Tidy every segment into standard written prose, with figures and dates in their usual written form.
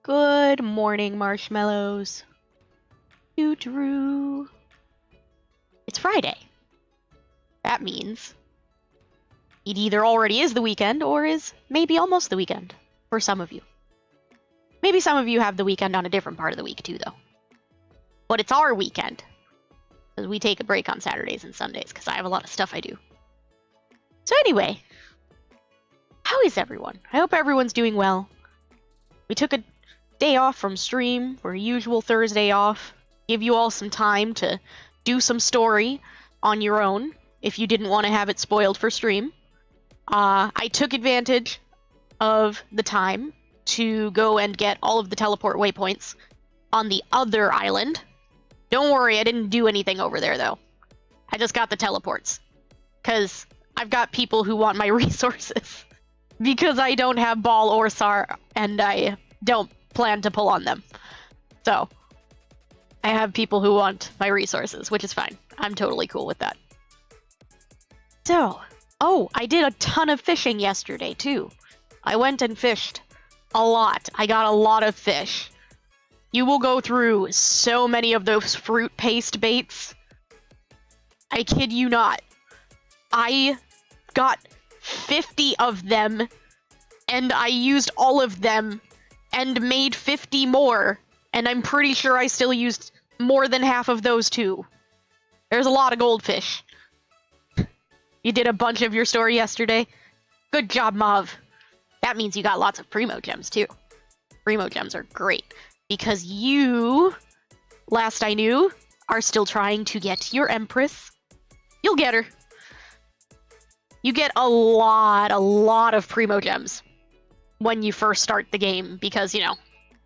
Good morning, marshmallows. Doo-doo. It's Friday. That means it either already is the weekend or is maybe almost the weekend for some of you. Maybe some of you have the weekend on a different part of the week too, though. But it's our weekend, because we take a break on Saturdays and Sundays, because I have a lot of stuff I do. So anyway, how is everyone? I hope everyone's doing well. We took a day off from stream, our usual Thursday off. Give you all some time to do some story on your own, if you didn't want to have it spoiled for stream. I took advantage of the time to go and get all of the teleport waypoints on the other island. Don't worry, I didn't do anything over there, though. I just got the teleports. Because I've got people who want my resources. Because I don't have Ball or Sar, and I don't plan to pull on them. So, I have people who want my resources, which is fine. I'm totally cool with that. So, I did a ton of fishing yesterday, too. I went and fished a lot. I got a lot of fish. You will go through so many of those fruit paste baits. I kid you not. I got 50 of them, and I used all of them, and made 50 more, and I'm pretty sure I still used more than half of those too. There's a lot of goldfish. You did a bunch of your story yesterday? Good job, Mav. That means you got lots of Primo Gems too. Primo Gems are great, because you, last I knew, are still trying to get your Empress. You'll get her. You get a lot of Primo Gems when you first start the game, because, you know,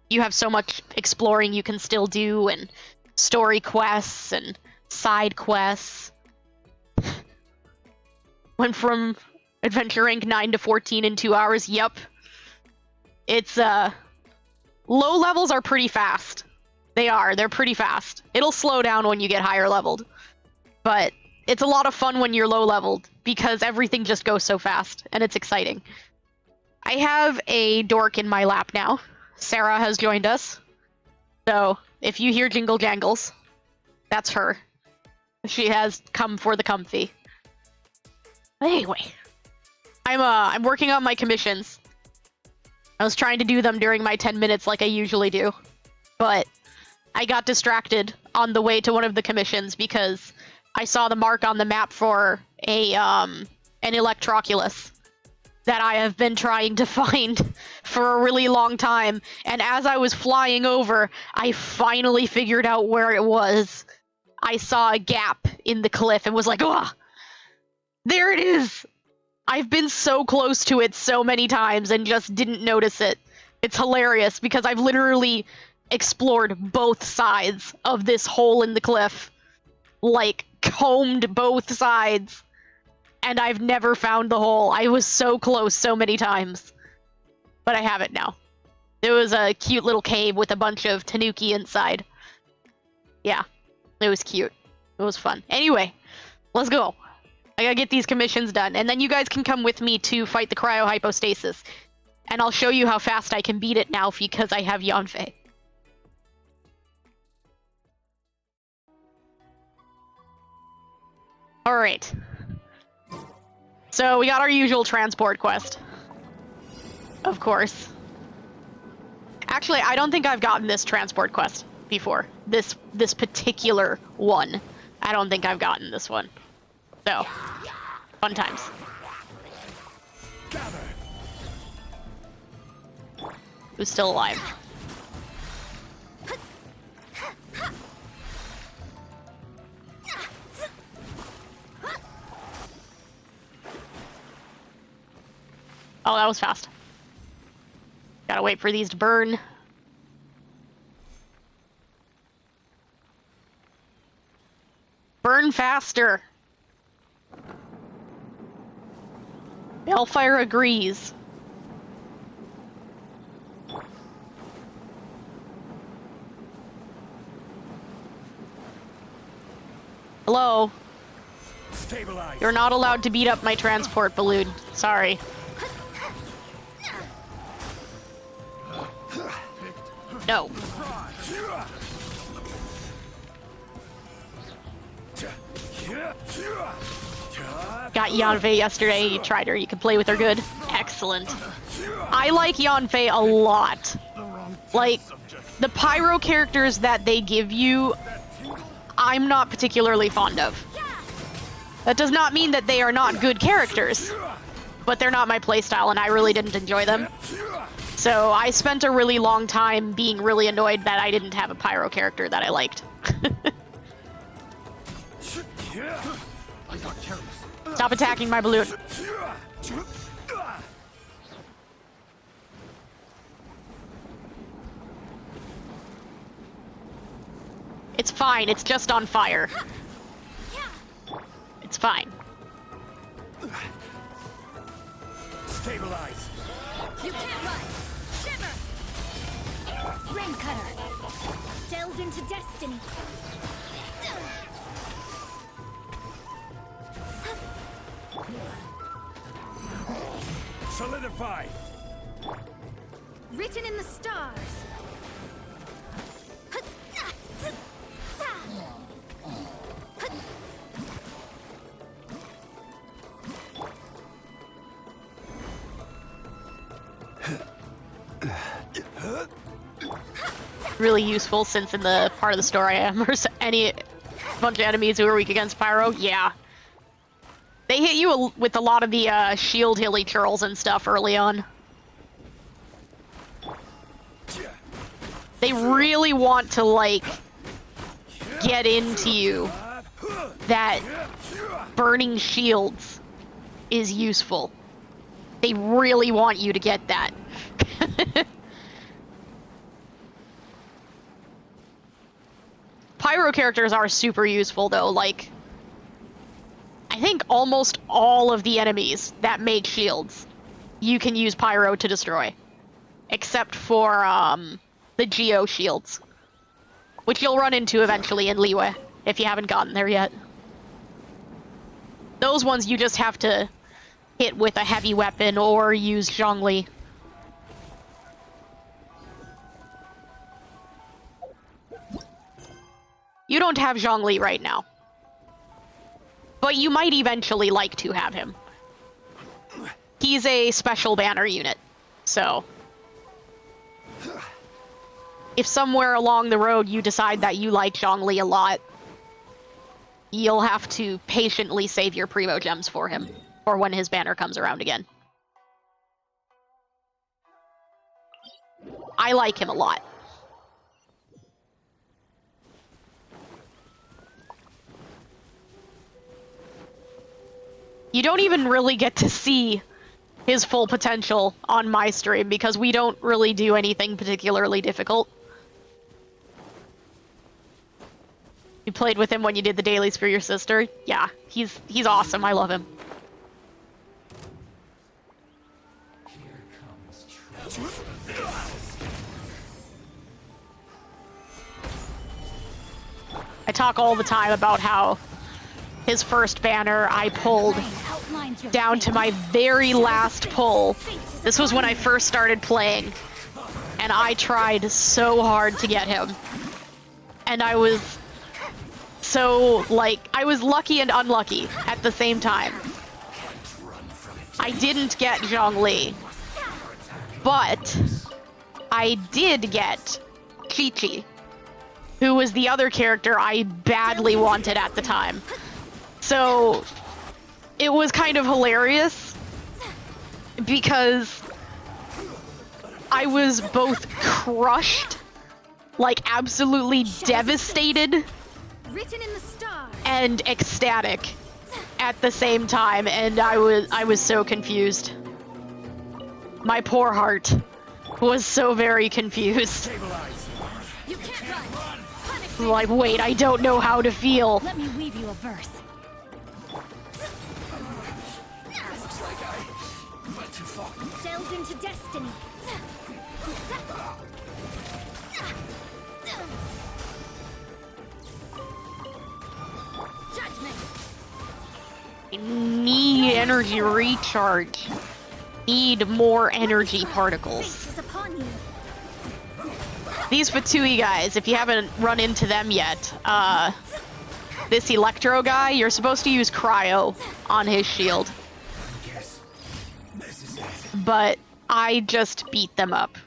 you have so much exploring you can still do, and story quests, and side quests. Went from Adventure Rank 9 to 14 in 2 hours, yep. It's, low levels are pretty fast. They're pretty fast. It'll slow down when you get higher leveled. But it's a lot of fun when you're low leveled, because everything just goes so fast, and it's exciting. I have a dork in my lap now. Sarah has joined us. So, if you hear jingle jangles, that's her. She has come for the comfy. But anyway, I'm working on my commissions. I was trying to do them during my 10 minutes like I usually do, but I got distracted on the way to one of the commissions because I saw the mark on the map for an Electroculus that I have been trying to find for a really long time, and as I was flying over, I finally figured out where it was. I saw a gap in the cliff and was like, "Ah, there it is!" I've been so close to it so many times and just didn't notice it. It's hilarious because I've literally explored both sides of this hole in the cliff. Like, combed both sides. And I've never found the hole. I was so close so many times. But I have it now. There was a cute little cave with a bunch of tanuki inside. Yeah, it was cute. It was fun. Anyway, let's go. I gotta get these commissions done, and then you guys can come with me to fight the cryohypostasis. And I'll show you how fast I can beat it now because I have Yanfei. Alright. So we got our usual transport quest. Of course. Actually, I don't think I've gotten this transport quest before. This particular one. I don't think I've gotten this one. So, fun times. Who's still alive? Oh, that was fast. Gotta wait for these to burn. Burn faster! Bellfire agrees. Hello? Stabilize. You're not allowed to beat up my transport balloon. Sorry. No. Got Yanfei yesterday. You tried her. You can play with her good. Excellent. I like Yanfei a lot. Like, the pyro characters that they give you, I'm not particularly fond of. That does not mean that they are not good characters, but they're not my playstyle, and I really didn't enjoy them. So I spent a really long time being really annoyed that I didn't have a pyro character that I liked. Stop attacking my balloon. It's fine, it's just on fire. It's fine. Stabilize. You can't run. Shiver. Rain cutter. Delve into destiny. Solidify. Written in the stars. Really useful, since in the part of the story I am any bunch of enemies who are weak against pyro. Yeah. They hit you with a lot of the shield hilly churls and stuff early on. They really want to, like, get into you that burning shields is useful. They really want you to get that. Pyro characters are super useful, though. Like, I think almost all of the enemies that make shields, you can use pyro to destroy. Except for, the Geo shields. Which you'll run into eventually in Liyue, if you haven't gotten there yet. Those ones you just have to hit with a heavy weapon or use Zhongli. You don't have Zhongli right now. But you might eventually like to have him. He's a special banner unit, so if somewhere along the road you decide that you like Zhongli a lot, you'll have to patiently save your Primo Gems for him, or when his banner comes around again. I like him a lot. You don't even really get to see his full potential on my stream because we don't really do anything particularly difficult. You played with him when you did the dailies for your sister? Yeah, he's awesome. I love him. I talk all the time about how his first banner I pulled down to my very last pull. This was when I first started playing, and I tried so hard to get him. And I was so, like, I was lucky and unlucky at the same time. I didn't get Zhongli, but I did get Chi-Chi, who was the other character I badly wanted at the time. So it was kind of hilarious because I was both crushed, like absolutely devastated, and ecstatic at the same time, and I was so confused. My poor heart was so very confused. You can't run. Like, wait, I don't know how to feel. Let me weave you a verse. Looks like I went too far. Delve into destiny. Judgment. I need energy recharge. Need more energy particles. Fate is upon you. These Fatui guys, if you haven't run into them yet, this Electro guy, you're supposed to use Cryo on his shield. Guess this is it. But I just beat them up.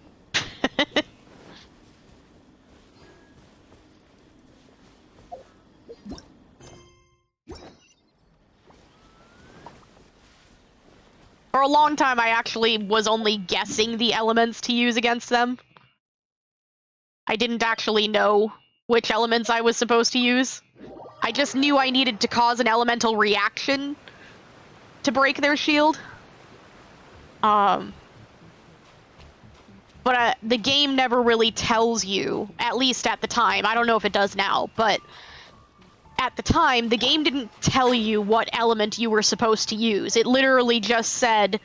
For a long time, I actually was only guessing the elements to use against them. I didn't actually know which elements I was supposed to use. I just knew I needed to cause an elemental reaction to break their shield. But the game never really tells you, at least at the time, I don't know if it does now, but at the time, the game didn't tell you what element you were supposed to use. It literally just said,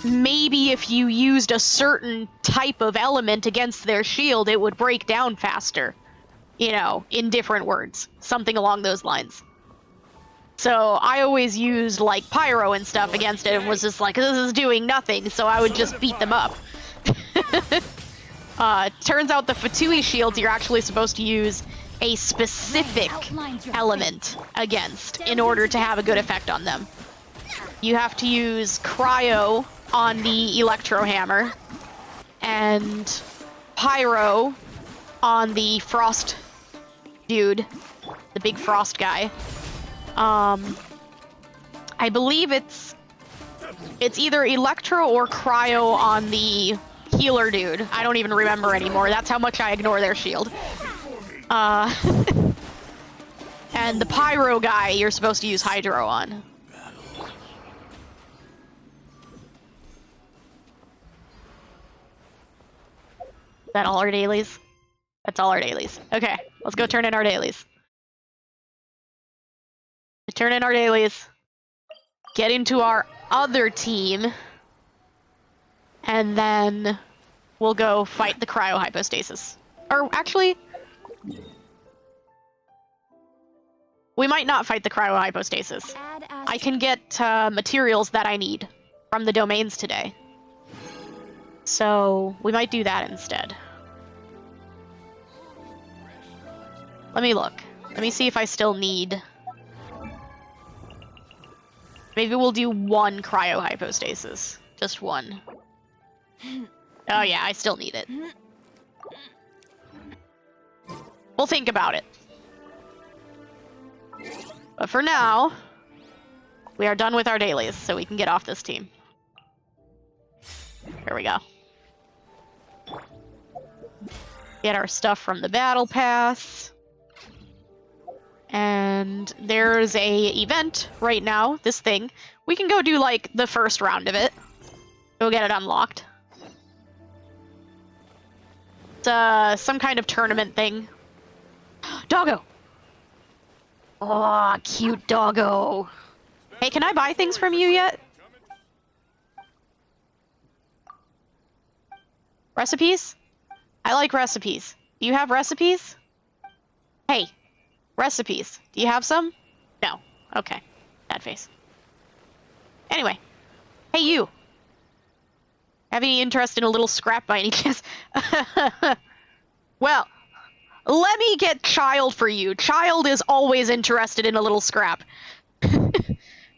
maybe if you used a certain type of element against their shield, it would break down faster. You know, in different words. Something along those lines. So I always used, like, Pyro and stuff against it and was just like, this is doing nothing, so I would just beat them up. Turns out the Fatui shields you're actually supposed to use a specific element against in order to have a good effect on them. You have to use Cryo on the Electro Hammer and Pyro on the Frost dude, the big Frost guy. I believe it's either Electro or Cryo on the healer dude. I don't even remember anymore. That's how much I ignore their shield. And the Pyro guy you're supposed to use Hydro on. Is that all our dailies? That's all our dailies. Okay, let's go turn in our dailies. Turn in our dailies. Get into our other team. And then we'll go fight the cryo hypostasis. Or actually, we might not fight the cryo hypostasis. I can get materials that I need from the domains today. So we might do that instead. Let me look. Let me see if I still need... Maybe we'll do one cryo hypostasis. Just one. Oh yeah, I still need it. We'll think about it. But for now, we are done with our dailies, so we can get off this team. Here we go. Get our stuff from the battle pass. And there's a event right now, this thing. We can go do, like, the first round of it. Go get it unlocked. It's some kind of tournament thing. Doggo! Oh, cute doggo. Hey, can I buy things from you yet? Recipes? I like recipes. Do you have recipes? Hey, recipes. Do you have some? No. Okay. Bad face. Anyway. Hey, you. Have any interest in a little scrap by any chance? Well, let me get Child for you. Child is always interested in a little scrap.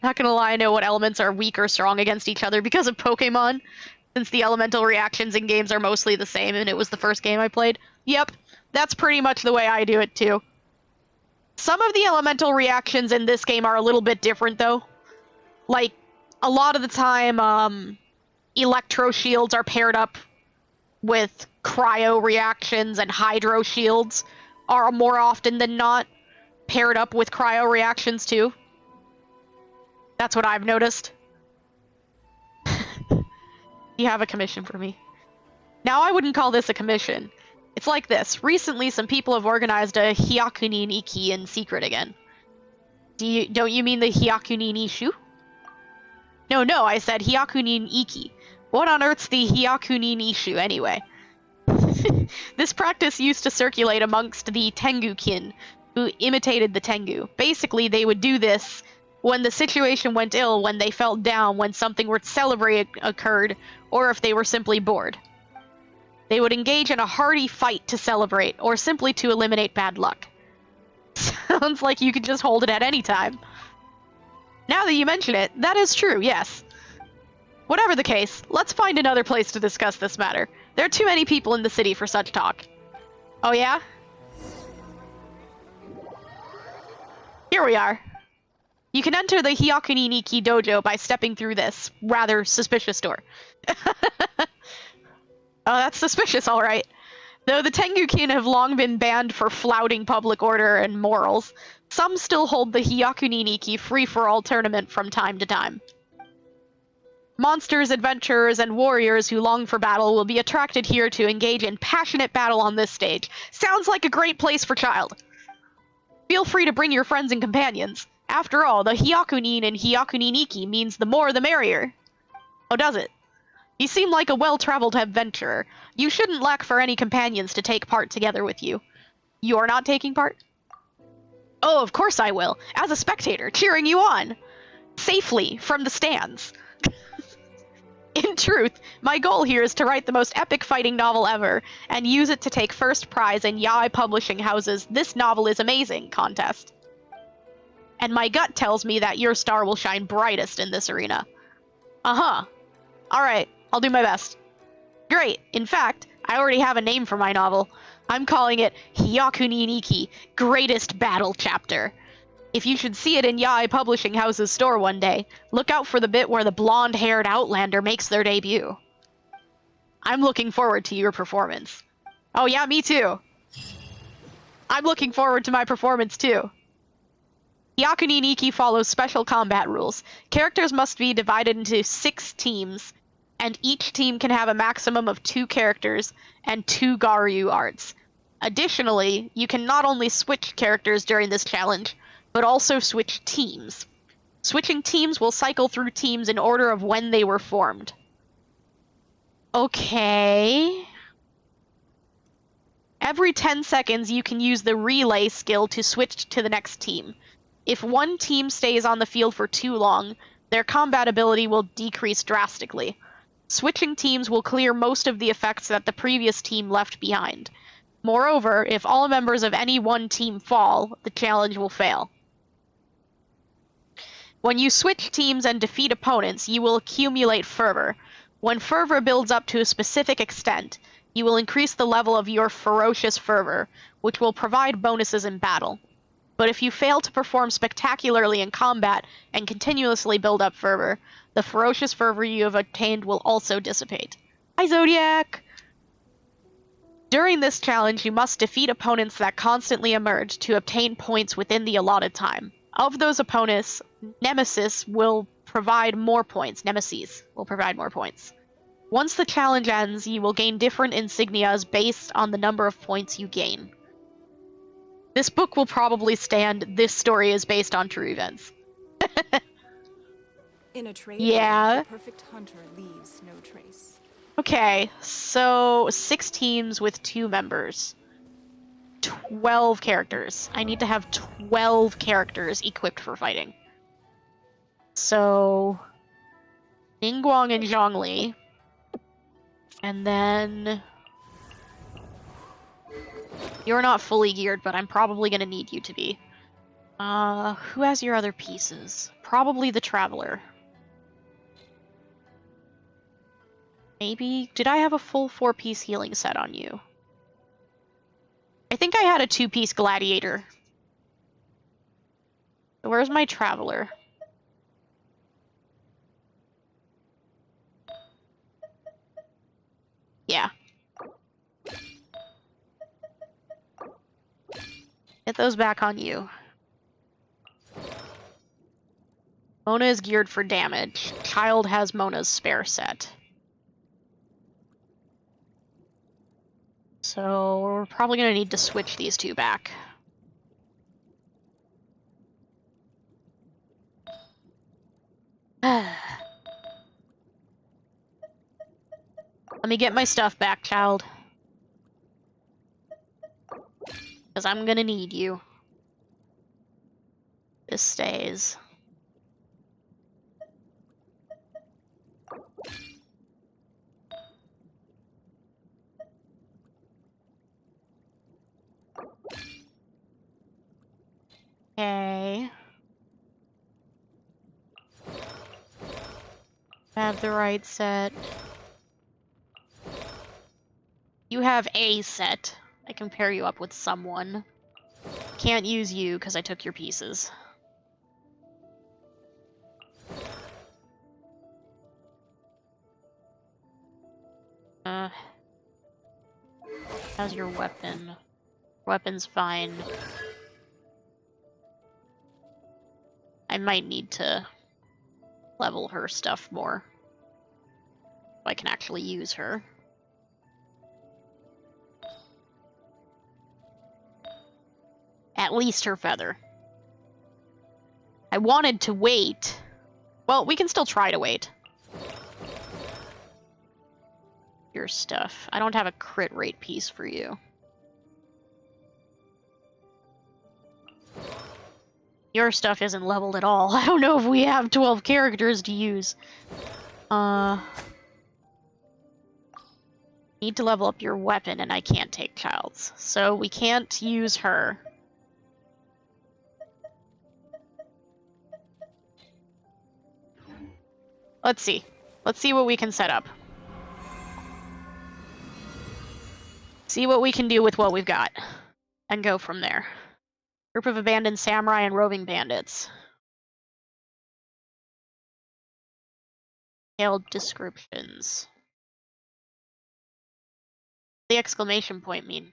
Not gonna lie, I know what elements are weak or strong against each other because of Pokemon. Since the elemental reactions in games are mostly the same and it was the first game I played. Yep, that's pretty much the way I do it too. Some of the elemental reactions in this game are a little bit different though. Like, a lot of the time, Electro shields are paired up with cryo reactions, and hydro shields are more often than not paired up with cryo reactions too. That's what I've noticed. You have a commission for me. Now, I wouldn't call this a commission. It's like this. Recently, some people have organized a Hyakunin Iki in secret again. Don't you mean the Hyakunin Ishu? No, I said Hyakunin Iki. What on earth's the Hyakunin Ishu, anyway? This practice used to circulate amongst the Tengu-kin, who imitated the Tengu. Basically, they would do this when the situation went ill, when they felt down, when something worth celebrating occurred, or if they were simply bored. They would engage in a hearty fight to celebrate, or simply to eliminate bad luck. Sounds like you could just hold it at any time. Now that you mention it, that is true, yes. Whatever the case, let's find another place to discuss this matter. There are too many people in the city for such talk. Oh yeah? Here we are. You can enter the Hyakuni Niki dojo by stepping through this rather suspicious door. Oh, that's suspicious, all right. Though the Tengukin have long been banned for flouting public order and morals, some still hold the Hyakuni Niki free-for-all tournament from time to time. Monsters, adventurers, and warriors who long for battle will be attracted here to engage in passionate battle on this stage. Sounds like a great place for child. Feel free to bring your friends and companions. After all, the Hyakunin and Hyakuni Niki means the more the merrier. Oh, does it? You seem like a well-traveled adventurer. You shouldn't lack for any companions to take part together with you. You are not taking part? Oh, of course I will, as a spectator, cheering you on. Safely, from the stands. In truth, my goal here is to write the most epic fighting novel ever, and use it to take first prize in Yaoi Publishing House's This Novel is Amazing contest. And my gut tells me that your star will shine brightest in this arena. Uh-huh. Alright, I'll do my best. Great. In fact, I already have a name for my novel. I'm calling it Hyakuni Niki, Greatest Battle Chapter. If you should see it in Yaoi Publishing House's store one day, look out for the bit where the blonde-haired Outlander makes their debut. I'm looking forward to your performance. Oh yeah, me too. I'm looking forward to my performance too. Hyakuni Niki follows special combat rules. Characters must be divided into 6 teams, and each team can have a maximum of 2 characters and 2 Garyu arts. Additionally, you can not only switch characters during this challenge, but also switch teams. Switching teams will cycle through teams in order of when they were formed. Okay. Every 10 seconds, you can use the relay skill to switch to the next team. If one team stays on the field for too long, their combat ability will decrease drastically. Switching teams will clear most of the effects that the previous team left behind. Moreover, if all members of any one team fall, the challenge will fail. When you switch teams and defeat opponents, you will accumulate fervor. When fervor builds up to a specific extent, you will increase the level of your ferocious fervor, which will provide bonuses in battle. But if you fail to perform spectacularly in combat and continuously build up fervor, the ferocious fervor you have obtained will also dissipate. Hi, Zodiac! During this challenge, you must defeat opponents that constantly emerge to obtain points within the allotted time. Of those opponents, Nemesis will provide more points. Nemesis will provide more points. Once the challenge ends, you will gain different insignias based on the number of points you gain. This book will probably stand, this story is based on true events. In a trade, Yeah. the perfect hunter leaves no trace. Okay, so 6 teams with 2 members. 12 characters. I need to have 12 characters equipped for fighting. So, Ningguang and Zhongli. And then... You're not fully geared, but I'm probably gonna need you to be. Who has your other pieces? Probably the Traveler. Maybe... Did I have a full 4-piece healing set on you? I think I had a 2-piece Gladiator. Where's my Traveler? Yeah. Get those back on you. Mona is geared for damage. Child has Mona's spare set. So we're probably gonna need to switch these 2 back. Let me get my stuff back, child. Because I'm gonna need you. This stays. Okay. Have the right set. You have a set. I can pair you up with someone. Can't use you because I took your pieces. How's your weapon? Weapon's fine. I might need to level her stuff more. So I can actually use her. At least her feather. I wanted to wait. Well, we can still try to wait. Your stuff. I don't have a crit rate piece for you. Your stuff isn't leveled at all. I don't know if we have 12 characters to use. Need to level up your weapon, and I can't take Child's. So we can't use her. Let's see. Let's see what we can set up. See what we can do with what we've got. And go from there. Group of abandoned samurai and roving bandits. Detailed descriptions. The exclamation point mean?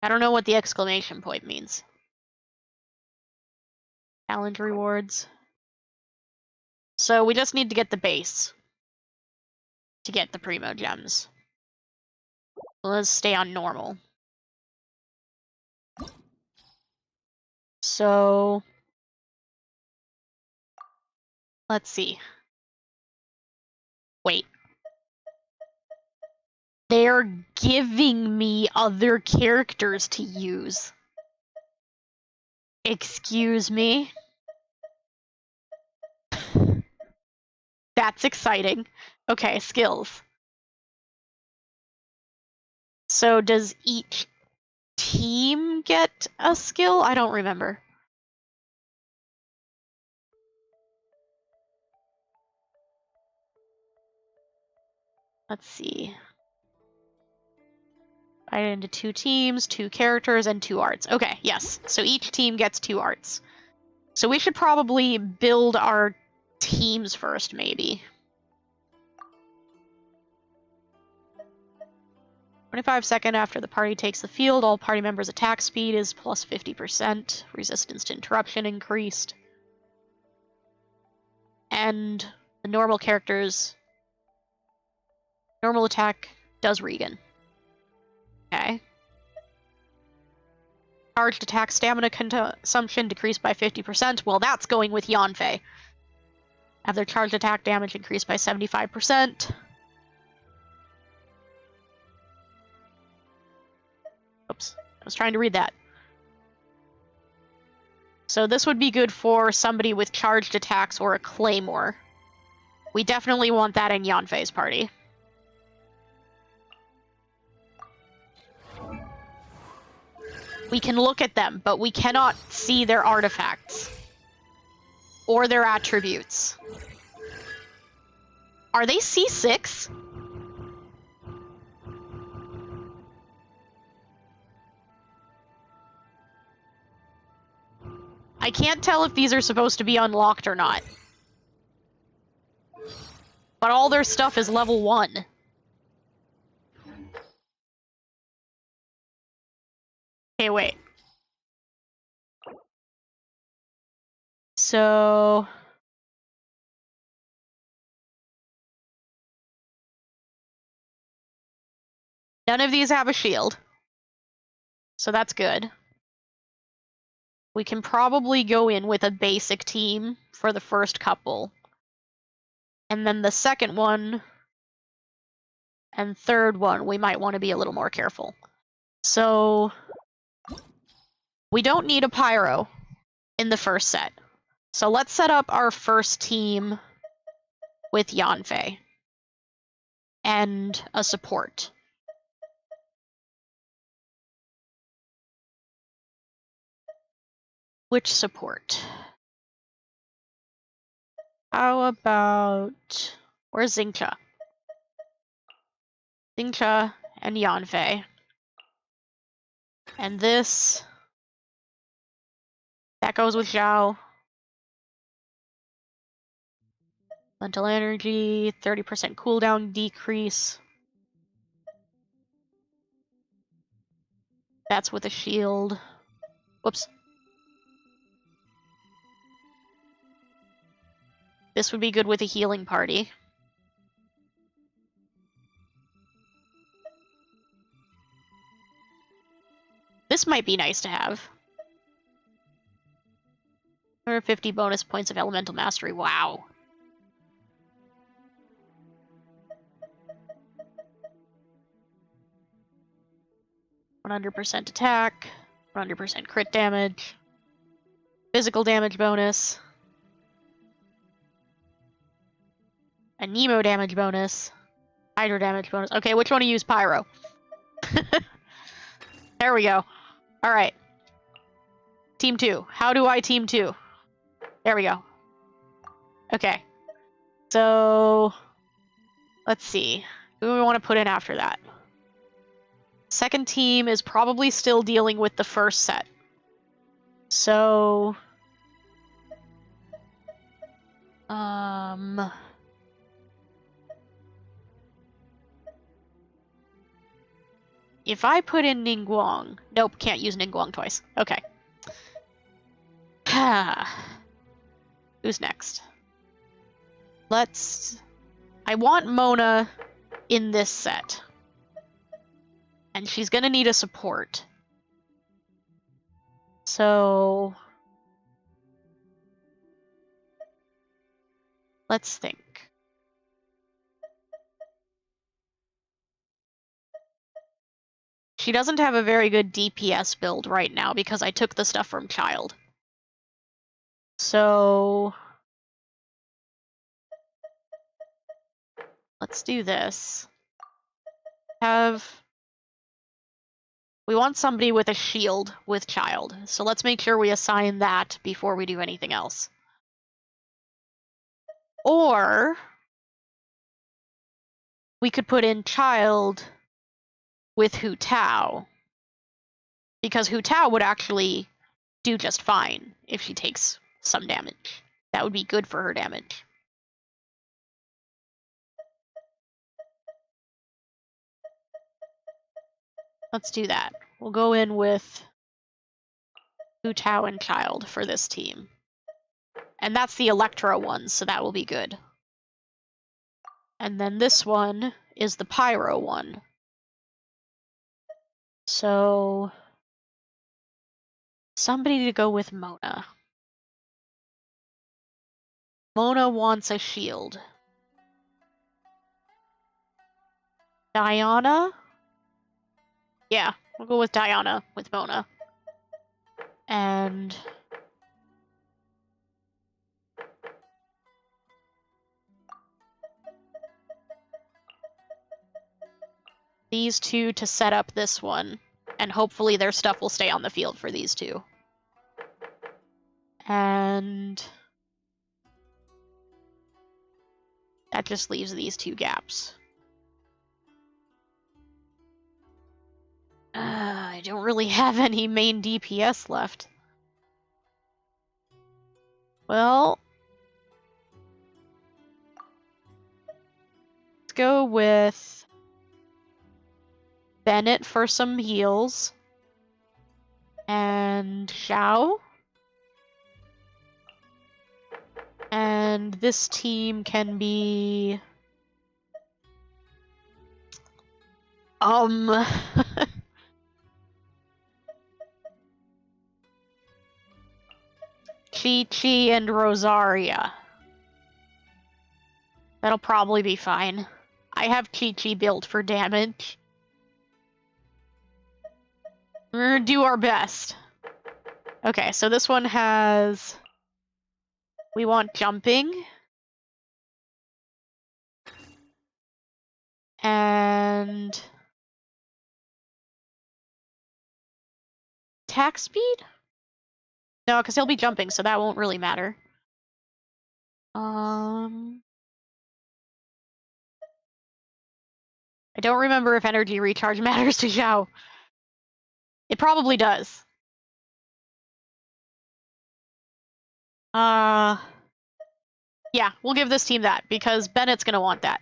I don't know what the exclamation point means. Challenge rewards. So we just need to get the base to get the primo gems. Let's stay on normal. So let's see. Wait. They're giving me other characters to use. Excuse me? That's exciting. Okay, skills. So does each team get a skill? I don't remember. Let's see. Divided into 2 teams, 2 characters, and 2 arts. Okay, yes. So each team gets 2 arts. So we should probably build our teams first, maybe. 25 seconds after the party takes the field, all party members' attack speed is plus 50%. Resistance to interruption increased. And the normal characters... Normal attack does regen. Okay. Charged attack stamina consumption decreased by 50%. Well, that's going with Yanfei. Have their charged attack damage increased by 75%. Oops, I was trying to read that. So this would be good for somebody with charged attacks or a claymore. We definitely want that in Yanfei's party. We can look at them, but we cannot see their artifacts. Or their attributes. Are they C6? I can't tell if these are supposed to be unlocked or not. But all their stuff is level 1. Okay, wait. So... none of these have a shield. So that's good. We can probably go in with a basic team for the first couple. And then the second one and third one, we might want to be a little more careful. So we don't need a pyro in the first set. So let's set up our first team with Yanfei. and a support. Which support? How about... Where's Xingqiu? Xingqiu and Yanfei. And this... That goes with Zhao. Mental energy, 30% cooldown decrease. That's with a shield. Whoops. This would be good with a healing party. This might be nice to have. 150 bonus points of elemental mastery. Wow. %100 attack, 100% crit damage, physical damage bonus, a Nemo damage bonus, Hydro damage bonus. Okay, which one to use? Pyro. There we go. Alright. Team 2. How do I team 2? There we go. Okay. So... Let's see. Who do we want to put in after that? Second team is probably still dealing with the first set. So... If I put in Ningguang... Nope, can't use Ningguang twice. Okay. Who's next? Let's... I want Mona in this set. And she's gonna need a support. So... Let's think. She doesn't have a very good DPS build right now because I took the stuff from Child. So... Let's do this. We want somebody with a shield with Child, so let's make sure we assign that before we do anything else. Or... we could put in Child with Hu Tao. Because Hu Tao would actually do just fine if she takes some damage. That would be good for her damage. Let's do that. We'll go in with Hu Tao and Child for this team. And that's the Electra one, so that will be good. And then this one is the Pyro one. So... somebody to go with Mona. Mona wants a shield. Diana? Yeah, we'll go with Diana with Mona. And... these two to set up this one. And hopefully their stuff will stay on the field for these two. And... that just leaves these two gaps. I don't really have any main DPS left. Well... let's go with... Bennett for some heals. And Xiao. And this team can be... Chi-Chi and Rosaria. That'll probably be fine. I have Chi-Chi built for damage. We're gonna do our best. Okay, so this one has... we want jumping. And attack speed? No, because he'll be jumping, so that won't really matter. I don't remember if energy recharge matters to Xiao. It probably does. Yeah, we'll give this team that, because Bennett's gonna want that.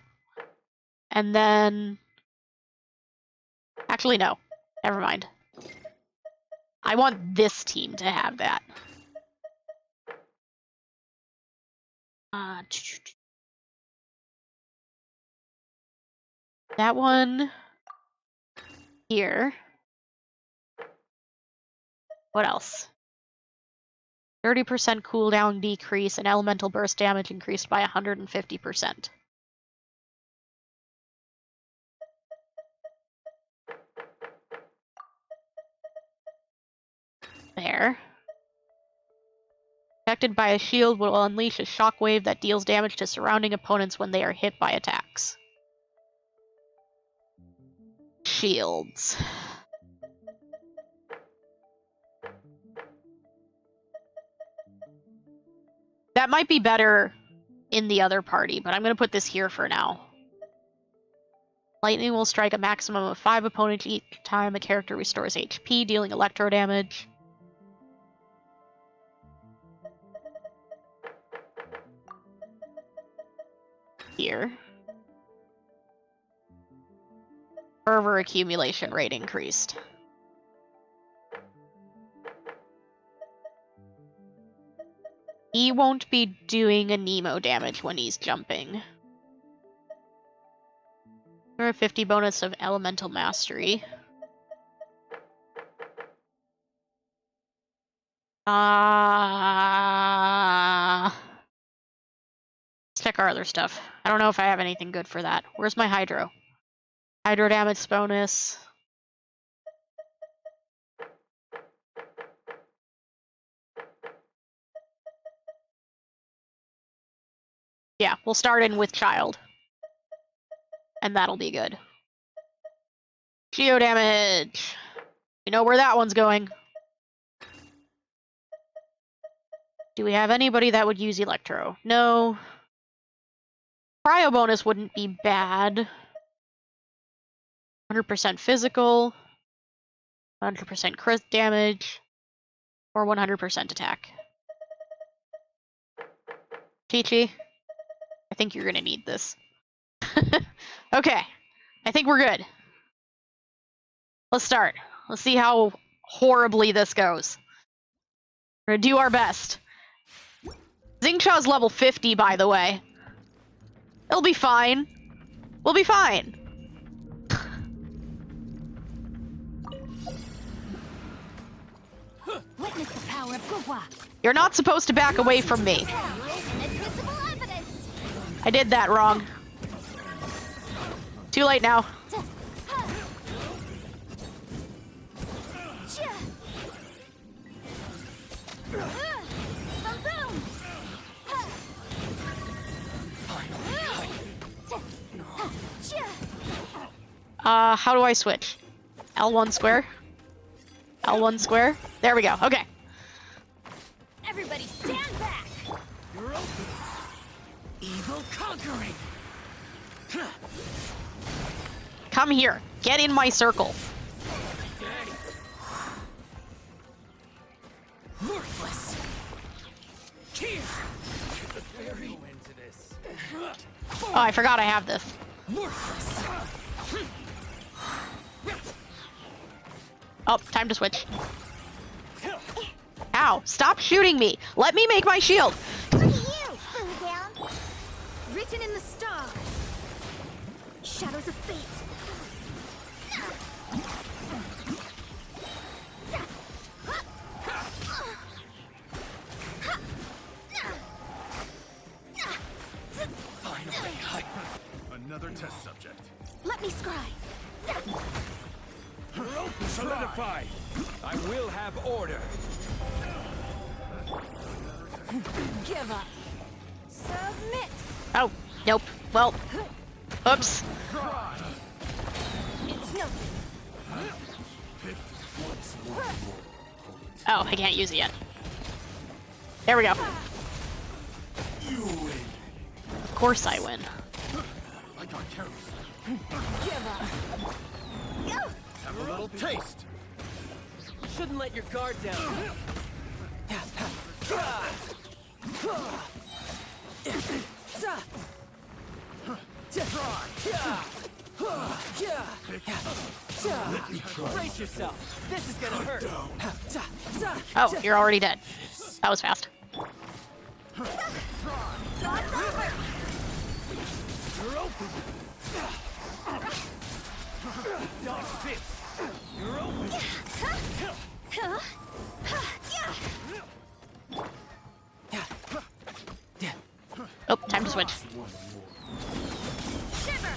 And then... Actually, no. Never mind. I want this team to have that. That one... Here. What else? 30% cooldown decrease and elemental burst damage increased by 150%. There. Protected by a shield will unleash a shockwave that deals damage to surrounding opponents when they are hit by attacks. Shields. That might be better in the other party, but I'm going to put this here for now. Lightning will strike a maximum of 5 opponents each time a character restores HP, dealing electro damage. Here. Fervor accumulation rate increased. He won't be doing a Nemo damage when he's jumping. Or a 50 bonus of elemental mastery. Let's check our other stuff. I don't know if I have anything good for that. Where's my Hydro? Hydro damage bonus. Yeah, we'll start in with Child. And that'll be good. Geo damage! You know where that one's going. Do we have anybody that would use Electro? No. Cryo bonus wouldn't be bad. 100% physical. 100% crit damage. Or 100% attack. Chi-Chi, I think you're gonna need this. Okay, I think we're good. Let's start. Let's see how horribly this goes. We're gonna do our best. Xingqiao's level 50, by the way. It'll be fine. We'll be fine. Witness the power of Gua. You're not supposed to back away from me. Inadmissible evidence. I did that wrong. Too late now. How do I switch? L1 square? L1 square? There we go. Okay. Everybody stand back. You're open. Evil conquering. Come here. Get in my circle. Worthless. Here. Very into this. Oh, I forgot I have this. Worthless. Oh, time to switch. Ow, stop shooting me. Let me make my shield. Look at you, down. Written in the stars. Shadows of fate. Finally. Another test subject. Let me scry. Solidify! I will have order. Give up. Submit. Oh, nope. Well, Oops. It's nothing. Oh, I can't use it yet. There we go. You win. Of course I win. I got carried. Give up. Have a little taste. Shouldn't let your guard down. Brace yourself. This is gonna hurt. Oh, you're already dead. That was fast. You're open. Dodge this. You're open. Oh, time to switch. Shiver.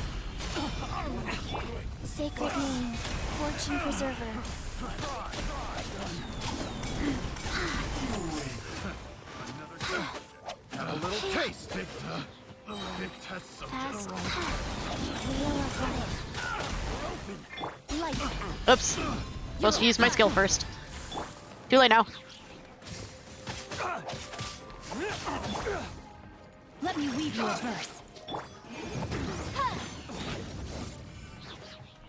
Sacred name, fortune preserver. Have a little taste, Victor. Victor, so Fast cut. Wheel of life. Life. Oops. Supposed to use my skill first. Too late now. Let me weave you a verse.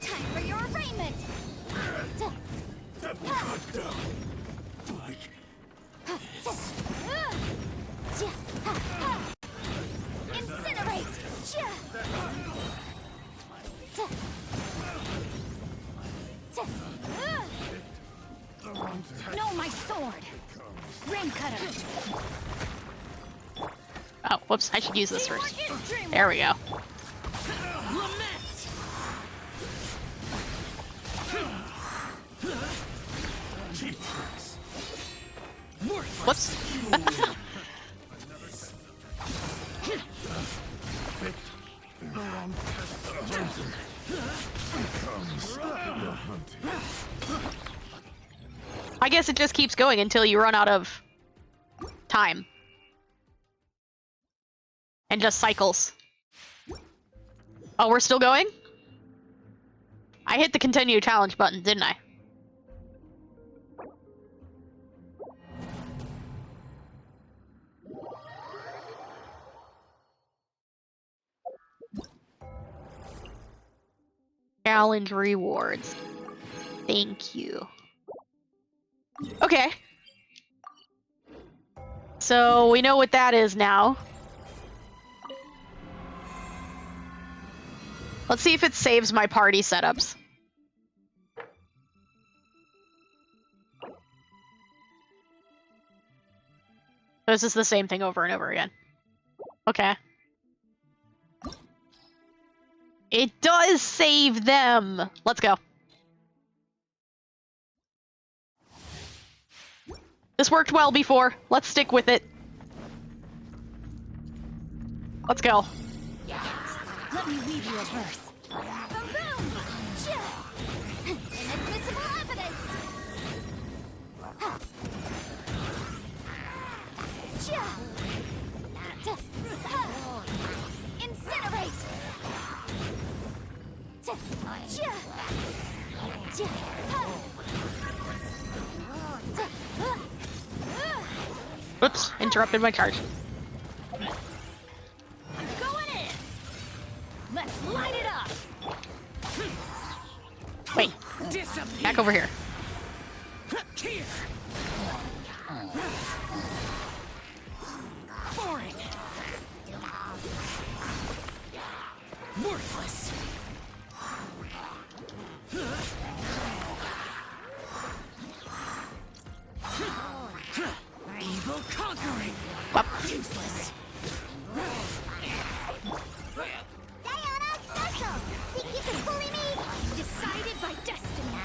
Time for your arraignment. Incinerate. Know my sword. Rain cutter. Oh, whoops. I should use this first. There we go. Whoops. I guess it just keeps going until you run out of time. And just cycles. Oh, we're still going? I hit the continue challenge button, didn't I? Challenge rewards. Thank you. Okay. So we know what that is now. Let's see if it saves my party setups. This is the same thing over and over again. Okay. It does save them! Let's go. This worked well before. Let's stick with it. Let's go. Let me weave you a verse. Boom! Inadmissible evidence! Incinerate! Oops, interrupted my charge. I'm going in! Let's light it up! Wait, back over here. Here. Foreign. Worthless. Evil conquering. Up. Useless. Diana Special! Think you can bully me? Decided by destiny.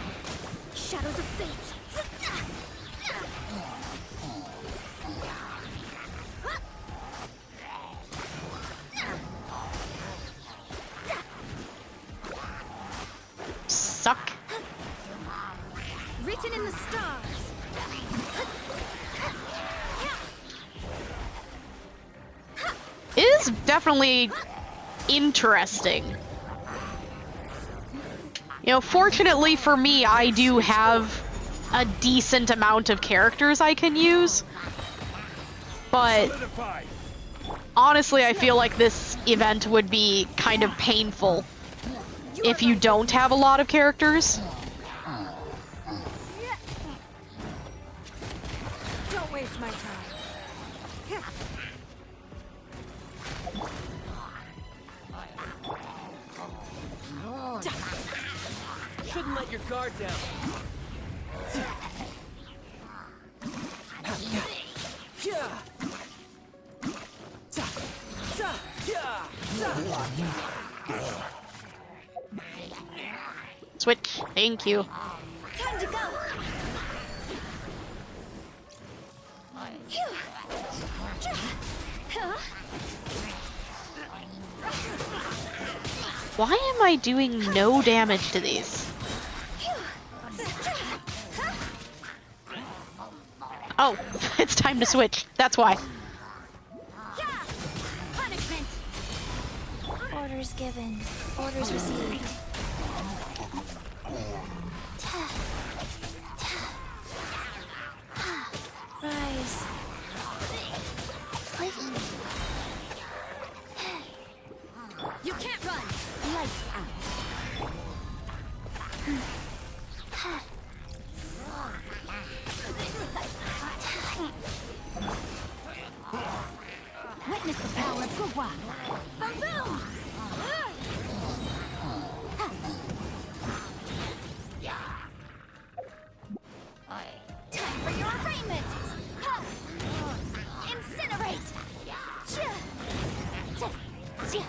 Shadows of fate. Suck. Written in the stars. It is definitely interesting. You know, fortunately for me, I do have a decent amount of characters I can use. But Solidified. honestly, I feel like this event would be kind of painful if you don't have a lot of characters. Don't waste my time. Shouldn't let your guard down. Switch. Thank you. Time to go. Phew. Huh? Why am I doing no damage to these? Oh, it's time to switch. That's why. Punishment. Orders given. Orders received. Rise. You can't run. Lights out. Witness the power of Gugwa. Boom boom. Time for your arraignment. Ha! Incinerate. Chia. Chia.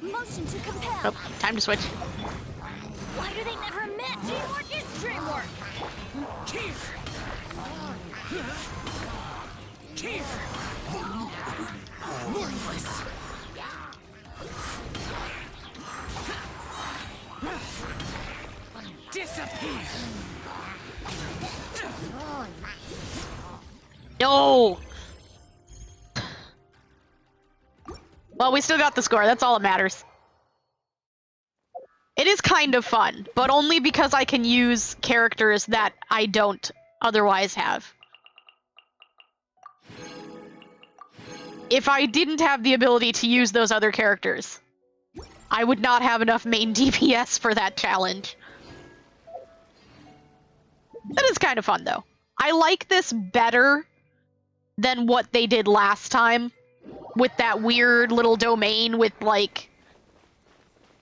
Motion to compel. Oh, time to switch. Why do they never admit teamwork is dreamwork? Worthless. Disappear. No! Well, we still got the score. That's all that matters. It is kind of fun, but only because I can use characters that I don't otherwise have. If I didn't have the ability to use those other characters, I would not have enough main DPS for that challenge. That is kind of fun, though. I like this better than what they did last time, with that weird little domain with, like,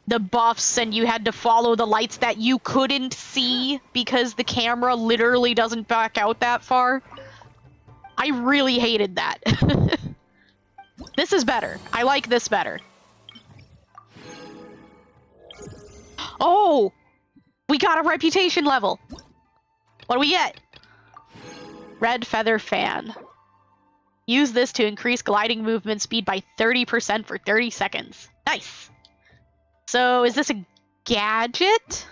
the buffs, and you had to follow the lights that you couldn't see because the camera literally doesn't back out that far. I really hated that. This is better. I like this better. Oh! We got a reputation level! What do we get? Red feather fan. Use this to increase gliding movement speed by 30% for 30 seconds. Nice! So, is this a gadget?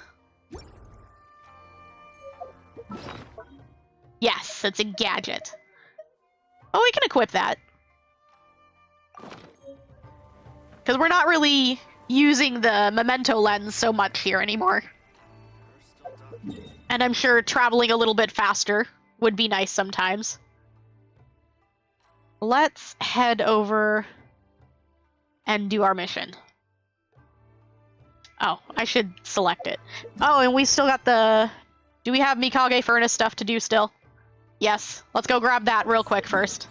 Yes, it's a gadget. Oh, we can equip that. Because we're not really using the memento lens so much here anymore. And I'm sure traveling a little bit faster would be nice sometimes. Let's head over and do our mission. Oh, I should select it. Oh, and we still got the... Do we have Mikage Furnace stuff to do still? Yes. Let's go grab that real quick first.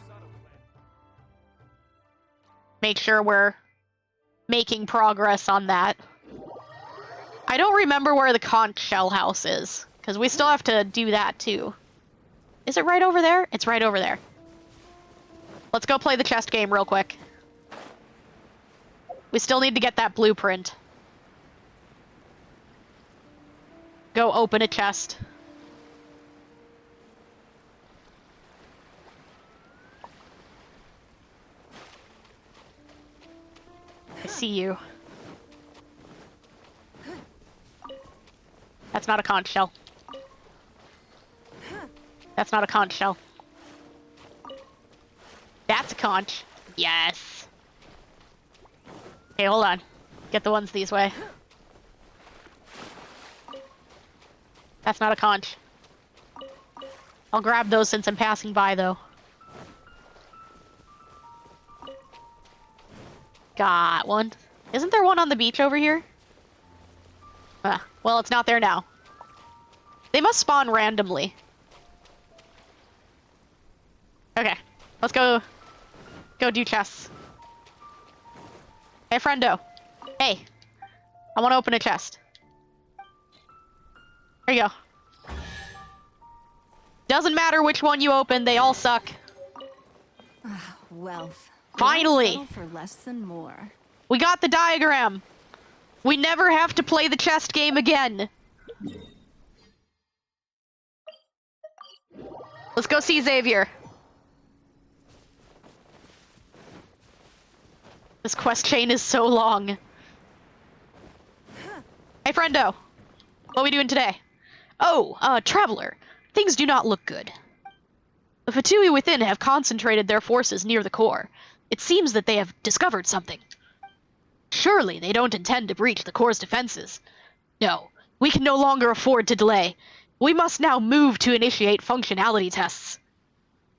Make sure we're making progress on that. I don't remember where the conch shell house is, because we still have to do that too. Is it right over there? It's right over there. Let's go play the chest game real quick. We still need to get that blueprint. Go open a chest. I see you. That's not a conch shell. That's not a conch shell. a conch. Yes. Okay, hold on. Get the ones these way. That's not a conch. I'll grab those since I'm passing by, though. Got one. Isn't there one on the beach over here? Well, it's not there now. They must spawn randomly. Okay, let's go do chests. Hey, friendo. Hey, I want to open a chest. There you go. Doesn't matter which one you open, they all suck. Wealth. Finally! Why settle for less than more. We got the diagram! We never have to play the chest game again! Let's go see Xavier. This quest chain is so long. Hey, friendo. What are we doing today? Oh, traveler. Things do not look good. The Fatui within have concentrated their forces near the core. It seems that they have discovered something. Surely they don't intend to breach the core's defenses. No, we can no longer afford to delay. We must now move to initiate functionality tests.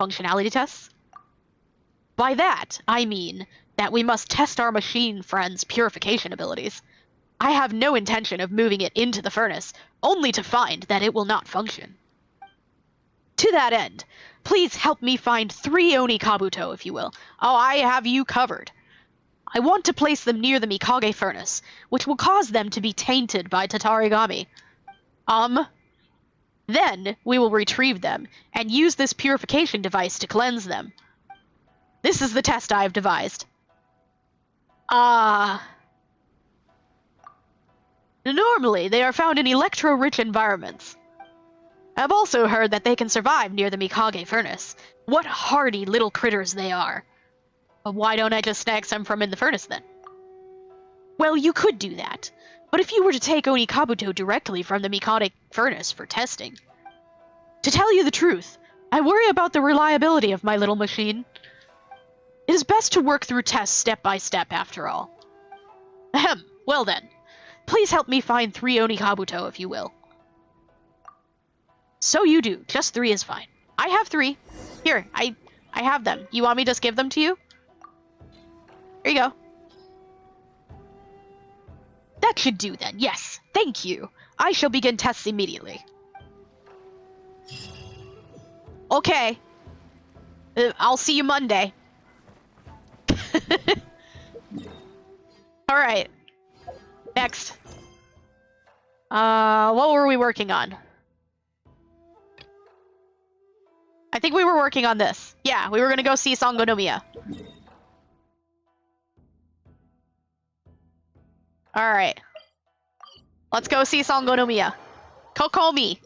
Functionality tests? By that, I mean that we must test our machine friend's purification abilities. I have no intention of moving it into the furnace, only to find that it will not function. To that end, please help me find 3 Oni Kabuto, if you will. Oh, I have you covered. I want to place them near the Mikage furnace, which will cause them to be tainted by Tatarigami. Then we will retrieve them, and use this purification device to cleanse them. This is the test I have devised. Normally, they are found in electro-rich environments. I've also heard that they can survive near the Mikage furnace. What hardy little critters they are. But why don't I just snag some from in the furnace, then? Well, you could do that. But if you were to take Oni Kabuto directly from the Mikage furnace for testing... To tell you the truth, I worry about the reliability of my little machine. It is best to work through tests step by step, after all. Ahem, well then. Please help me find 3 Oni Kabuto, if you will. So you do. Just 3 is fine. I have 3. Here, I have them. You want me to just give them to you? Here you go. That should do then, yes. Thank you. I shall begin tests immediately. Okay. I'll see you Monday. Alright. Next. What were we working on? I think we were working on this. Yeah, we were gonna go see Sangonomiya. Alright. Let's go see Sangonomiya. Kokomi!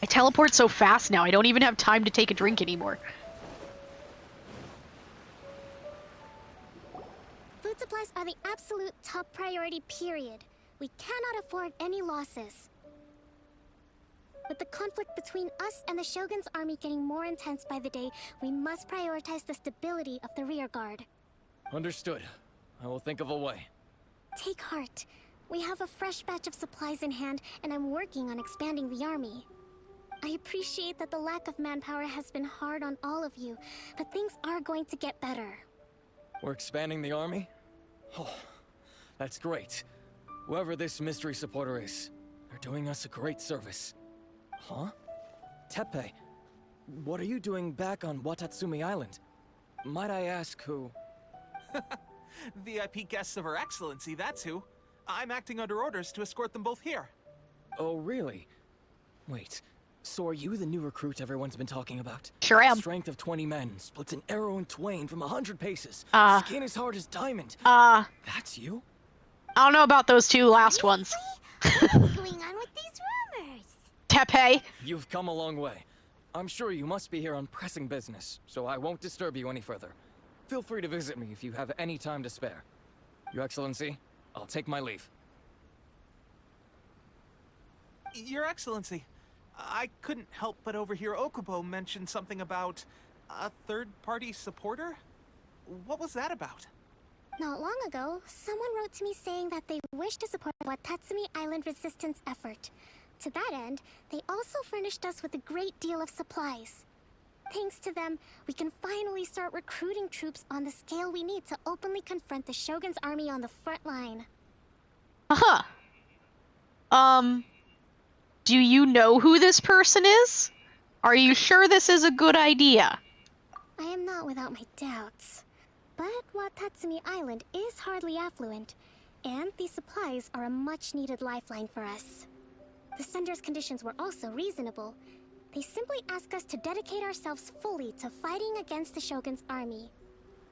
I teleport so fast now, I don't even have time to take a drink anymore. Food supplies are the absolute top priority, period. We cannot afford any losses. With the conflict between us and the Shogun's army getting more intense by the day, we must prioritize the stability of the rear guard. Understood. I will think of a way. Take heart. We have a fresh batch of supplies in hand, and I'm working on expanding the army. I appreciate that the lack of manpower has been hard on all of you, but things are going to get better. We're expanding the army? Oh, that's great. Whoever this mystery supporter is, they're doing us a great service. Huh? Teppei, what are you doing back on Watatsumi Island? Might I ask who? VIP guests of Her Excellency, that's who. I'm acting under orders to escort them both here. Oh, really? Wait, so are you the new recruit everyone's been talking about? Sure am. Strength of 20 men, splits an arrow in twain from 100 paces. Skin as hard as diamond. That's you? I don't know about those 2 last ones. What's going on with these rumors? Teppei! You've come a long way. I'm sure you must be here on pressing business, so I won't disturb you any further. Feel free to visit me if you have any time to spare. Your Excellency, I'll take my leave. Your Excellency, I couldn't help but overhear Okubo mention something about A third-party supporter? What was that about? Not long ago, someone wrote to me saying that they wish to support the Watatsumi Island resistance effort. To that end, they also furnished us with a great deal of supplies. Thanks to them, we can finally start recruiting troops on the scale we need to openly confront the Shogun's army on the front line. Uh-huh. Do you know who this person is? Are you sure this is a good idea? I am not without my doubts. But Watatsumi Island is hardly affluent, and these supplies are a much-needed lifeline for us. The sender's conditions were also reasonable. They simply ask us to dedicate ourselves fully to fighting against the Shogun's army.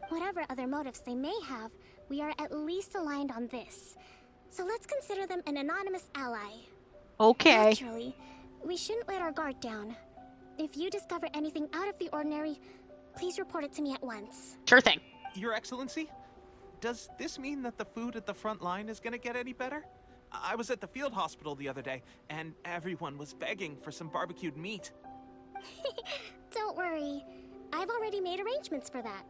Whatever other motives they may have, we are at least aligned on this. So let's consider them an anonymous ally. Okay. Naturally, we shouldn't let our guard down. If you discover anything out of the ordinary, please report it to me at once. Sure thing. Your Excellency? Does this mean that the food at the front line is gonna get any better? I was at the field hospital the other day, and everyone was begging for some barbecued meat. Don't worry. I've already made arrangements for that.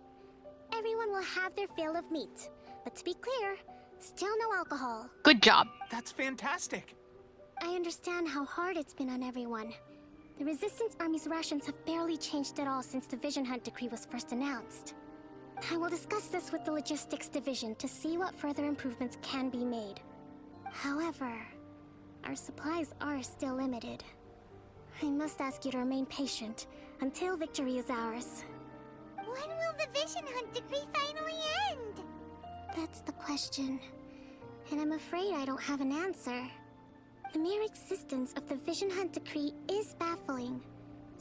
Everyone will have their fill of meat. But to be clear, still no alcohol. Good job. That's fantastic. I understand how hard it's been on everyone. The Resistance Army's rations have barely changed at all since the Vision Hunt decree was first announced. I will discuss this with the Logistics Division to see what further improvements can be made. However, our supplies are still limited. I must ask you to remain patient until victory is ours. When will the Vision Hunt decree finally end? That's the question. And I'm afraid I don't have an answer. The mere existence of the Vision Hunt decree is baffling.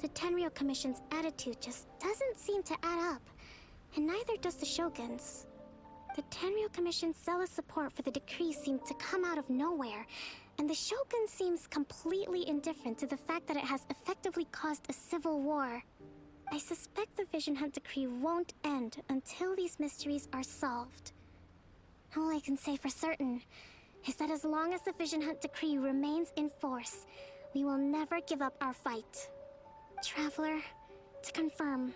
The Tenryou Commission's attitude just doesn't seem to add up, and neither does the Shogun's. The Tenryou Commission's zealous support for the decree seemed to come out of nowhere, and the Shogun seems completely indifferent to the fact that it has effectively caused a civil war. I suspect the Vision Hunt decree won't end until these mysteries are solved. All I can say for certain is that as long as the Vision Hunt decree remains in force, we will never give up our fight. Traveler, to confirm,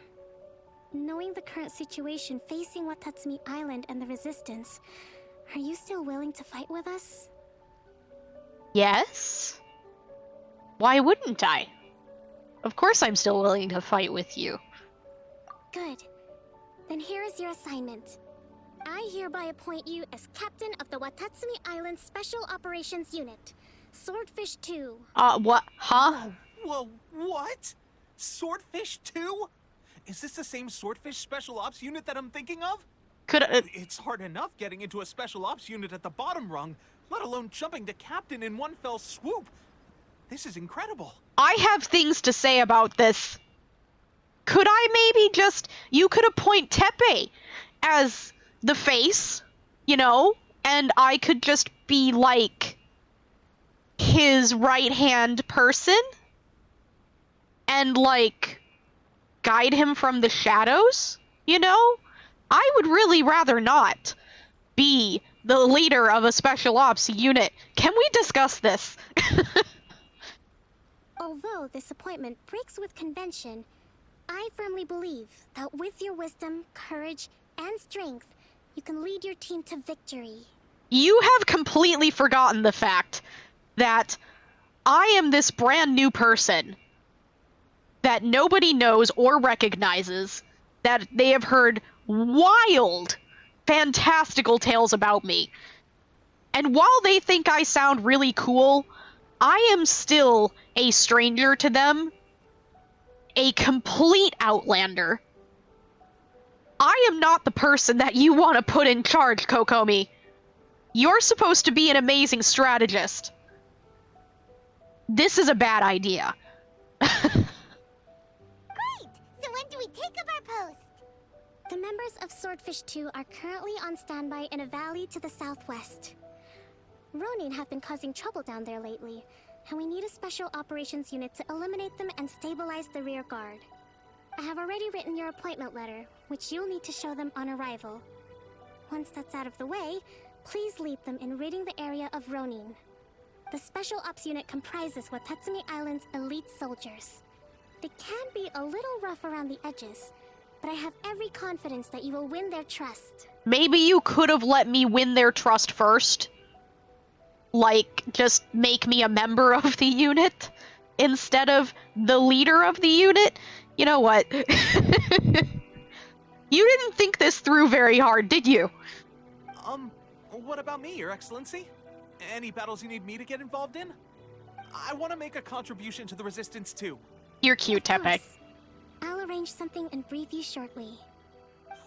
knowing the current situation facing Watatsumi Island and the Resistance, are you still willing to fight with us? Yes? Why wouldn't I? Of course I'm still willing to fight with you. Good. Then here is your assignment. I hereby appoint you as captain of the Watatsumi Island Special Operations Unit, Swordfish 2. What? Huh? Whoa, what? Swordfish 2? Is this the same Swordfish Special Ops unit that I'm thinking of? It's hard enough getting into a Special Ops unit at the bottom rung, let alone jumping to captain in one fell swoop. This is incredible. I have things to say about this. Could I maybe just... You could appoint Teppei as the face, you know? And I could just be, like, his right-hand person? And, like, guide him from the shadows, you know? I would really rather not be the leader of a special ops unit. Can we discuss this? Although this appointment breaks with convention, I firmly believe that with your wisdom, courage, and strength, you can lead your team to victory. You have completely forgotten the fact that I am this brand new person that nobody knows or recognizes, that they have heard wild, fantastical tales about me. And while they think I sound really cool, I am still a stranger to them, a complete outlander. I am not the person that you want to put in charge, Kokomi. You're supposed to be an amazing strategist. This is a bad idea. Great! So when do we take up our post? The members of Swordfish 2 are currently on standby in a valley to the southwest. Ronin have been causing trouble down there lately, and we need a special operations unit to eliminate them and stabilize the rear guard. I have already written your appointment letter, which you'll need to show them on arrival. Once that's out of the way, please lead them in ridding the area of Ronin. The Special Ops unit comprises Watatsumi Island's elite soldiers. They can be a little rough around the edges, but I have every confidence that you will win their trust. Maybe you could have let me win their trust first. Like, just make me a member of the unit instead of the leader of the unit. You know what? You didn't think this through very hard, did you? What about me, Your Excellency? Any battles you need me to get involved in? I want to make a contribution to the Resistance too. You're cute, Of Tepe. course. I'll arrange something and brief you shortly.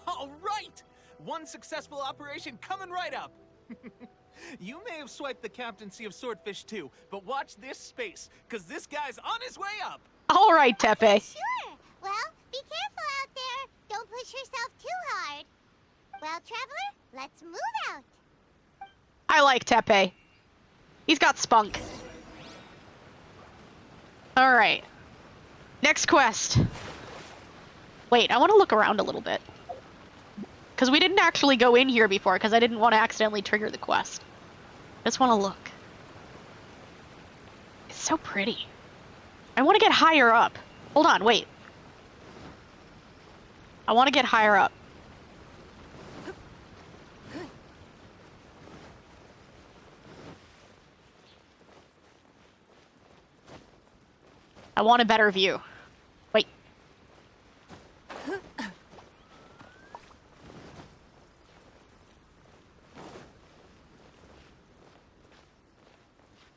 All right! One successful operation coming right up! You may have swiped the captaincy of Swordfish 2, but watch this space, because this guy's on his way up! All right, Tepe. Sure. Well, be careful out there. Don't push yourself too hard. Well, Traveler, let's move out. I like Tepe. He's got spunk. All right. Next quest. Wait, I want to look around a little bit. Because we didn't actually go in here before, because I didn't want to accidentally trigger the quest. I just want to look. It's so pretty. I want to get higher up. Hold on, wait. I want to get higher up. I want a better view. Wait.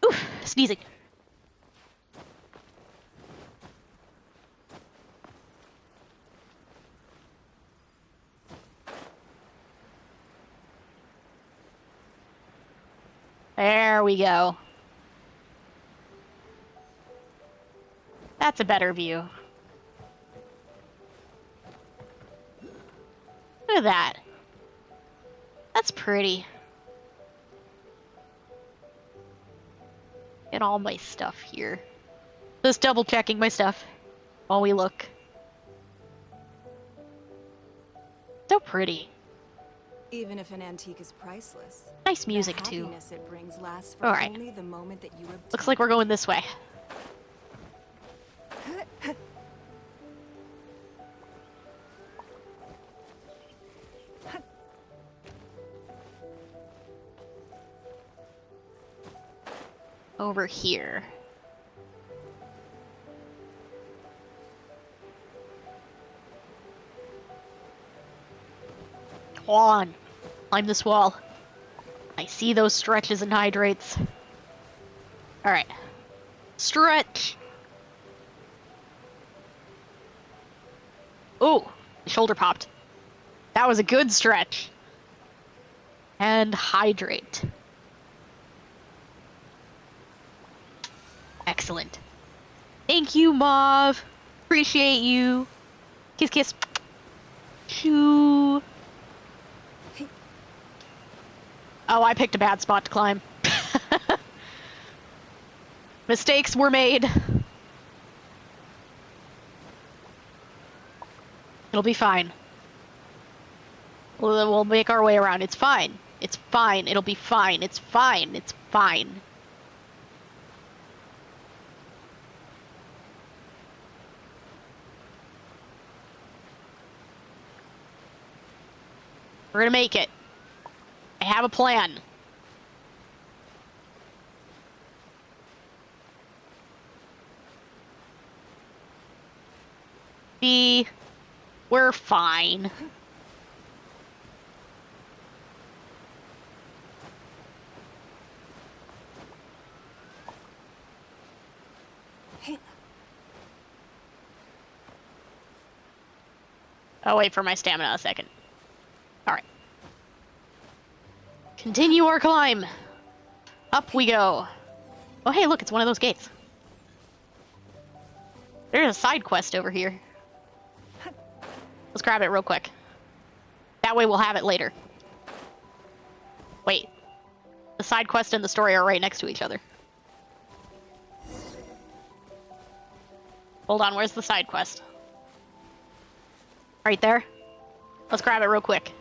Oof, sneezing. There we go. That's a better view. Look at that. That's pretty. Get all my stuff here. Just double checking my stuff while we look. So pretty. Even if an antique is priceless, Nice music the too. happiness it brings lasts for All right. only the moment that you obtain. Looks like we're going this way. Over here. Come on. Climb this wall. I see those stretches and hydrates. Alright. Stretch! Ooh, shoulder popped. That was a good stretch. And hydrate. Excellent. Thank you, Mauve. Appreciate you. Kiss, kiss. Shoo. Oh, I picked a bad spot to climb. Mistakes were made. It'll be fine. We'll make our way around. It's fine. It's fine. It'll be fine. It's fine. It's fine. We're gonna make it. I have a plan. We're fine. I'll wait for my stamina a second. Alright. Continue our climb. Up we go. Oh hey, look, it's one of those gates. There's a side quest over here. Let's grab it real quick. That way we'll have it later. Wait. The side quest and the story are right next to each other. Hold on, where's the side quest? Right there? Let's grab it real quick.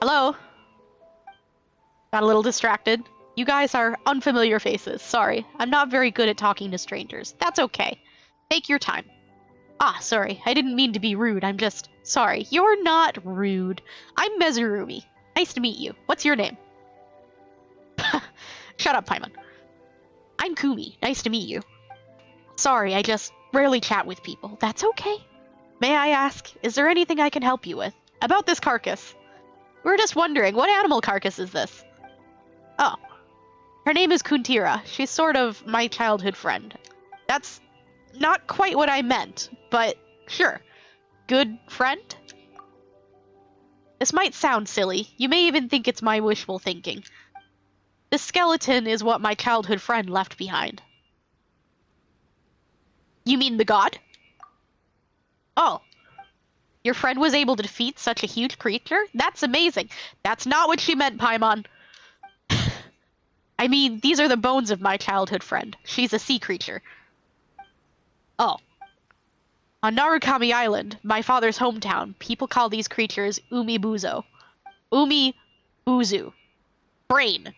Hello? Got a little distracted. You guys are unfamiliar faces. Sorry. I'm not very good at talking to strangers. That's okay. Take your time. Ah, sorry. I didn't mean to be rude. I'm just... Sorry. You're not rude. I'm Mezarumi. Nice to meet you. What's your name? Shut up, Paimon. I'm Kumi. Nice to meet you. Sorry, I just rarely chat with people. That's okay. May I ask, is there anything I can help you with? About this carcass. We're just wondering, what animal carcass is this? Oh. Her name is Kuntira. She's sort of my childhood friend. That's not quite what I meant, but sure. Good friend? This might sound silly. You may even think it's my wishful thinking. This skeleton is what my childhood friend left behind. You mean the god? Oh. Your friend was able to defeat such a huge creature? That's amazing. That's not what she meant, Paimon. I mean, these are the bones of my childhood friend. She's a sea creature. Oh. On Narukami Island, my father's hometown, people call these creatures Umibuzo. Umibuzu. Brain.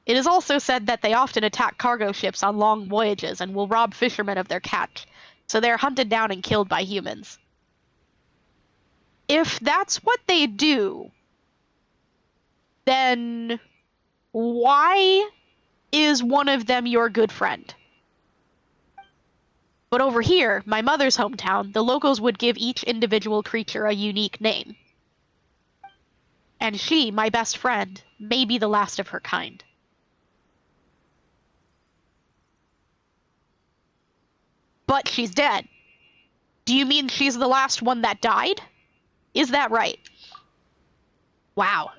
It is also said that they often attack cargo ships on long voyages and will rob fishermen of their catch, so they are hunted down and killed by humans. If that's what they do, then why is one of them your good friend? But over here, my mother's hometown, the locals would give each individual creature a unique name. And she, my best friend, may be the last of her kind. But she's dead. Do you mean she's the last one that died? Is that right? Wow.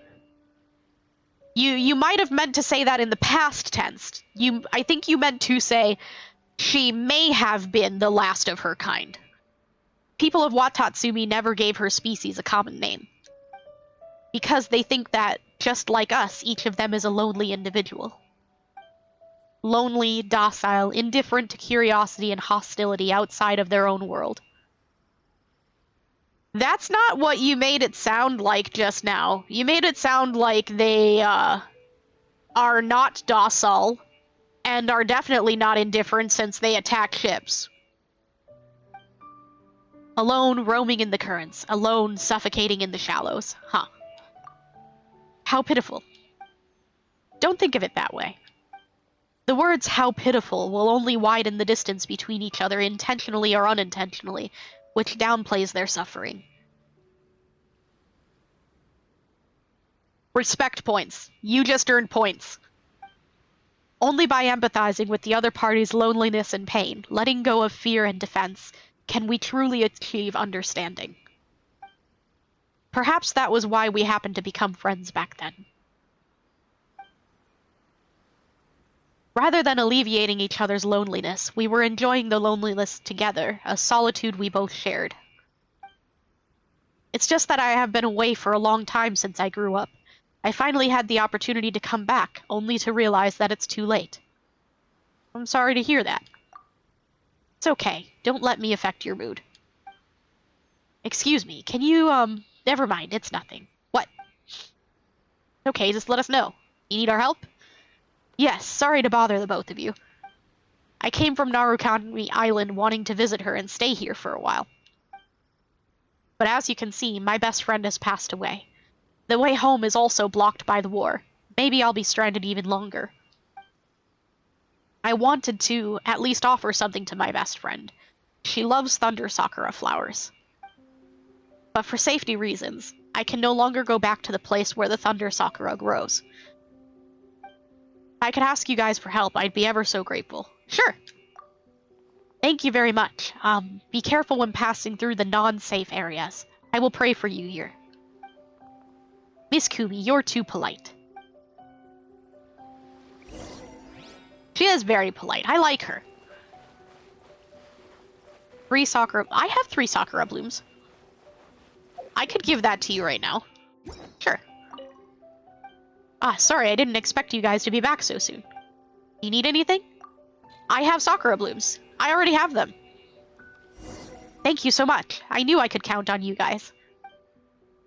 You might have meant to say that in the past tense. I think you meant to say she may have been the last of her kind. People of Watatsumi never gave her species a common name. Because they think that, just like us, each of them is a lonely individual. Lonely, docile, indifferent to curiosity and hostility outside of their own world. That's not what you made it sound like just now. You made it sound like they, are not docile, and are definitely not indifferent since they attack ships. Alone, roaming in the currents. Alone, suffocating in the shallows. Huh. How pitiful. Don't think of it that way. The words "how pitiful" will only widen the distance between each other intentionally or unintentionally, which downplays their suffering. Respect points. You just earned points. Only by empathizing with the other party's loneliness and pain, letting go of fear and defense, can we truly achieve understanding. Perhaps that was why we happened to become friends back then. Rather than alleviating each other's loneliness, we were enjoying the loneliness together, a solitude we both shared. It's just that I have been away for a long time since I grew up. I finally had the opportunity to come back, only to realize that it's too late. I'm sorry to hear that. It's okay. Don't let me affect your mood. Excuse me, can you, never mind, it's nothing. What? Okay, just let us know. You need our help? Yes, sorry to bother the both of you. I came from Narukami Island wanting to visit her and stay here for a while. But as you can see, my best friend has passed away. The way home is also blocked by the war. Maybe I'll be stranded even longer. I wanted to at least offer something to my best friend. She loves thunder sakura flowers. But for safety reasons, I can no longer go back to the place where the thunder sakura grows. If I could ask you guys for help, I'd be ever so grateful. Sure. Thank you very much. Be careful when passing through the non-safe areas. I will pray for you here. Miss Kumi, you're too polite. She is very polite. I like her. 3 sakura... I have 3 sakura blooms. I could give that to you right now. Sure. Ah, sorry, I didn't expect you guys to be back so soon. You need anything? I have sakura blooms. I already have them. Thank you so much. I knew I could count on you guys.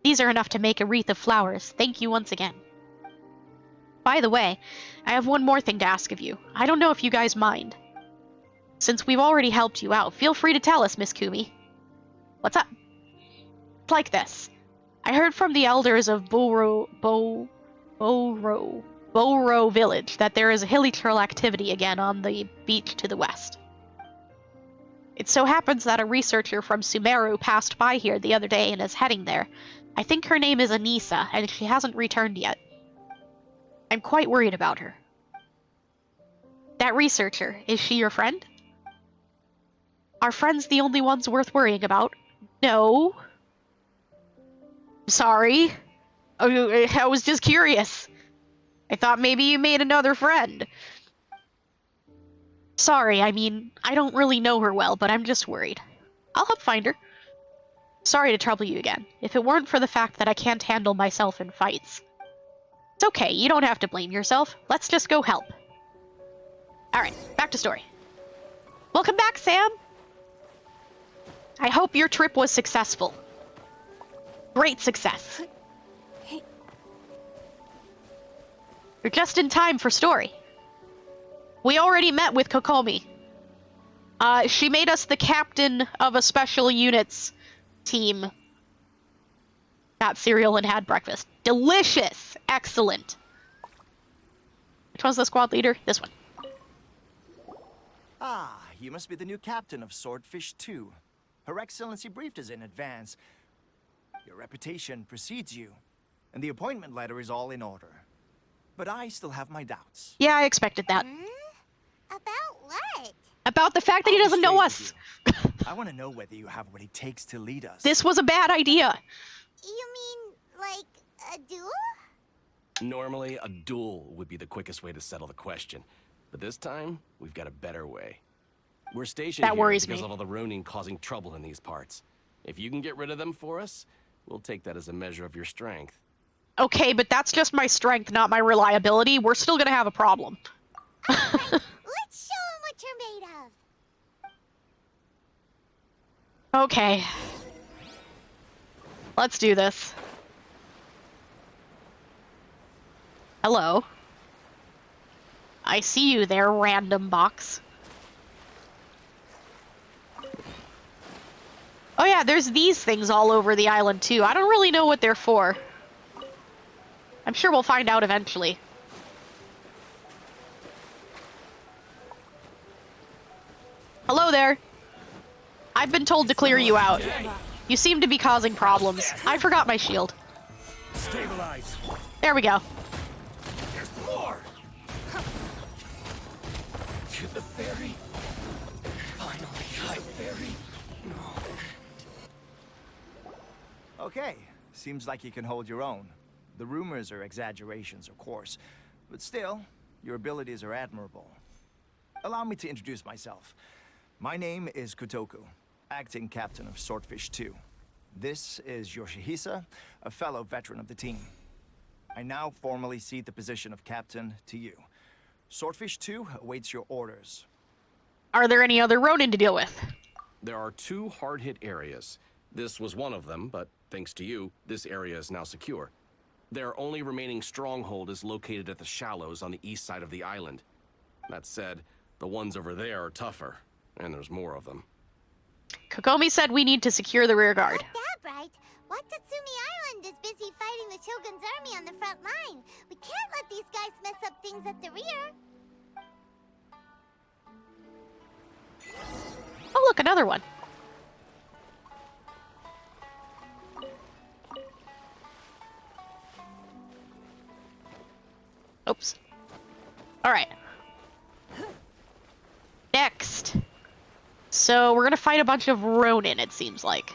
These are enough to make a wreath of flowers. Thank you once again. By the way, I have one more thing to ask of you. I don't know if you guys mind. Since we've already helped you out, feel free to tell us, Miss Kumi. What's up? It's like this. I heard from the elders of Boro Village that there is a hilichurl activity again on the beach to the west. It so happens that a researcher from Sumeru passed by here the other day and is heading there. I think her name is Anissa, and she hasn't returned yet. I'm quite worried about her. That researcher, is she your friend? Are friends the only ones worth worrying about? No. Sorry. I was just curious. I thought maybe you made another friend. Sorry, I mean, I don't really know her well, but I'm just worried. I'll help find her. Sorry to trouble you again. If it weren't for the fact that I can't handle myself in fights. It's okay, you don't have to blame yourself. Let's just go help. Alright, back to story. Welcome back, Sam! I hope your trip was successful. Great success. You're just in time for story. We already met with Kokomi. She made us the captain of a special units team. Got cereal and had breakfast. Delicious! Excellent. Which one's the squad leader? This one. Ah, you must be the new captain of Swordfish 2. Her Excellency briefed us in advance. Your reputation precedes you, and the appointment letter is all in order. But I still have my doubts. Yeah, I expected that. About what? About the fact that he doesn't know us. I want to know whether you have what it takes to lead us. This was a bad idea. You mean, like, a duel? Normally, a duel would be the quickest way to settle the question. But this time, we've got a better way. We're stationed That here worries because me. of all the Ronin causing trouble in these parts. If you can get rid of them for us, we'll take that as a measure of your strength. Okay, but that's just my strength, not my reliability. We're still gonna have a problem. Let's show them what you're made of. Okay. Let's do this. Hello. I see you there, random box. Oh yeah, there's these things all over the island too. I don't really know what they're for. I'm sure we'll find out eventually. Hello there. I've been told to clear you out. You seem to be causing problems. I forgot my shield. Stabilize. There we go. There's more. To the ferry. Finally, hi, ferry. Okay, seems like you can hold your own. The rumors are exaggerations, of course, but still, your abilities are admirable. Allow me to introduce myself. My name is Kotoku, acting captain of Swordfish 2. This is Yoshihisa, a fellow veteran of the team. I now formally cede the position of captain to you. Swordfish 2 awaits your orders. Are there any other Ronin to deal with? There are 2 hard-hit areas. This was one of them, but thanks to you, this area is now secure. Their only remaining stronghold is located at the shallows on the east side of the island. That said, the ones over there are tougher, and there's more of them. Kokomi said we need to secure the rear guard. Not that bright. Watatsumi Island is busy fighting the Shogun's army on the front line. We can't let these guys mess up things at the rear. Oh, look, another one. Oops. Alright. Next. So, we're gonna fight a bunch of Ronin, it seems like.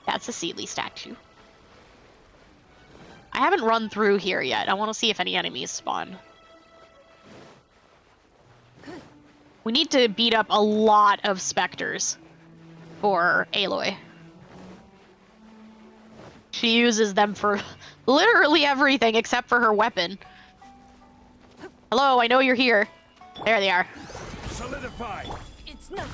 That's a Seedly statue. I haven't run through here yet. I want to see if any enemies spawn. We need to beat up a lot of specters for Aloy. She uses them for literally everything except for her weapon. Hello, I know you're here. There they are. Solidify. It's not.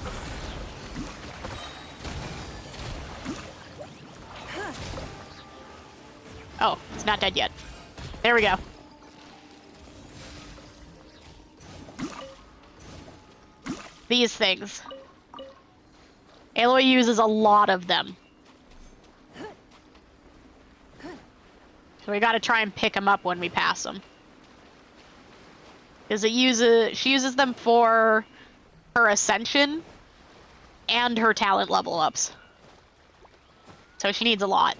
Oh, it's not dead yet. There we go. these things. Aloy uses a lot of them. So we gotta try and pick them up when we pass them. Because she uses them for her ascension and her talent level ups. So she needs a lot.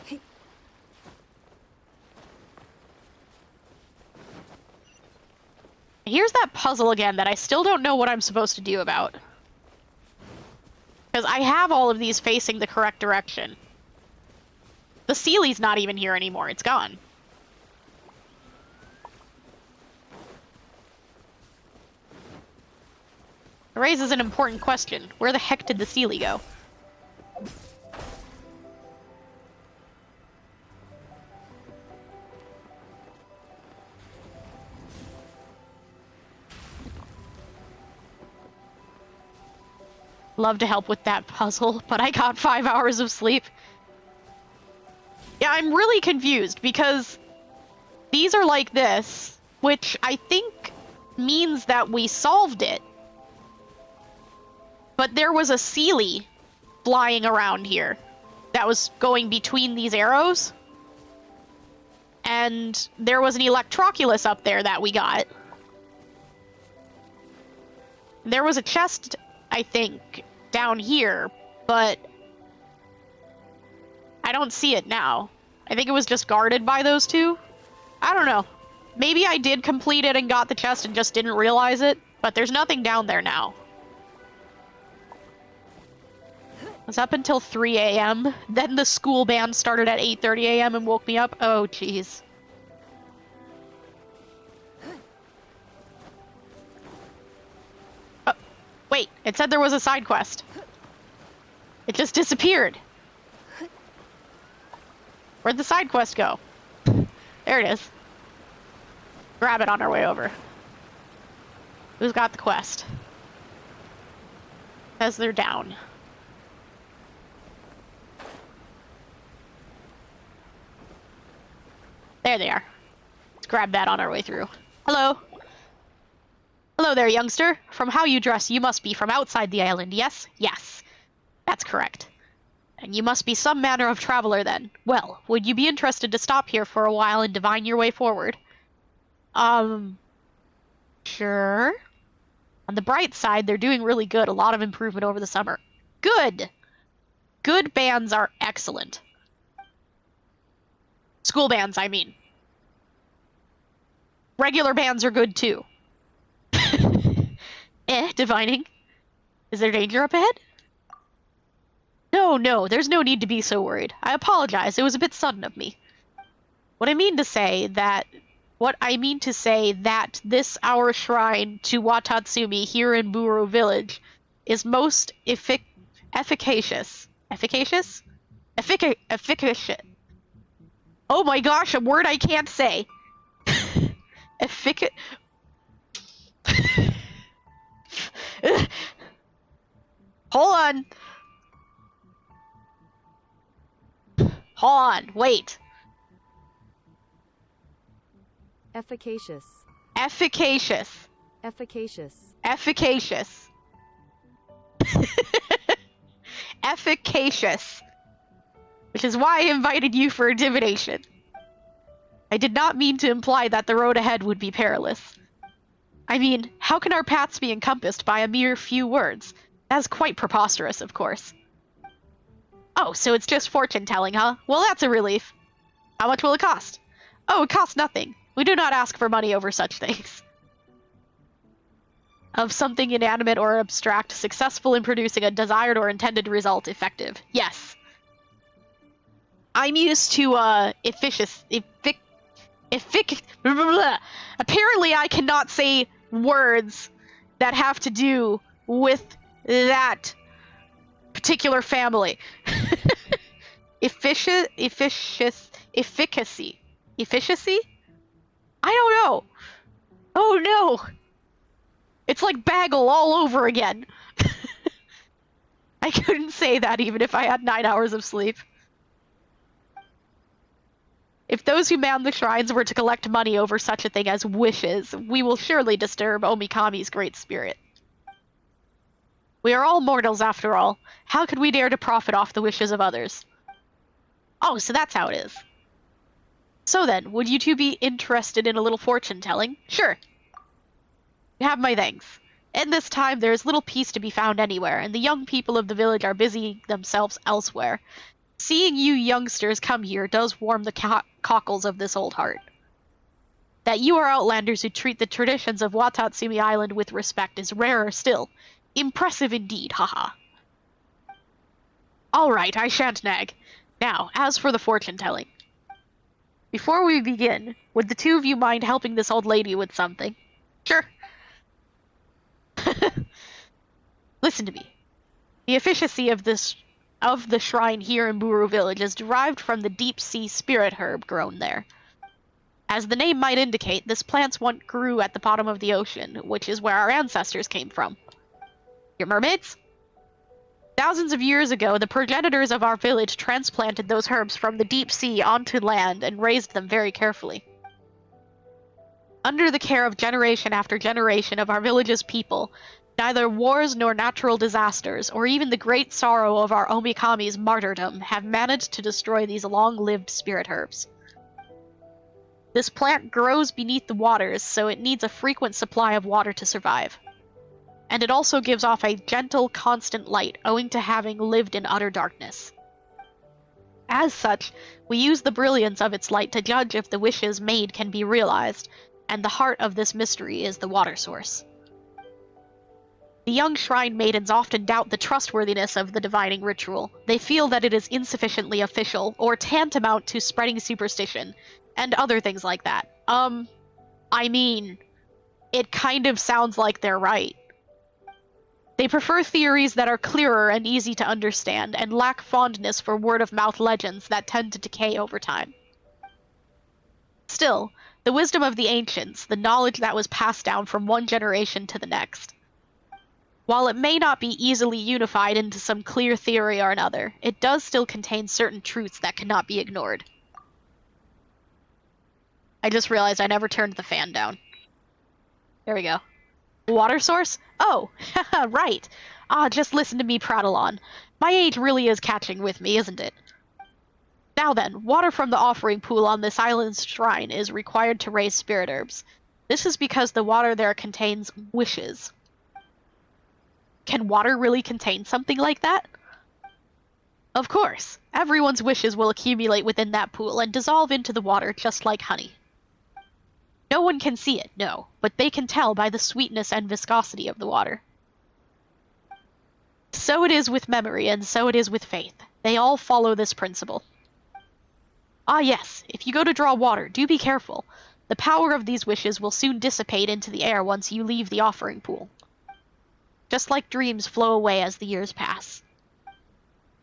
Here's that puzzle again that I still don't know what I'm supposed to do about. Because I have all of these facing the correct direction. The Seely's not even here anymore, it's gone. It raises an important question. Where the heck did the Seely go? Love to help with that puzzle, but I got 5 hours of sleep. Yeah, I'm really confused because these are like this, which I think means that we solved it. But there was a Seely flying around here that was going between these arrows. And there was an Electroculus up there that we got. There was a chest, I think, down here, but I don't see it now. I think it was just guarded by those two. I don't know. Maybe I did complete it and got the chest and just didn't realize it, but there's nothing down there now. It was up until 3 a.m. Then the school band started at 8:30 a.m. and woke me up. Oh, jeez. Oh, wait, it said there was a side quest. It just disappeared. Where'd the side quest go? There it is. Grab it on our way over. Who's got the quest? Says they're down. There they are. Let's grab that on our way through. Hello. Hello there, youngster. From how you dress, you must be from outside the island, yes? Yes. That's correct. And you must be some manner of traveler then. Well, would you be interested to stop here for a while and divine your way forward? Sure. On the bright side, they're doing really good. A lot of improvement over the summer. Good! Good bands are excellent. School bands, I mean. Regular bands are good too. Divining. Is there danger up ahead? No, there's no need to be so worried. I apologize, it was a bit sudden of me. What I mean to say that this our shrine to Watatsumi here in Buro Village is most efficacious. Efficacious? Efficacious. Oh my gosh, a word I can't say. Hold on. Hold on, wait. Efficacious. Efficacious. Efficacious. Efficacious. Efficacious. Which is why I invited you for a divination. I did not mean to imply that the road ahead would be perilous. I mean, how can our paths be encompassed by a mere few words? That's quite preposterous, of course. Oh, so it's just fortune-telling, huh? Well, that's a relief. How much will it cost? Oh, it costs nothing. We do not ask for money over such things. Of something inanimate or abstract, successful in producing a desired or intended result, effective. Yes. I'm used to, apparently I cannot say words that have to do with that particular family. Efficacy. Efficacy? I don't know. Oh no. It's like Bagel all over again. I couldn't say that even if I had 9 hours of sleep. If those who man the shrines were to collect money over such a thing as wishes, we will surely disturb Omikami's great spirit. We are all mortals after all. How could we dare to profit off the wishes of others? Oh, so that's how it is. So then, would you two be interested in a little fortune-telling? Sure. You have my thanks. In this time, there is little peace to be found anywhere, and the young people of the village are busy themselves elsewhere. Seeing you youngsters come here does warm the cockles of this old heart. That you are outlanders who treat the traditions of Watatsumi Island with respect is rarer still. Impressive indeed, haha. Alright, I shan't nag. Now, as for the fortune-telling. Before we begin, would the two of you mind helping this old lady with something? Sure. Listen to me. The efficacy of the shrine here in Buru Village is derived from the deep-sea spirit herb grown there. As the name might indicate, this plant once grew at the bottom of the ocean, which is where our ancestors came from. Your mermaids? Thousands of years ago, the progenitors of our village transplanted those herbs from the deep sea onto land and raised them very carefully. Under the care of generation after generation of our village's people, neither wars nor natural disasters, or even the great sorrow of our Omikami's martyrdom, have managed to destroy these long-lived spirit herbs. This plant grows beneath the waters, so it needs a frequent supply of water to survive. And it also gives off a gentle, constant light, owing to having lived in utter darkness. As such, we use the brilliance of its light to judge if the wishes made can be realized, and the heart of this mystery is the water source. The young shrine maidens often doubt the trustworthiness of the divining ritual. They feel that it is insufficiently official, or tantamount to spreading superstition, and other things like that. I mean, it kind of sounds like they're right. They prefer theories that are clearer and easy to understand, and lack fondness for word-of-mouth legends that tend to decay over time. Still, the wisdom of the ancients, the knowledge that was passed down from one generation to the next. While it may not be easily unified into some clear theory or another, it does still contain certain truths that cannot be ignored. I just realized I never turned the fan down. There we go. Water source? Oh, right. Just listen to me prattle on. My age really is catching with me, isn't it? Now then, water from the offering pool on this island's shrine is required to raise spirit herbs. This is because the water there contains wishes. Can water really contain something like that? Of course. Everyone's wishes will accumulate within that pool and dissolve into the water just like honey. No one can see it, no, but they can tell by the sweetness and viscosity of the water. So it is with memory, and so it is with faith. They all follow this principle. Ah yes, if you go to draw water, do be careful. The power of these wishes will soon dissipate into the air once you leave the offering pool. Just like dreams flow away as the years pass.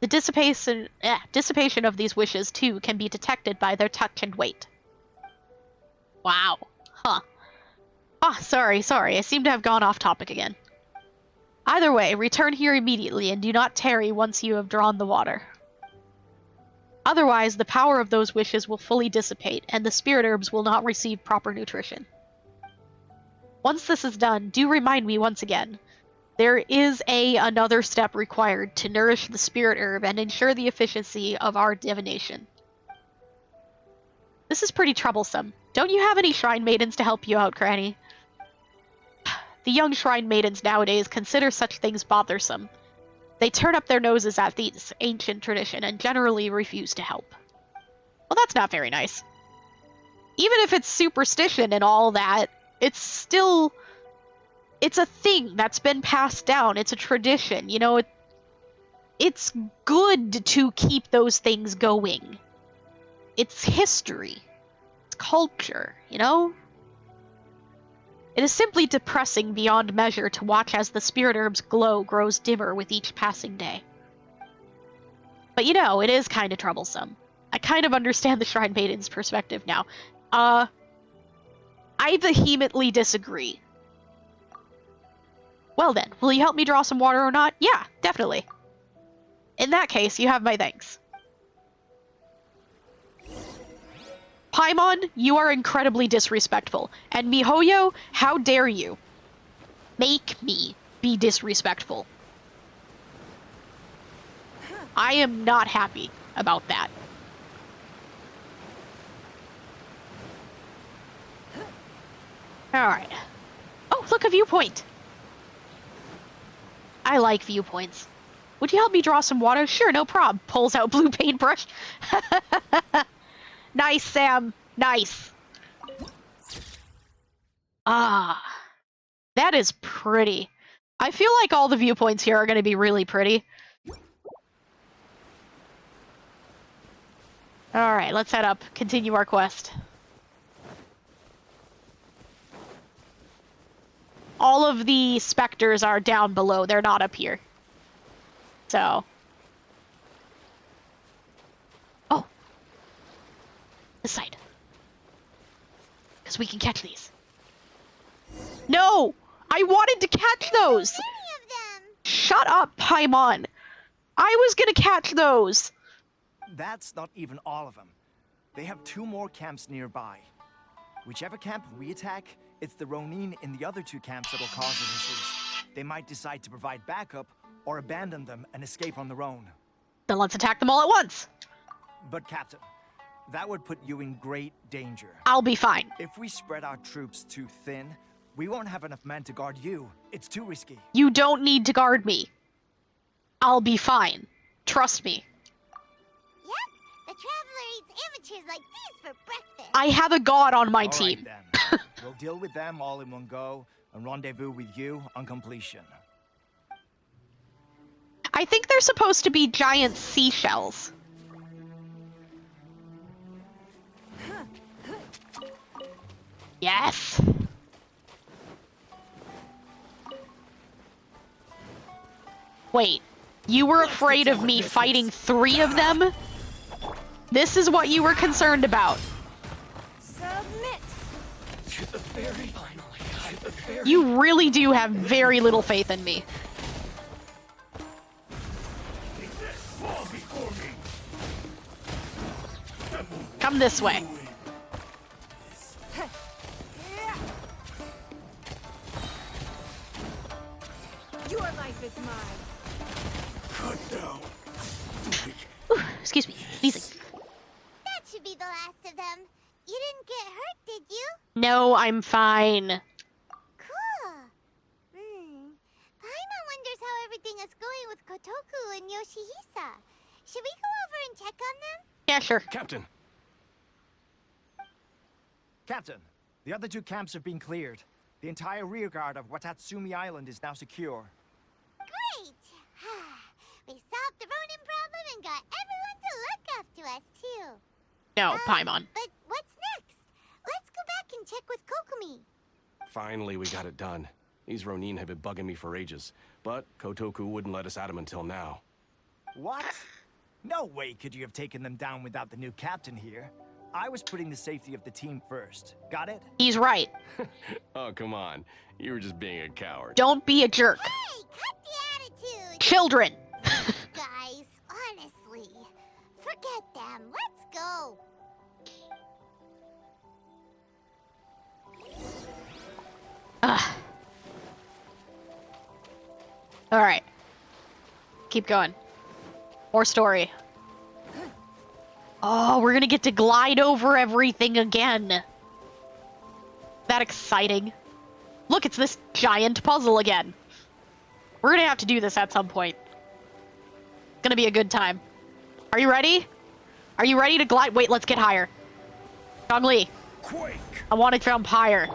The dissipation of these wishes, too, can be detected by their touch and weight. Wow. Huh. Sorry, I seem to have gone off topic again. Either way, return here immediately and do not tarry once you have drawn the water. Otherwise, the power of those wishes will fully dissipate, and the spirit herbs will not receive proper nutrition. Once this is done, do remind me once again. There is another step required to nourish the spirit herb and ensure the efficiency of our divination. This is pretty troublesome. Don't you have any shrine maidens to help you out, Granny? The young shrine maidens nowadays consider such things bothersome. They turn up their noses at this ancient tradition and generally refuse to help. Well, that's not very nice. Even if it's superstition and all that, it's a thing that's been passed down. It's a tradition, you know. It's good to keep those things going. It's history. It's culture, you know? It is simply depressing beyond measure to watch as the spirit herb's glow grows dimmer with each passing day. But you know, it is kind of troublesome. I kind of understand the Shrine Maiden's perspective now. I vehemently disagree. Well then, will you help me draw some water or not? Yeah, definitely. In that case, you have my thanks. Paimon, you are incredibly disrespectful. And Mihoyo, how dare you make me be disrespectful? I am not happy about that. Alright. Oh, look, a viewpoint! I like viewpoints. Would you help me draw some water? Sure, no prob. Pulls out blue paintbrush. Nice, Sam. Nice. Ah. That is pretty. I feel like all the viewpoints here are going to be really pretty. Alright, let's head up. Continue our quest. All of the specters are down below. They're not up here. So. Oh. This side. Because we can catch these. No! I wanted to catch those! Shut up, Paimon! I was gonna catch those! That's not even all of them. They have 2 more camps nearby. Whichever camp we attack, it's the Ronin in the other 2 camps that'll cause us issues. They might decide to provide backup, or abandon them and escape on their own. Then let's attack them all at once! But Captain, that would put you in great danger. I'll be fine. If we spread our troops too thin, we won't have enough men to guard you. It's too risky. You don't need to guard me. I'll be fine. Trust me. Yep, the Traveler eats amateurs like these for breakfast. I have a god on my All team. right, then. We'll deal with them all in one go, and rendezvous with you on completion. I think they're supposed to be giant seashells. Yes! Wait, you were afraid of me fighting 3 of them? This is what you were concerned about. Submit. To the ferry. Finally, to the ferry. You really do have very little faith in me. Come this way. Your life is mine. Cut down. Ooh, excuse me, sneezing. That should be the last of them. You didn't get hurt, did you? No, I'm fine. Cool. Paimon wonders how everything is going with Kotoku and Yoshihisa. Should we go over and check on them? Yeah, sure. Captain! Captain, the other 2 camps have been cleared. The entire rearguard of Watatsumi Island is now secure. Great! We solved the Ronin problem and got everyone to look after us, too. No, Paimon. But what's next? Let's go back and check with Kokumi. Finally, we got it done. These Ronin have been bugging me for ages, but Kotoku wouldn't let us at them until now. What? No way could you have taken them down without the new captain here. I was putting the safety of the team first. Got it? He's right. Oh, come on. You were just being a coward. Don't be a jerk. Hey, cut the attitude! Children! Guys, honestly. Forget them. Let's go. Alright. Keep going. More story. Oh, we're gonna get to glide over everything again. That exciting. Look, it's this giant puzzle again. We're gonna have to do this at some point. It's gonna be a good time. Are you ready? Are you ready to glide? Wait, let's get higher. Chong-Li, Quake. I want to jump higher.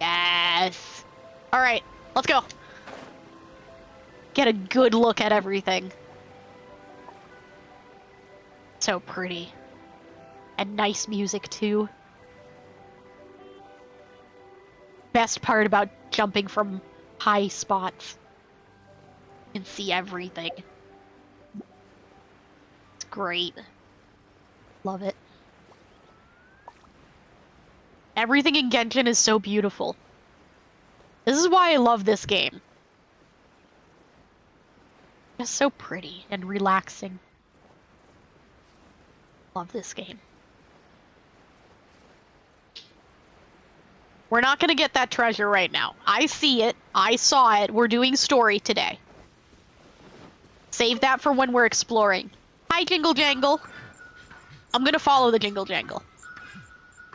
Yes. Alright, let's go. Get a good look at everything. So pretty. And nice music, too. Best part about jumping from high spots. You can see everything. It's great. Love it. Everything in Genshin is so beautiful. This is why I love this game. It's so pretty and relaxing. Love this game. We're not gonna get that treasure right now. I see it. I saw it. We're doing story today. Save that for when we're exploring. Hi, Jingle Jangle. I'm gonna follow the Jingle Jangle.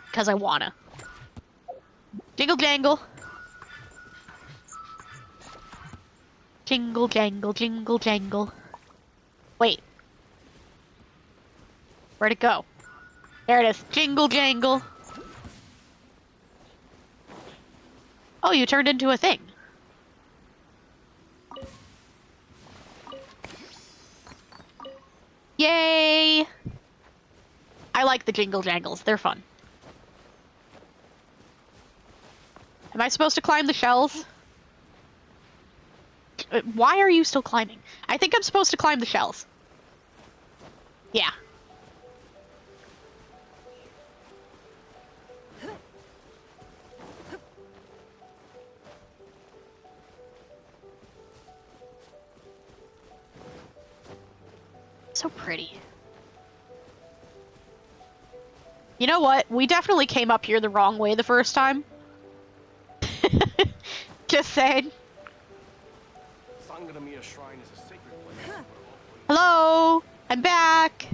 Because I wanna. Jingle Jangle. Jingle Jangle, Jingle Jangle. Wait. Where'd it go? There it is. Jingle Jangle. Oh, you turned into a thing. Yay! I like the Jingle Jangles. They're fun. Am I supposed to climb the shells? Why are you still climbing? I think I'm supposed to climb the shells. Yeah. So pretty. You know what? We definitely came up here the wrong way the first time. Just saying. Sangaramiya Shrine is a sacred place. Hello! I'm back!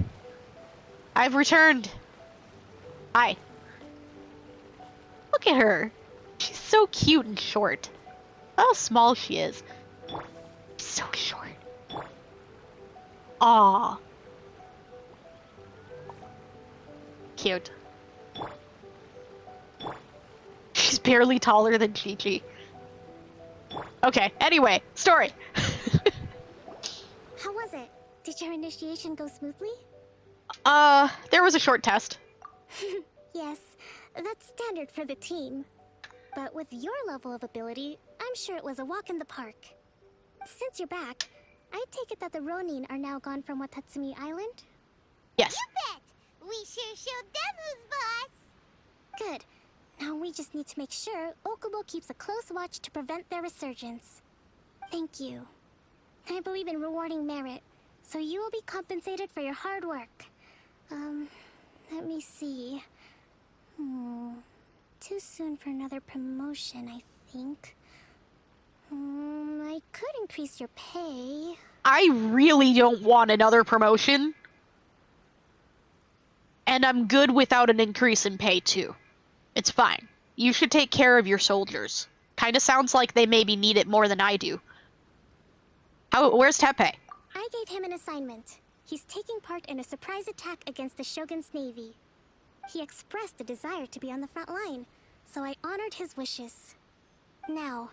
I've returned. Hi. Look at her. She's so cute and short. How small she is. So short. Aw. Cute. She's barely taller than Chi-Chi. Okay, anyway, story. How was it? Did your initiation go smoothly? There was a short test. Yes, that's standard for the team. But with your level of ability, I'm sure it was a walk in the park. Since you're back, I take it that the Ronin are now gone from Watatsumi Island? Yes. You bet! We sure showed them who's boss! Good. Now we just need to make sure Okubo keeps a close watch to prevent their resurgence. Thank you. I believe in rewarding merit, so you will be compensated for your hard work. Let me see. Too soon for another promotion, I think. I could increase your pay. I really don't want another promotion. And I'm good without an increase in pay, too. It's fine. You should take care of your soldiers. Kinda sounds like they maybe need it more than I do. Where's Teppei? I gave him an assignment. He's taking part in a surprise attack against the Shogun's navy. He expressed a desire to be on the front line, so I honored his wishes. Now,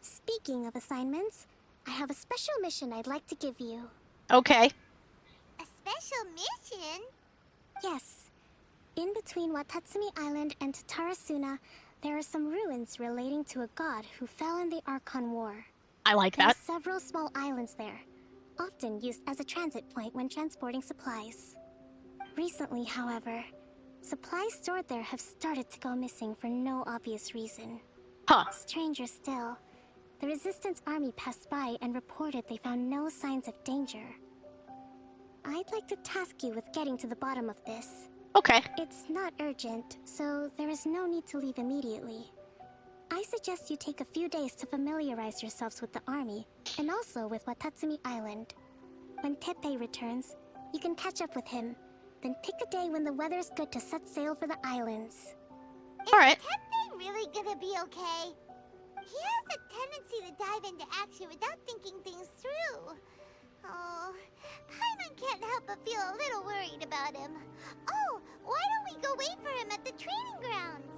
speaking of assignments, I have a special mission I'd like to give you. Okay. A special mission? Yes. In between Watatsumi Island and Tatarasuna, there are some ruins relating to a god who fell in the Archon War. I like There are that. several small islands there, often used as a transit point when transporting supplies. Recently, however, supplies stored there have started to go missing for no obvious reason. Huh. Stranger still, the Resistance Army passed by and reported they found no signs of danger. I'd like to task you with getting to the bottom of this. Okay. It's not urgent, so there is no need to leave immediately. I suggest you take a few days to familiarize yourselves with the army, and also with Watatsumi Island. When Teppei returns, you can catch up with him, then pick a day when the weather's good to set sail for the islands. Alright. Is Teppei really gonna be okay? He has a tendency to dive into action without thinking things through. Oh, Paimon can't help but feel a little worried about him. Oh, why don't we go wait for him at the training grounds?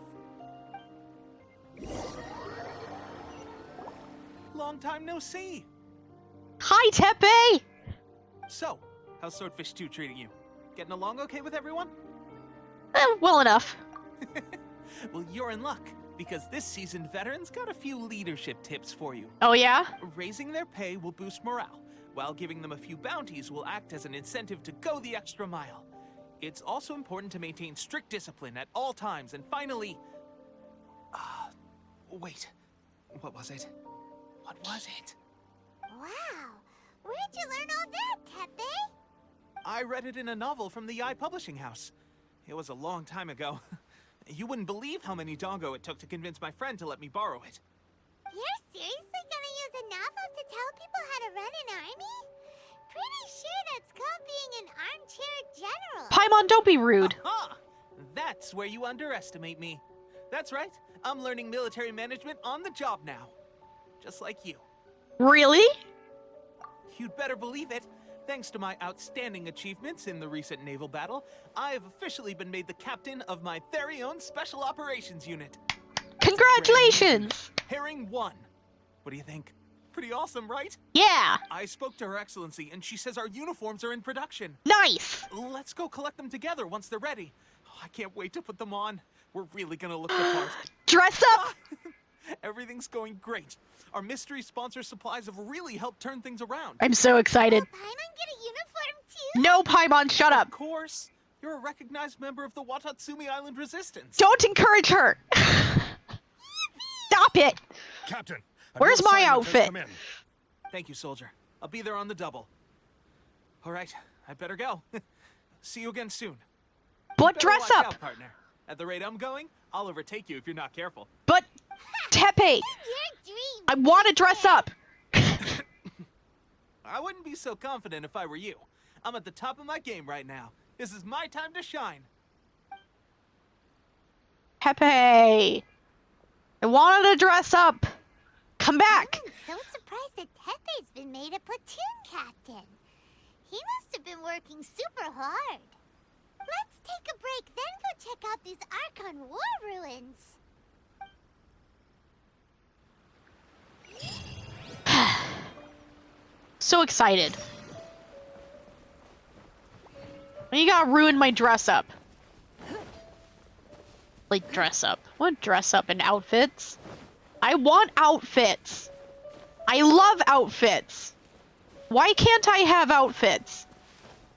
Long time no see. Hi, Teppei! So, how's Swordfish 2 treating you? Getting along okay with everyone? Well enough. Well, you're in luck, because this seasoned veteran's got a few leadership tips for you. Oh yeah? Raising their pay will boost morale, while giving them a few bounties will act as an incentive to go the extra mile. It's also important to maintain strict discipline at all times, and finally... wait. What was it? What was it? Wow, where'd you learn all that, Teppei? I read it in a novel from the Publishing House. It was a long time ago. You wouldn't believe how many dongo it took to convince my friend to let me borrow it. You're seriously gonna use a novel to tell people how to run an army? pretty sure that's called being an armchair general. Paimon, don't be rude. Aha! That's where you underestimate me. That's right. I'm learning military management on the job now. Just like you. Really? You'd better believe it. Thanks to my outstanding achievements in the recent naval battle, I have officially been made the captain of my very own Special Operations Unit. Congratulations! Herring 1. What do you think? Pretty awesome, right? Yeah. I spoke to Her Excellency, and she says our uniforms are in production. Nice. Let's go collect them together once they're ready. Oh, I can't wait to put them on. We're really gonna look the part. Dress up. Everything's going great. Our mystery sponsor supplies have really helped turn things around. I'm so excited. Will Paimon get a uniform too? No, Paimon, shut up. Of course. You're a recognized member of the Watatsumi Island Resistance. Don't encourage her. Stop it. Captain, a Where's new my assignment has outfit? come in. Thank you, soldier. I'll be there on the double. All right, I better go. See you again soon. But Better dress watch up. out, partner. At the rate I'm going, I'll overtake you if you're not careful. But Tepe, Your dreams. I want to dress up. I wouldn't be so confident if I were you. I'm at the top of my game right now. This is my time to shine. Tepe, I wanted to dress up. Come back. I'm so surprised that Tepe's been made a platoon captain. He must have been working super hard. Let's take a break, then go check out these Archon War ruins. So excited. You gotta ruin my dress up. Like, dress up. What dress up in outfits? I want outfits. I love outfits. Why can't I have outfits?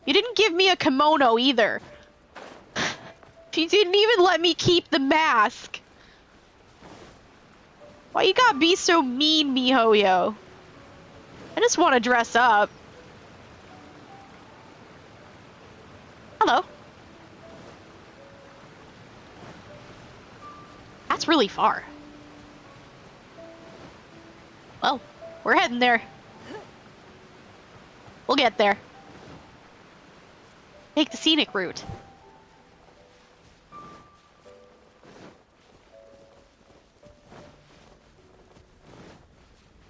You didn't give me a kimono either. You didn't even let me keep the mask. Why you gotta be so mean, MiHoYo? I just want to dress up. Hello. That's really far. Well, we're heading there. We'll get there. Take the scenic route.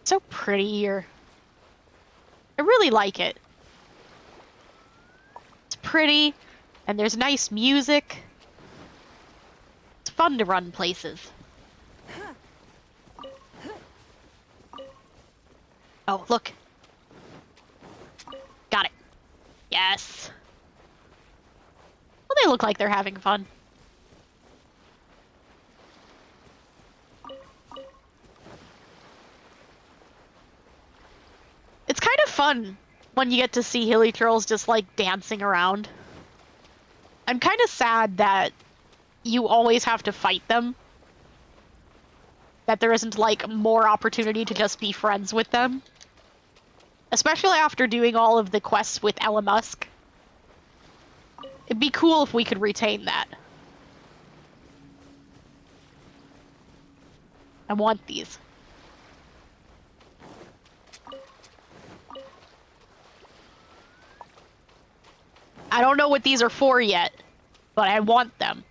So pretty here. I really like it. It's pretty, and there's nice music. It's fun to run places. Oh, look. Got it. Yes. Well, they look like they're having fun. It's kind of fun when you get to see hilly trolls just like dancing around. I'm kind of sad that you always have to fight them. That there isn't like more opportunity to just be friends with them. Especially after doing all of the quests with Ella Musk. It'd be cool if we could retain that. I want these. I don't know what these are for yet, but I want them.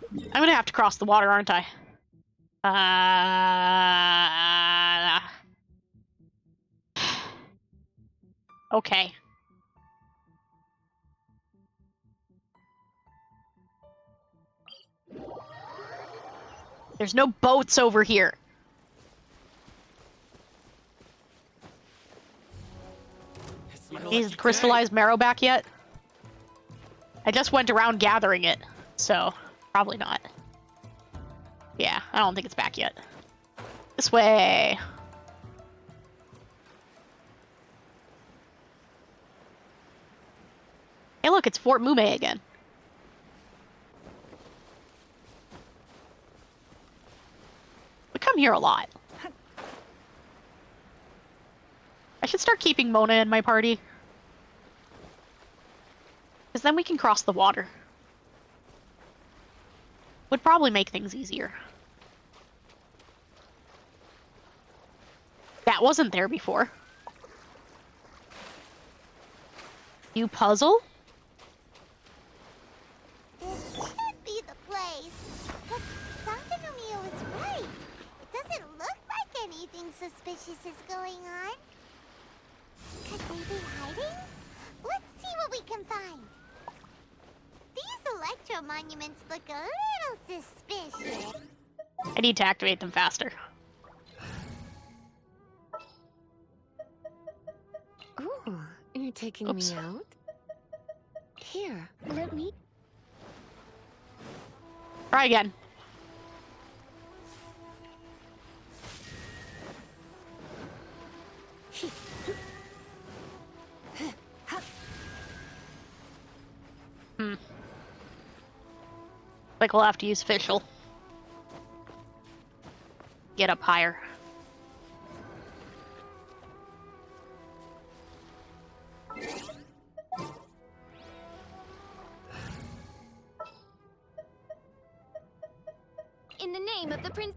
I'm gonna have to cross the water, aren't I? Okay. There's no boats over here. Is the crystallized marrow back yet? I just went around gathering it, so probably not. Yeah, I don't think it's back yet. This way. Hey look, it's Fort Mume again. We come here a lot. I should start keeping Mona in my party. Because then we can cross the water. Would probably make things easier. That wasn't there before. You puzzle? This should be the place. But Sankanomiya was right. It doesn't look like anything suspicious is going on. Could they be hiding? Let's see what we can find. These electro monuments look a little suspicious. I need to activate them faster. Ooh, you're taking Oops. me out? Here, let me... Try again. Like we'll have to use official. Get up higher. In the name of the prince.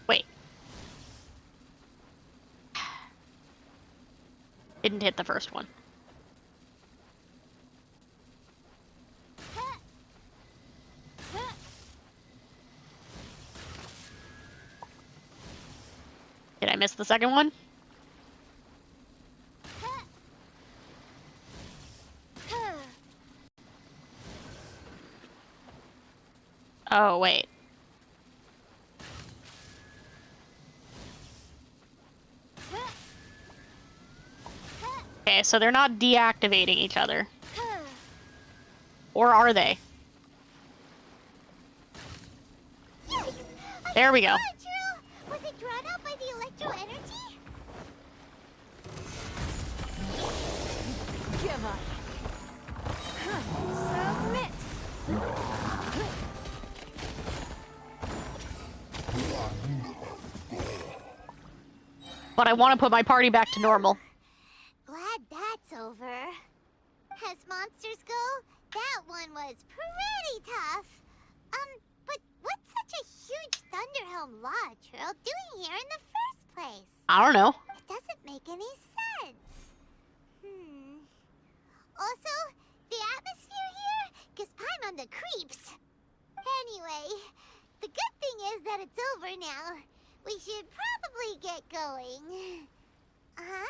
Wait. Didn't hit the first one. Did I miss the second one? Oh, wait. Okay, so they're not deactivating each other. Or are they? There we go. Was it drawn out by the electro energy? Give up. Submit. But I want to put my party back to normal. Glad that's over. As monsters go, that one was pretty tough. But what's such a huge Thunderhelm Lodge Earl doing here in the first place? I don't know. It doesn't make any sense. Also, the atmosphere here gives Paimon the creeps. Anyway, the good thing is that it's over now. We should probably get going. Huh?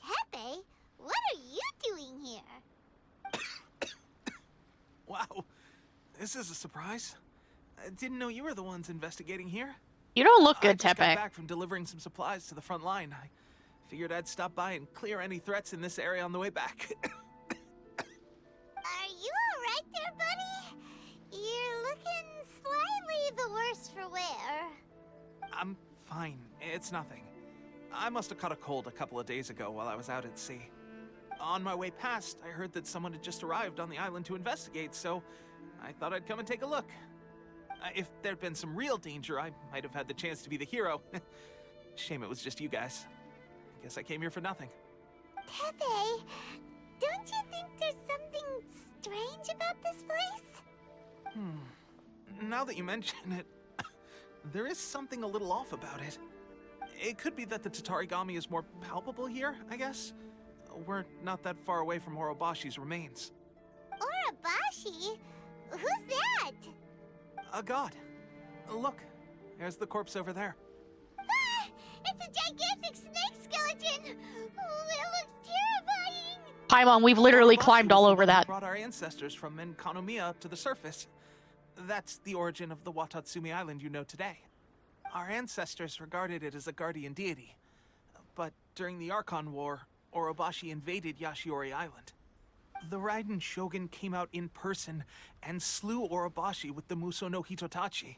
Tepe, what are you doing here? Wow, this is a surprise. I didn't know you were the ones investigating here. You don't look I good, just got Tepe. back from delivering some supplies to the front line. I figured I'd stop by and clear any threats in this area on the way back. Are you alright there, buddy? You're looking slightly the worse for wear. I'm fine. It's nothing. I must have caught a cold a couple of days ago while I was out at sea. On my way past, I heard that someone had just arrived on the island to investigate, so I thought I'd come and take a look. If there'd been some real danger, I might have had the chance to be the hero. Shame it was just you guys. Guess I came here for nothing. Tepe, don't you think there's something strange about this place? Now that you mention it, there is something a little off about it. It could be that the Tatarigami is more palpable here, I guess. We're not that far away from Orobashi's remains. Orobashi? Who's that? A god. Look, there's the corpse over there. Ah! It's a gigantic snake skeleton! Oh, it looks terrifying! Paimon, we've literally Orobashi climbed was all Oh, the over one who that. brought our ancestors from Inazuma up to the surface. That's the origin of the Watatsumi Island you know today. Our ancestors regarded it as a guardian deity. But during the Archon War, Orobashi invaded Yashiori Island. The Raiden Shogun came out in person and slew Orobashi with the Muso no Hitotachi.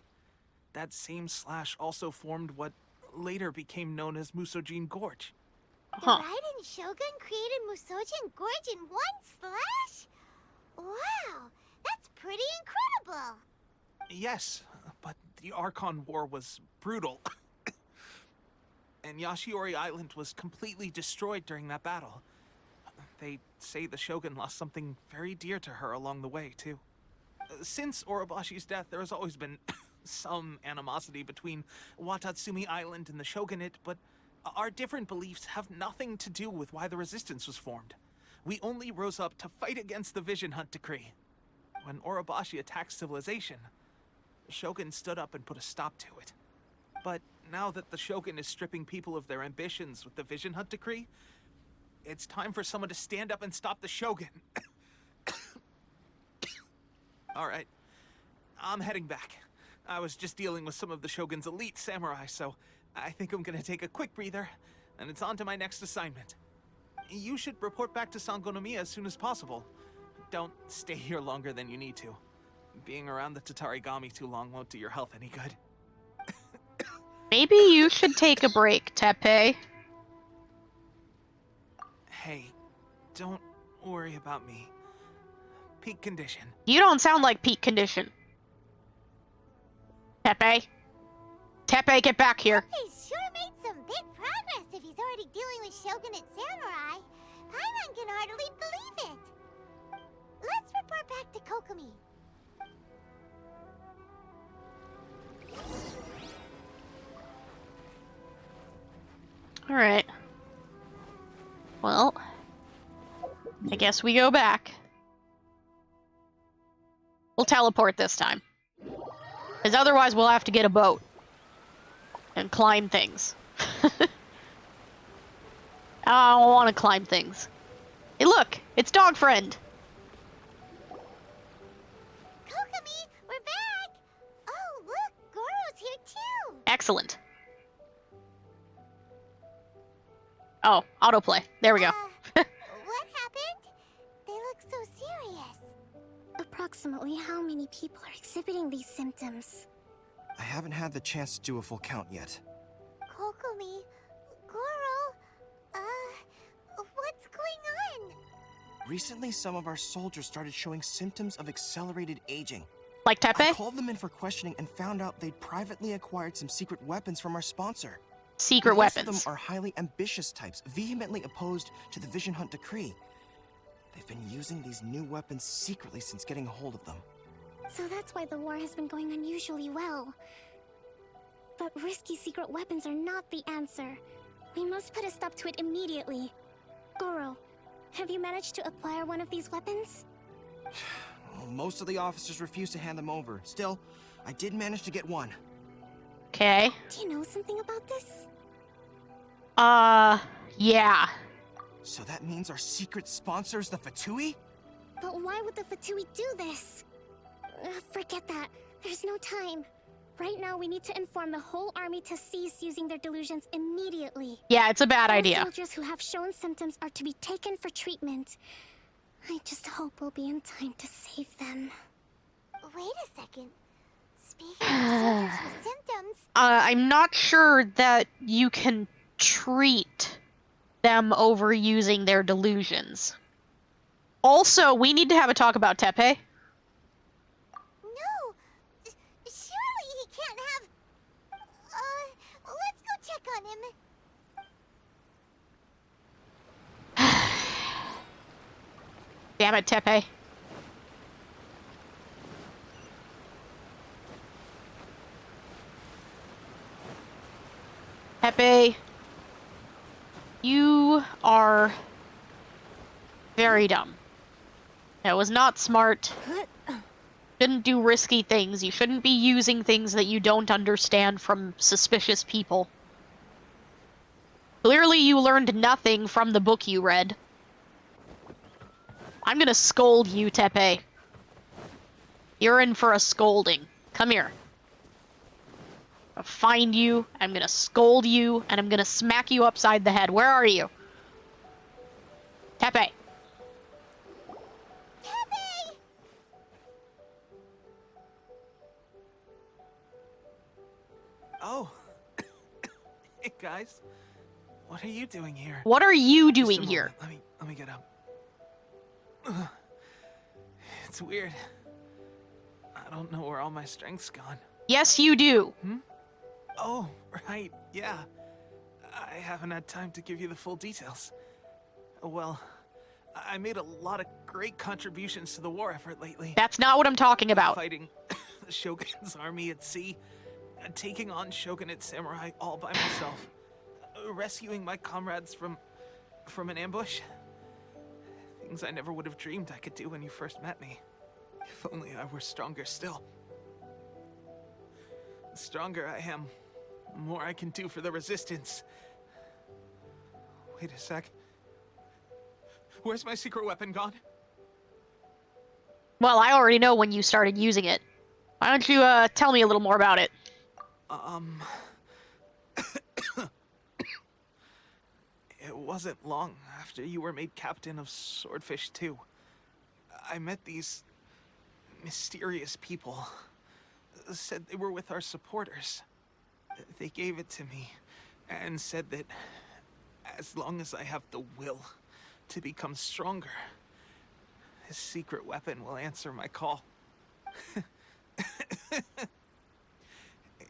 That same slash also formed what later became known as Musojin Gorge. The Raiden Shogun created Musojin Gorge in one slash? Wow, that's pretty incredible! Yes, but the Archon War was brutal. And Yashiori Island was completely destroyed during that battle. They say the Shogun lost something very dear to her along the way, too. Since Orobashi's death, there has always been some animosity between Watatsumi Island and the Shogunate, but our different beliefs have nothing to do with why the resistance was formed. We only rose up to fight against the Vision Hunt Decree. When Orobashi attacked civilization, the Shogun stood up and put a stop to it. But now that the Shogun is stripping people of their ambitions with the Vision Hunt Decree, it's time for someone to stand up and stop the Shogun. Alright, I'm heading back. I was just dealing with some of the Shogun's elite samurai, so I think I'm gonna take a quick breather, and it's on to my next assignment. You should report back to Sangonomiya as soon as possible. Don't stay here longer than you need to. Being around the Tatarigami too long won't do your health any good. Maybe you should take a break, Teppei. Hey, don't worry about me. Peak condition. You don't sound like peak condition. Teppei. Teppei, get back here. Teppei sure made some big progress if he's already dealing with Shogunate samurai. Paimon can hardly believe it. Let's report back to Kokomi. Alright. Well, I guess we go back. We'll teleport this time. Because otherwise we'll have to get a boat. And climb things. I don't want to climb things. Hey look! It's Dog Friend! Kokomi, we're back! Oh, look! Goro's here too! Excellent. Oh, autoplay. There we go. What happened? They look so serious. Approximately how many people are exhibiting these symptoms? I haven't had the chance to do a full count yet. Kokomi, Goro, what's going on? Recently, some of our soldiers started showing symptoms of accelerated aging. Like I Teppei? called them in for questioning and found out they'd privately acquired some secret weapons from our sponsor. Secret Most weapons. of them are highly ambitious types, vehemently opposed to the Vision Hunt Decree. They've been using these new weapons secretly since getting a hold of them. So that's why the war has been going unusually well. But risky secret weapons are not the answer. We must put a stop to it immediately. Goro, have you managed to acquire one of these weapons? Well, most of the officers refuse to hand them over. Still, I did manage to get one. Okay. Do you know something about this? Yeah. So that means our secret sponsor is the Fatui? But why would the Fatui do this? Forget that. There's no time. Right now, we need to inform the whole army to cease using their delusions immediately. Yeah, it's a bad All idea. soldiers who have shown symptoms are to be taken for treatment. I just hope we'll be in time to save them. Wait a second. Speaking of soldiers with symptoms, I'm not sure that you can treat them over using their delusions. Also, we need to have a talk about Teppei. no! Surely he can't have... let's go check on him. Damn it, Teppei. Teppei, you are very dumb. That was not smart. Shouldn't do risky things. You shouldn't be using things that you don't understand from suspicious people. Clearly you learned nothing from the book you read. I'm gonna scold you, Teppei. You're in for a scolding. Come here. I'll find you, I'm gonna scold you, and I'm gonna smack you upside the head. Where are you? Teppei. Teppei! Oh. Hey, guys. What are you doing here? What are you Just a doing here? moment. Let me get up. Ugh. It's weird. I don't know where all my strength's gone. Yes, you do. Oh, right, yeah. I haven't had time to give you the full details. Well, I made a lot of great contributions to the war effort lately. That's not what I'm talking about. Fighting the Shogun's army at sea, taking on Shogunate samurai all by myself, rescuing my comrades from an ambush. Things I never would have dreamed I could do when you first met me. If only I were stronger still. The stronger I am, the more I can do for the Resistance. Wait a sec. Where's my secret weapon gone? Well, I already know when you started using it. Why don't you tell me a little more about it? It wasn't long after you were made captain of Swordfish 2. I met these mysterious people. Said they were with our supporters. They gave it to me and said that as long as I have the will to become stronger, this secret weapon will answer my call.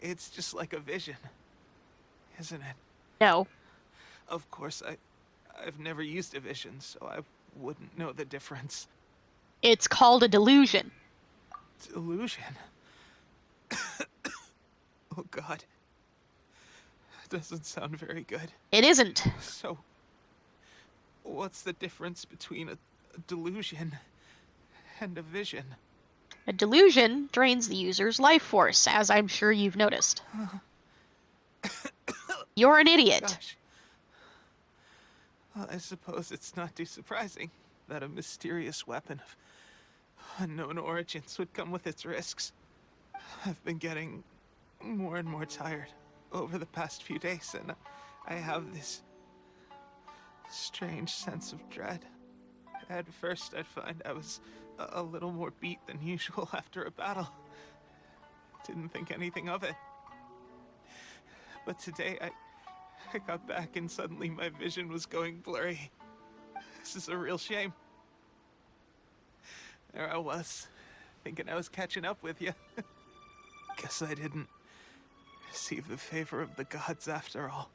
It's just like a vision, isn't it? No. Of course, I've never used a vision, so I wouldn't know the difference. It's called a delusion. Delusion? Oh God. Doesn't sound very good. It isn't. So, what's the difference between a delusion and a vision? A delusion drains the user's life force, as I'm sure you've noticed. You're an idiot. Gosh. Well, I suppose it's not too surprising that a mysterious weapon of unknown origins would come with its risks. I've been getting more and more tired over the past few days, and I have this strange sense of dread. At first, I'd find I was a little more beat than usual after a battle. Didn't think anything of it. But today, I got back and suddenly my vision was going blurry. This is a real shame. There I was, thinking I was catching up with you. Guess I didn't receive the favor of the gods after all.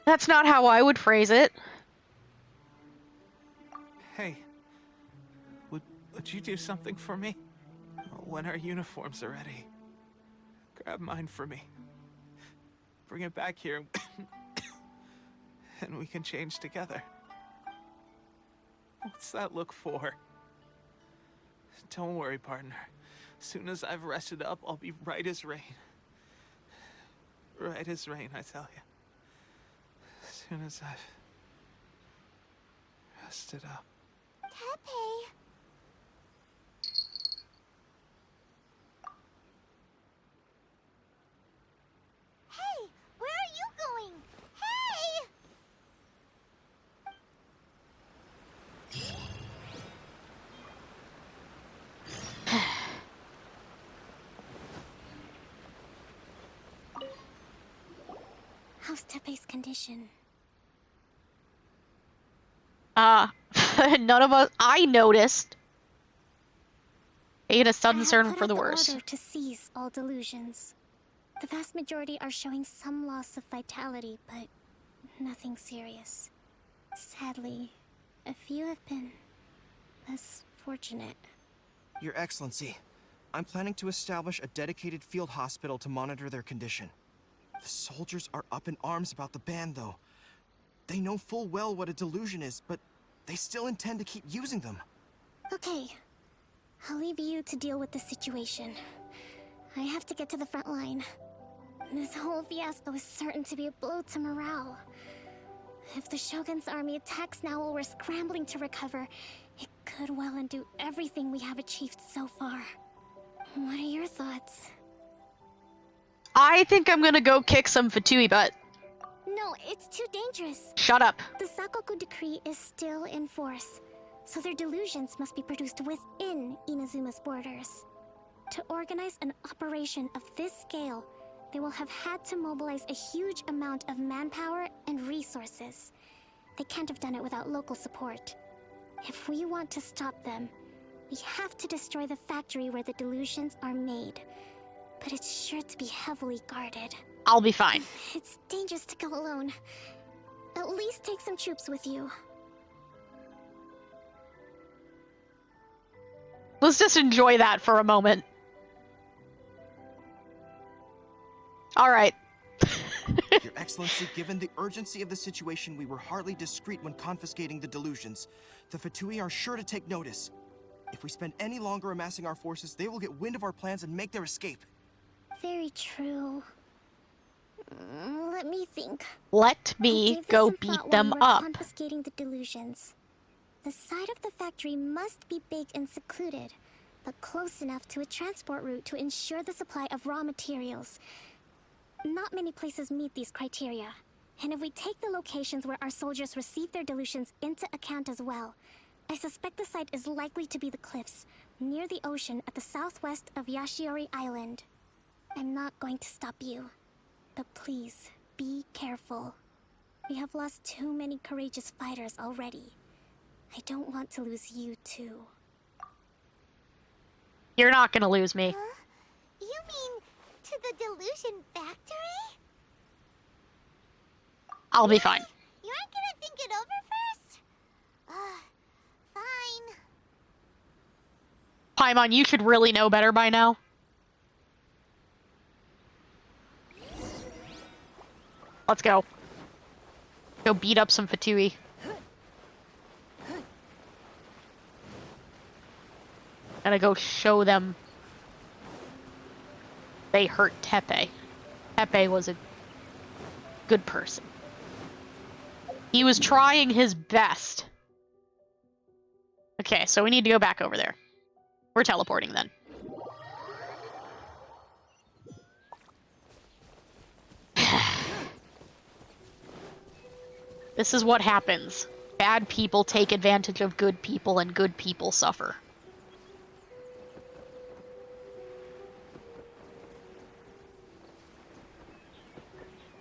That's not how I would phrase it. Hey, would you do something for me? When our uniforms are ready, grab mine for me. Bring it back here, and we can change together. What's that look for? Don't worry, partner. As soon as I've rested up, I'll be right as rain. Right as rain, I tell you. As soon as I've rested up. Tepe. Hey, where are you going? Hey! How's Tepe's condition? None of us. I noticed. Made a sudden I have turn put for out the worse. order to seize all delusions. The vast majority are showing some loss of vitality, but nothing serious. Sadly, a few have been less fortunate. Your Excellency, I'm planning to establish a dedicated field hospital to monitor their condition. The soldiers are up in arms about the ban, though. They know full well what a delusion is, but they still intend to keep using them. Okay, I'll leave you to deal with the situation. I have to get to the front line. This whole fiasco is certain to be a blow to morale. If the Shogun's army attacks now while we're scrambling to recover, it could well undo everything we have achieved so far. What are your thoughts? I think I'm gonna go kick some Fatui butt. No, it's too dangerous. Shut up. The Sakoku decree is still in force, so their delusions must be produced within Inazuma's borders. To organize an operation of this scale, they will have had to mobilize a huge amount of manpower and resources. They can't have done it without local support. If we want to stop them, we have to destroy the factory where the delusions are made. But it's sure to be heavily guarded. I'll be fine. It's dangerous to go alone. At least take some troops with you. Let's just enjoy that for a moment. Alright. Your Excellency, given the urgency of the situation, we were hardly discreet when confiscating the delusions. The Fatui are sure to take notice. If we spend any longer amassing our forces, they will get wind of our plans and make their escape. Very true. Let me think. Let me go beat them up. Confiscating the delusions. The side of the factory must be big and secluded, but close enough to a transport route to ensure the supply of raw materials. Not many places meet these criteria. And if we take the locations where our soldiers receive their delusions into account as well, I suspect the site is likely to be the cliffs, near the ocean at the southwest of Yashiori Island. I'm not going to stop you, but please, be careful. We have lost too many courageous fighters already. I don't want to lose you too. You're not gonna lose me. Huh? You mean to the delusion factory? I'll be fine. You aren't gonna think it over first? Fine. Paimon, you should really know better by now. Let's go. Go beat up some Fatui. Gonna go show them they hurt Tepe. Tepe was a good person. He was trying his best. Okay, so we need to go back over there. We're teleporting then. This is what happens. Bad people take advantage of good people, and good people suffer.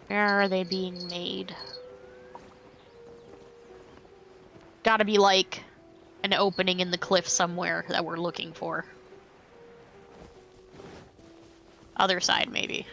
Where are they being made? Gotta be like an opening in the cliff somewhere that we're looking for. Other side, maybe.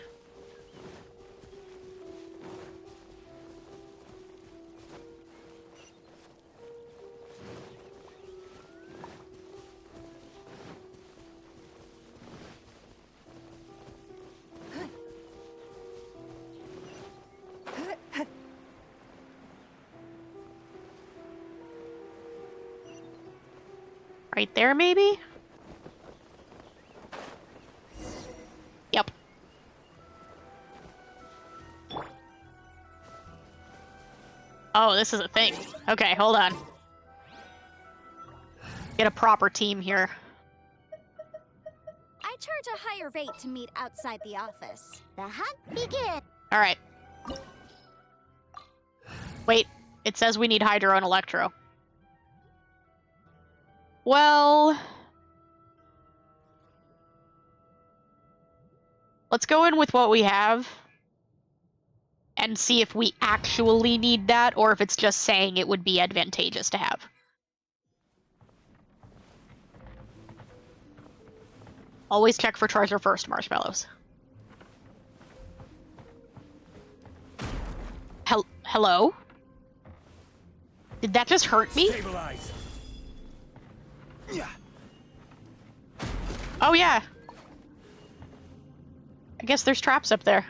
Right there, maybe? Yep. Oh, this is a thing. Okay, hold on. Get a proper team here. I charge a higher rate to meet outside the office. The hunt begins. Alright. Wait, it says we need Hydro and Electro. Well... let's go in with what we have. And see if we actually need that, or if it's just saying it would be advantageous to have. Always check for treasure first, marshmallows. Hello? Did that just hurt me? Stabilize. Yeah. Oh yeah. I guess there's traps up there.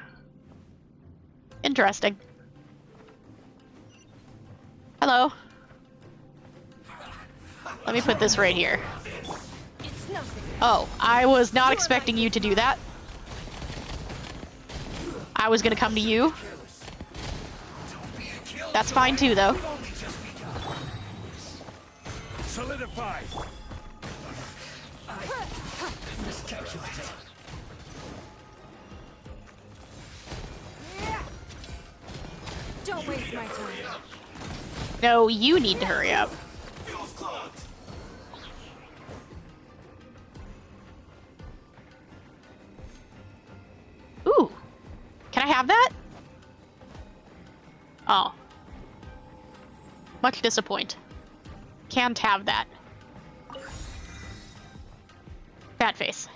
Interesting. Hello. Let me put this right here. Oh, I was not expecting you to do that. I was gonna come to you. That's fine too, though. Solidify. Don't waste my time. No, you need to hurry up. Ooh. Can I have that? Oh. Much disappoint. Can't have that. Bad face.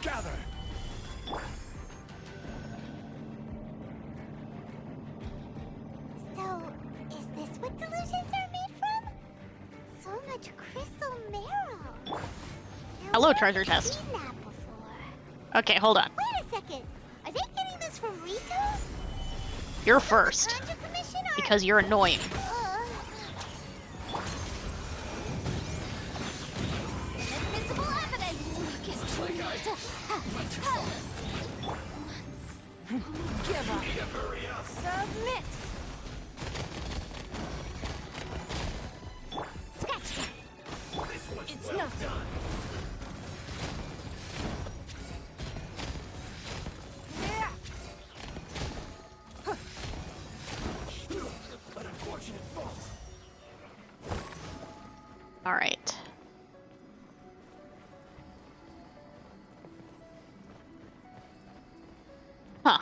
Gather. Hello, treasure chest. Seen that before. Okay, hold on. Wait a second. Are they getting this from Rito? You're Is that the first. Conjure Commission or- Because you're annoying. Invisible evidence! Give up. Submit! Scratch that. It's nothing. All right. Huh.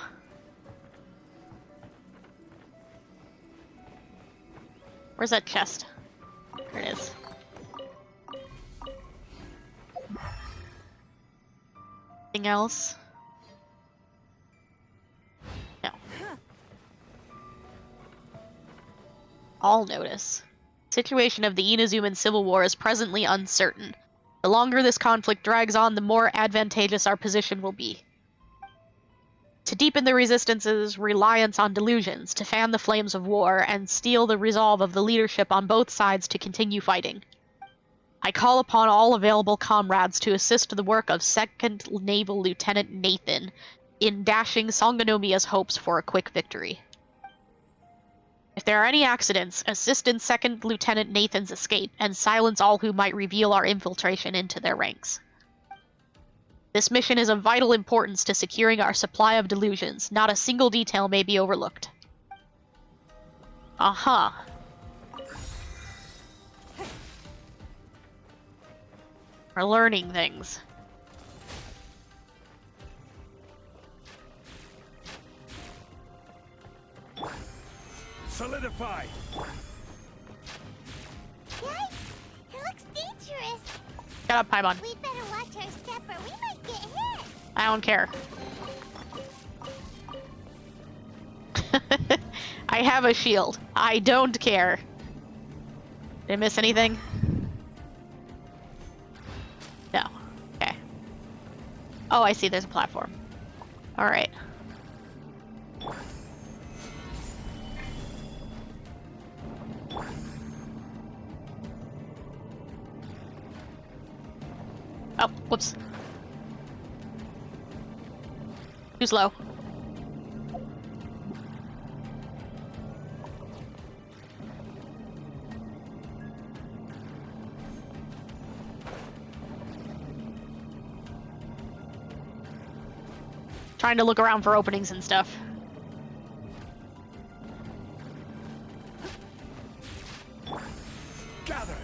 Where's that chest? There it is. Anything else? No. I'll notice. Situation of the Inazuman Civil War is presently uncertain. The longer this conflict drags on, the more advantageous our position will be. To deepen the resistance's reliance on delusions, to fan the flames of war, and steel the resolve of the leadership on both sides to continue fighting. I call upon all available comrades to assist the work of 2nd Naval Lieutenant Nathan in dashing Sangonomiya's hopes for a quick victory. If there are any accidents, assist in 2nd Lieutenant Nathan's escape, and silence all who might reveal our infiltration into their ranks. This mission is of vital importance to securing our supply of delusions. Not a single detail may be overlooked. Uh-huh. We're learning things. Solidify! Yikes! It looks dangerous. Shut up, Paimon. We'd better watch our step or we might get hit. I don't care. I have a shield. I don't care. Did I miss anything? No. Okay. Oh, I see. There's a platform. Alright. Oh, whoops. Too slow. Trying to look around for openings and stuff. Gather!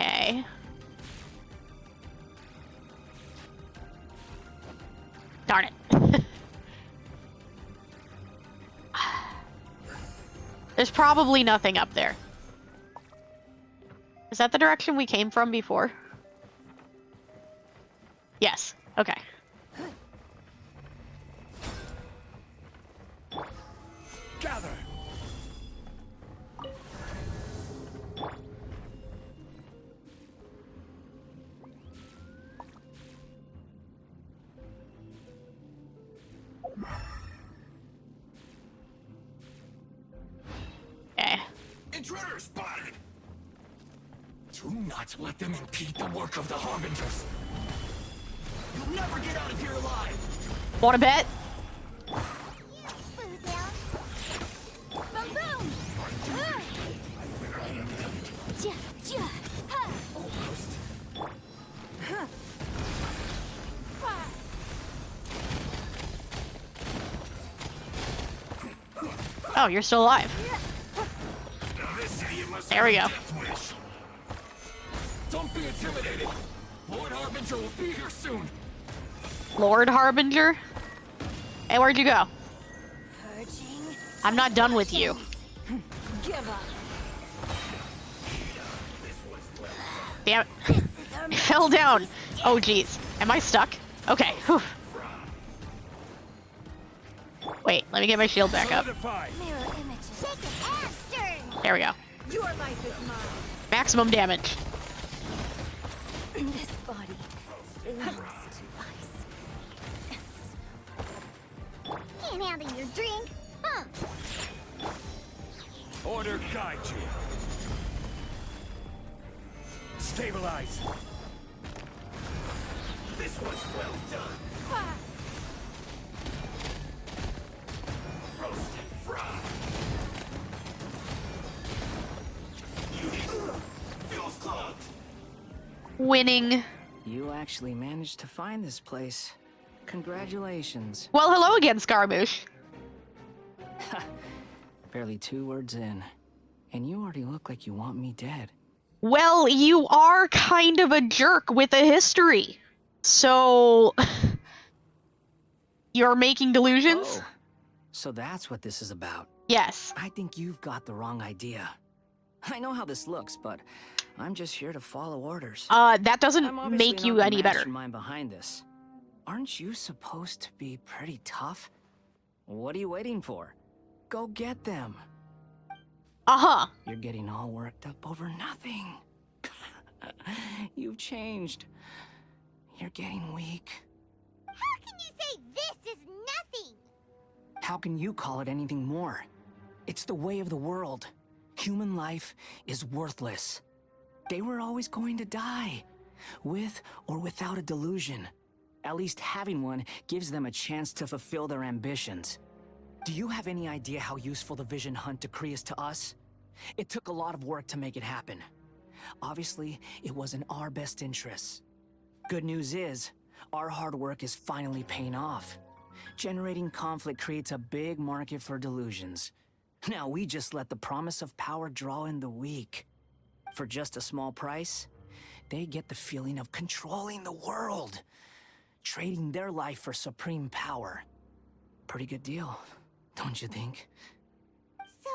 Okay. Darn it. There's probably nothing up there. Is that the direction we came from before? Yes. Okay. Gather! Okay. Intruder spotted! Do not let them impede the work of the Harbingers! You'll never get out of here alive! Want to bet? Boom, boom! Ja, ja, ha! Huh. Oh, you're still alive. There we go. Don't be intimidated. Lord Harbinger will be here soon. Lord Harbinger? Hey, where'd you go? Purging. I'm not done with you. Give up. Damn it. I fell down. Oh, jeez. Am I stuck? Okay. Whew. Wait, let me get my shield back up. Mirror images. Take an ass turn. There we go. Your life is mine. Maximum damage. This body belongs to us. Can't handle your drink, huh? Order guide you. Stabilize. This was well done. Roast and fry. Feels clogged. Winning. You actually managed to find this place. Congratulations. Well, hello again, Scaramouche. Barely 2 words in, and you already look like you want me dead. Well, you are kind of a jerk with a history. So... You're making delusions? Oh, so that's what this is about. Yes. I think you've got the wrong idea. I know how this looks, but I'm just here to follow orders. That doesn't I'm obviously make you not the any better. mastermind behind this. Aren't you supposed to be pretty tough? What are you waiting for? Go get them. Uh-huh. You're getting all worked up over nothing. You've changed. You're getting weak. How can you say this is nothing? How can you call it anything more? It's the way of the world. Human life is worthless. They were always going to die, with or without a delusion. At least having one gives them a chance to fulfill their ambitions. Do you have any idea how useful the Vision Hunt decree is to us? It took a lot of work to make it happen. Obviously, it was in our best interests. Good news is, our hard work is finally paying off. Generating conflict creates a big market for delusions. Now we just let the promise of power draw in the weak. For just a small price, they get the feeling of controlling the world, trading their life for supreme power. Pretty good deal, don't you think? So,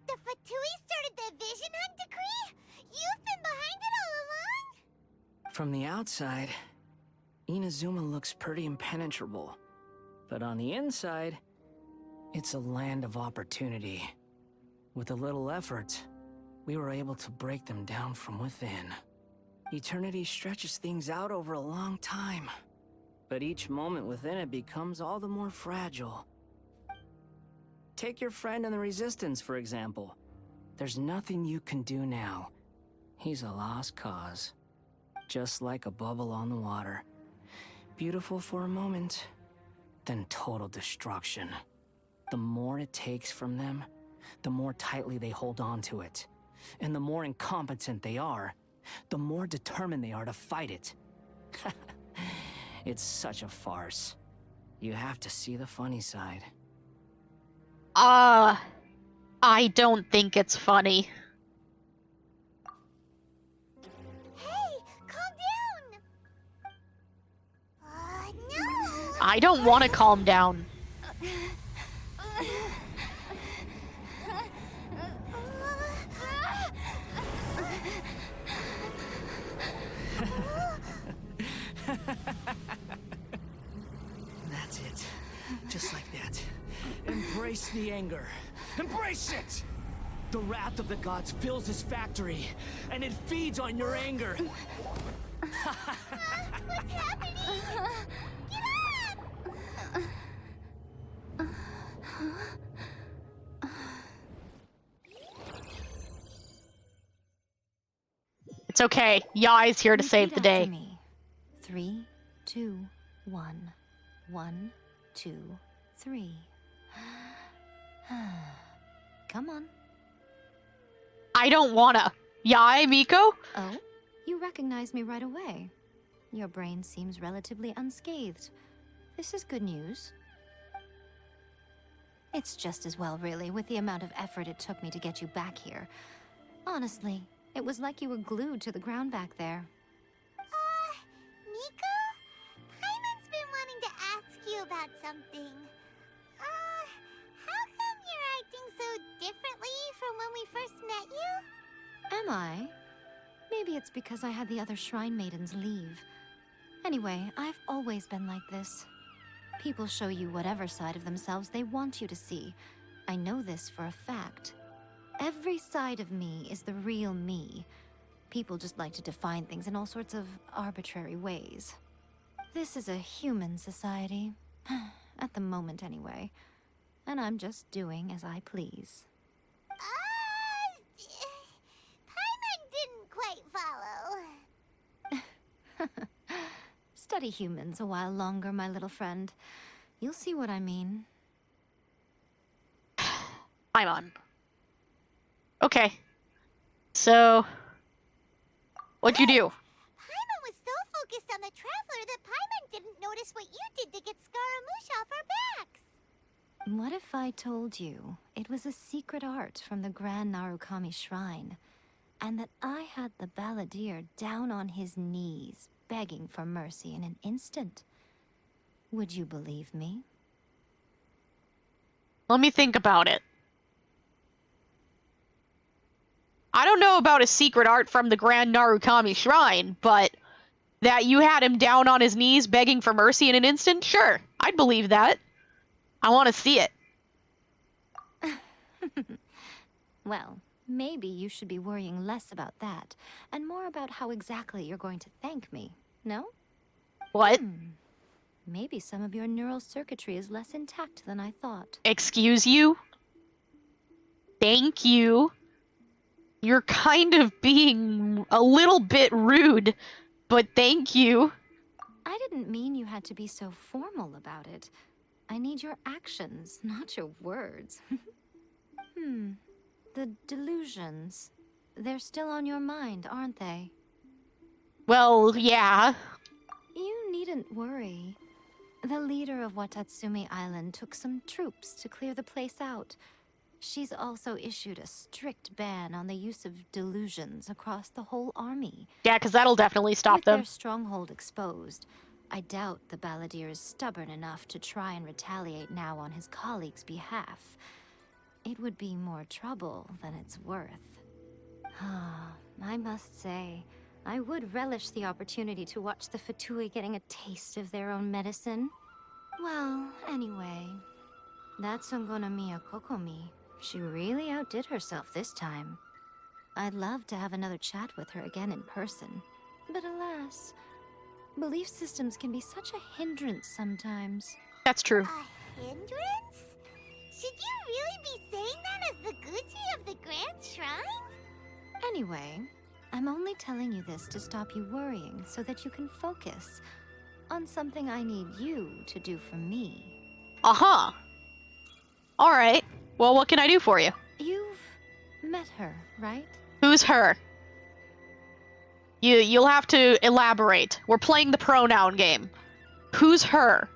the Fatui started the Vision Hunt decree? You've been behind it all along? From the outside, Inazuma looks pretty impenetrable. But on the inside, it's a land of opportunity. With a little effort, we were able to break them down from within. Eternity stretches things out over a long time, but each moment within it becomes all the more fragile. Take your friend in the Resistance, for example. There's nothing you can do now. He's a lost cause. Just like a bubble on the water. Beautiful for a moment, then total destruction. The more it takes from them, the more tightly they hold on to it. And the more incompetent they are, the more determined they are to fight it. It's such a farce. You have to see the funny side. I don't think it's funny. Hey, calm down! No! I don't want to calm down. That's it. Just like that. Embrace the anger. Embrace it! The wrath of the gods fills this factory, and it feeds on your anger. What's happening? Get up! It's okay. Yai's here to save the day. Me. 3, 2, 1. 1, 2, 3. Come on. I don't wanna. Yai, Miko? Oh, you recognize me right away. Your brain seems relatively unscathed. This is good news. It's just as well, really, with the amount of effort it took me to get you back here. Honestly, it was like you were glued to the ground back there. Miko? Paimon's been wanting to ask you about something. How come you're acting so differently from when we first met you? Am I? Maybe it's because I had the other Shrine Maidens leave. Anyway, I've always been like this. People show you whatever side of themselves they want you to see. I know this for a fact. Every side of me is the real me. People just like to define things in all sorts of arbitrary ways. This is a human society. At the moment, anyway. And I'm just doing as I please. Paimon didn't quite follow. Study humans a while longer, my little friend. You'll see what I mean. Paimon. Okay. So, what'd you do? Paimon was so focused on the Traveler that Paimon didn't notice what you did to get Scaramouche off our backs. What if I told you it was a secret art from the Grand Narukami Shrine, and that I had the balladeer down on his knees, begging for mercy in an instant? Would you believe me? Let me think about it. I don't know about a secret art from the Grand Narukami Shrine, but that you had him down on his knees begging for mercy in an instant? Sure, I'd believe that. I want to see it. Well, maybe you should be worrying less about that, and more about how exactly you're going to thank me, no? What? Maybe some of your neural circuitry is less intact than I thought. Excuse you? Thank you? You're kind of being a little bit rude, but thank you. I didn't mean you had to be so formal about it. I need your actions, not your words. The delusions. They're still on your mind, aren't they? Well, yeah. You needn't worry. The leader of Watatsumi Island took some troops to clear the place out. She's also issued a strict ban on the use of delusions across the whole army. Yeah, because that'll definitely stop With them. their stronghold exposed, I doubt the balladeer is stubborn enough to try and retaliate now on his colleagues' behalf. It would be more trouble than it's worth. I must say, I would relish the opportunity to watch the Fatui getting a taste of their own medicine. Well, anyway, that Songonamiya Kokomi, she really outdid herself this time. I'd love to have another chat with her again in person. But alas, belief systems can be such a hindrance sometimes. That's true. A hindrance? Should you really be saying that as the Gucci of the Grand Shrine? Anyway, I'm only telling you this to stop you worrying so that you can focus on something I need you to do for me. Uh-huh. Alright. Well, what can I do for you? You've met her, right? Who's her? You'll have to elaborate. We're playing the pronoun game. Who's her?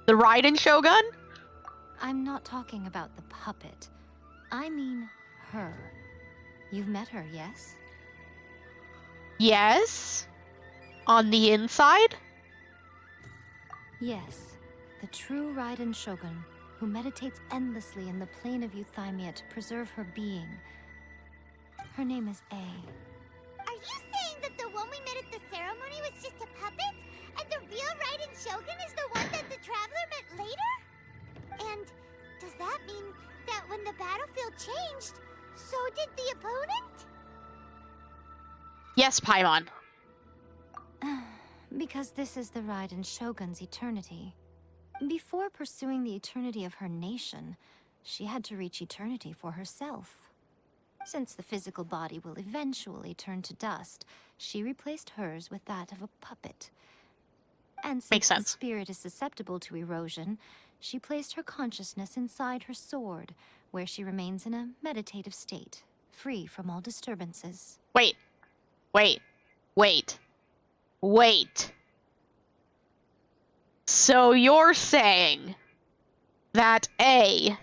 The Raiden Shogun? I'm not talking about the puppet. I mean her. You've met her, yes? Yes? On the inside? Yes. The true Raiden Shogun, who meditates endlessly in the plane of Euthymia to preserve her being. Her name is A. Are you saying that the one we met at the ceremony was just a puppet? And the real Raiden Shogun is the one that the Traveler met later? And does that mean that when the battlefield changed, so did the opponent? Yes, Paimon. Because this is the Raiden Shogun's eternity. Before pursuing the eternity of her nation, she had to reach eternity for herself. Since the physical body will eventually turn to dust, she replaced hers with that of a puppet. And since the spirit is susceptible to erosion, she placed her consciousness inside her sword, where she remains in a meditative state, free from all disturbances. Wait. So you're saying that A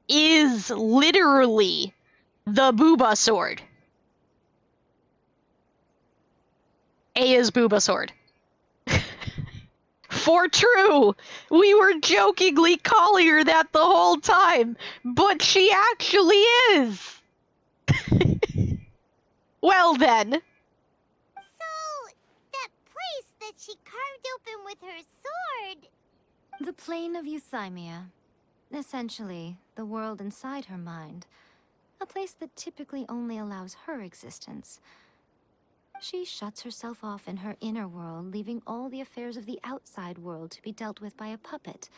is literally the Booba sword? A is Booba sword. For true! We were jokingly calling her that the whole time, but she actually is! Well then. So, that place that she carved open with her sword, The plane of euthymia. Essentially, the world inside her mind. A place that typically only allows her existence. She shuts herself off in her inner world, leaving all the affairs of the outside world to be dealt with by a puppet,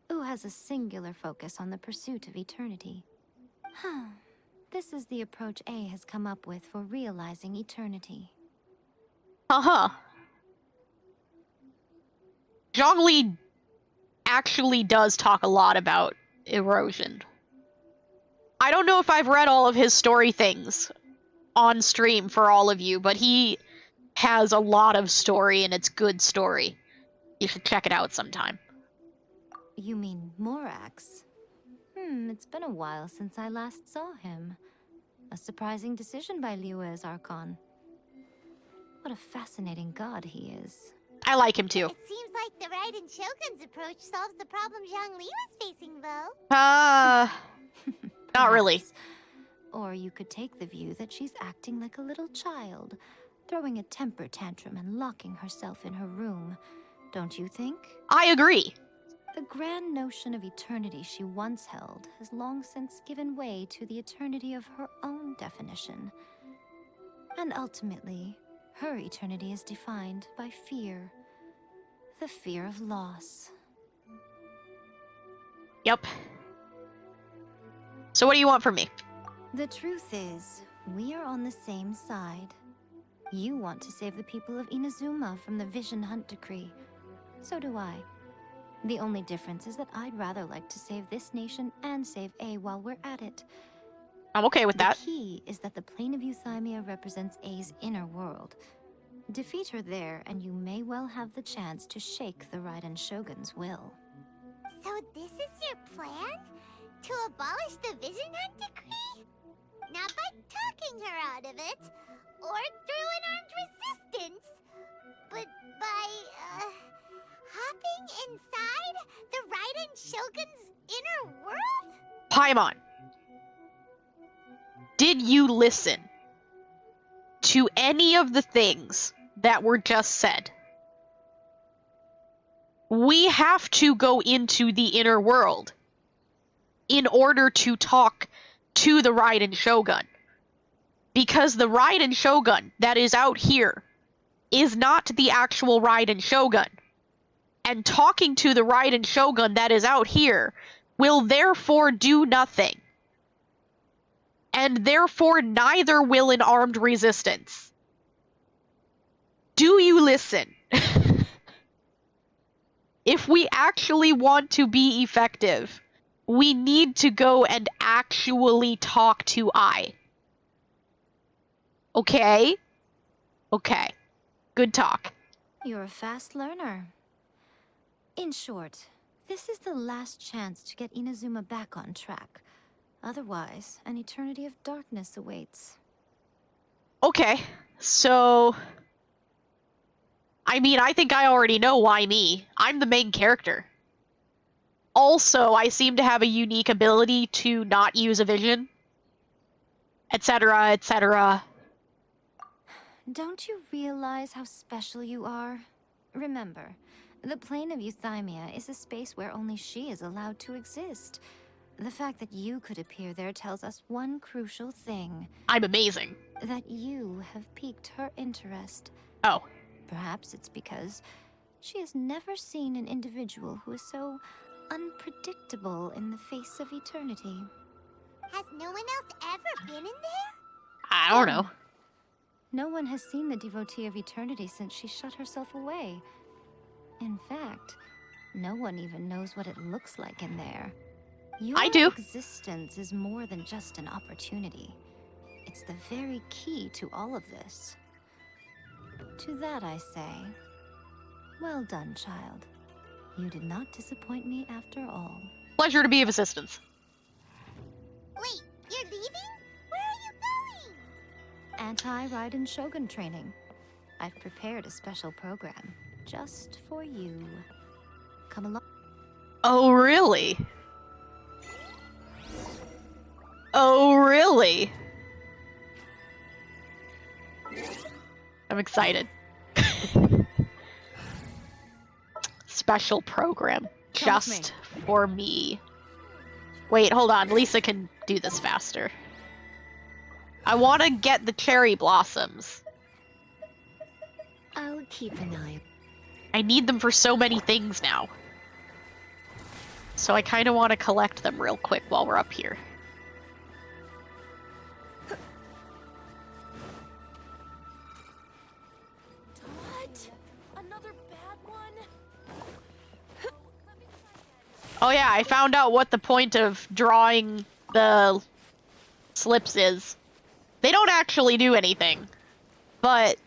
who has a singular focus on the pursuit of eternity. This is the approach A has come up with for realizing eternity. Uh-huh. Zhongli actually does talk a lot about erosion. I don't know if I've read all of his story things on stream for all of you, but he has a lot of story, and it's good story. You should check it out sometime. You mean Morax? It's been a while since I last saw him. A surprising decision by Liyue's Archon. What a fascinating god he is. I like him too. It seems like the Raiden Shogun's approach solves the problem Zhongli was facing, though. Not really. Or you could take the view that she's acting like a little child, throwing a temper tantrum and locking herself in her room. Don't you think? I agree. The grand notion of eternity she once held has long since given way to the eternity of her own definition. And ultimately, her eternity is defined by fear. The fear of loss. Yep. So what do you want from me? The truth is, we are on the same side. You want to save the people of Inazuma from the Vision Hunt decree. So do I. The only difference is that I'd rather like to save this nation and save A while we're at it. I'm okay with that. The key is that the plane of euthymia represents A's inner world. Defeat her there, and you may well have the chance to shake the Raiden Shogun's will. So this is your plan? To abolish the Vision Hunt decree? Not by talking her out of it, or through an armed resistance, but by, hopping inside the Raiden Shogun's inner world? Paimon, did you listen to any of the things that were just said? We have to go into the inner world in order to talk to the Raiden Shogun. Because the Raiden Shogun that is out here is not the actual Raiden Shogun. And talking to the Raiden Shogun that is out here will therefore do nothing. And therefore neither will an armed resistance. Do you listen? If we actually want to be effective, we need to go and actually talk to I. Okay? Okay. Good talk. You're a fast learner. In short, this is the last chance to get Inazuma back on track. Otherwise, an eternity of darkness awaits. Okay, so... I mean, I think I already know why me. I'm the main character. Also, I seem to have a unique ability to not use a vision. Etc., etc. Don't you realize how special you are? Remember, the plane of euthymia is a space where only she is allowed to exist. The fact that you could appear there tells us one crucial thing. I'm amazing. That you have piqued her interest. Oh. Perhaps it's because she has never seen an individual who is so unpredictable in the face of eternity. Has no one else ever been in there? I don't know. No one has seen the devotee of eternity since she shut herself away. In fact, no one even knows what it looks like in there. I do. Your existence is more than just an opportunity. It's the very key to all of this. To that I say, well done, child. You did not disappoint me after all. Pleasure to be of assistance. Wait, you're leaving? Where are you going? Anti-Raiden Shogun training. I've prepared a special program just for you. Come along. Oh, really? Oh, really? I'm excited. Special program. just for me. Wait, hold on. Lisa can do this faster. I want to get the cherry blossoms. I'll keep an eye. I need them for so many things now. So I kind of want to collect them real quick while we're up here. What? Another bad one? Oh yeah, I found out what the point of drawing the slips is. They don't actually do anything, but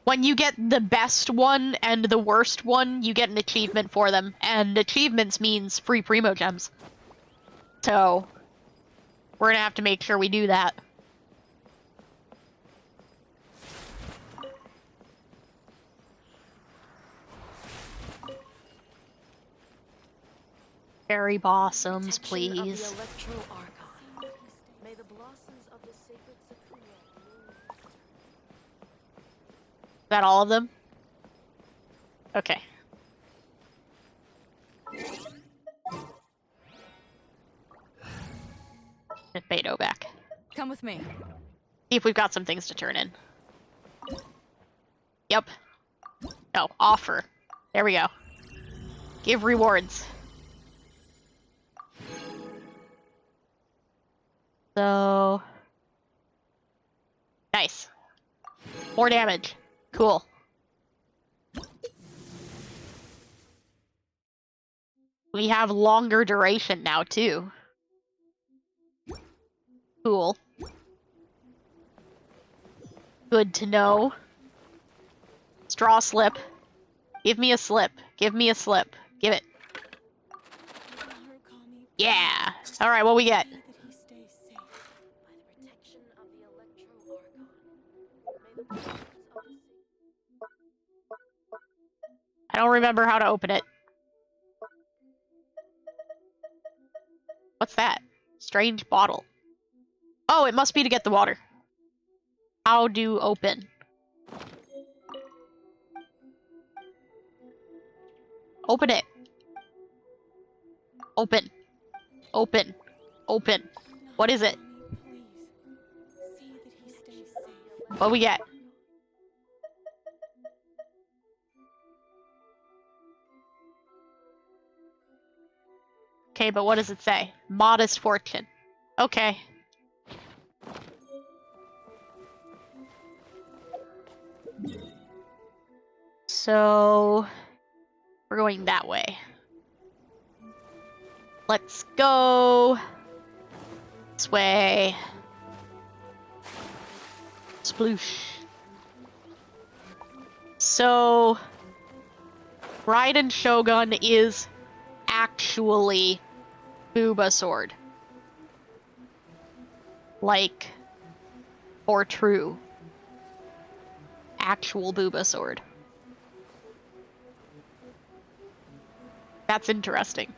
when you get the best one and the worst one, you get an achievement for them, and achievements means free Primo Gems. So, we're gonna have to make sure we do that. Cherry blossoms, please. Is that all of them? Okay. Get Beto back. Come with me. See if we've got some things to turn in. Yep. Oh, offer. There we go. Give rewards. So... Nice. More damage. Cool. We have longer duration now, too. Cool. Good to know. Straw slip. Give me a slip. Give me a slip. Give it. Yeah! Alright, what we get? I don't remember how to open it. What's that? Strange bottle. Oh, it must be to get the water. How do open? Open it. Open. Open. Open. What is it? What we get? Okay, but what does it say? Modest fortune. Okay. So... we're going that way. Let's go... this way. Sploosh. So... Raiden Shogun is actually Booba Sword. Like, or true. Actual Booba Sword. That's interesting.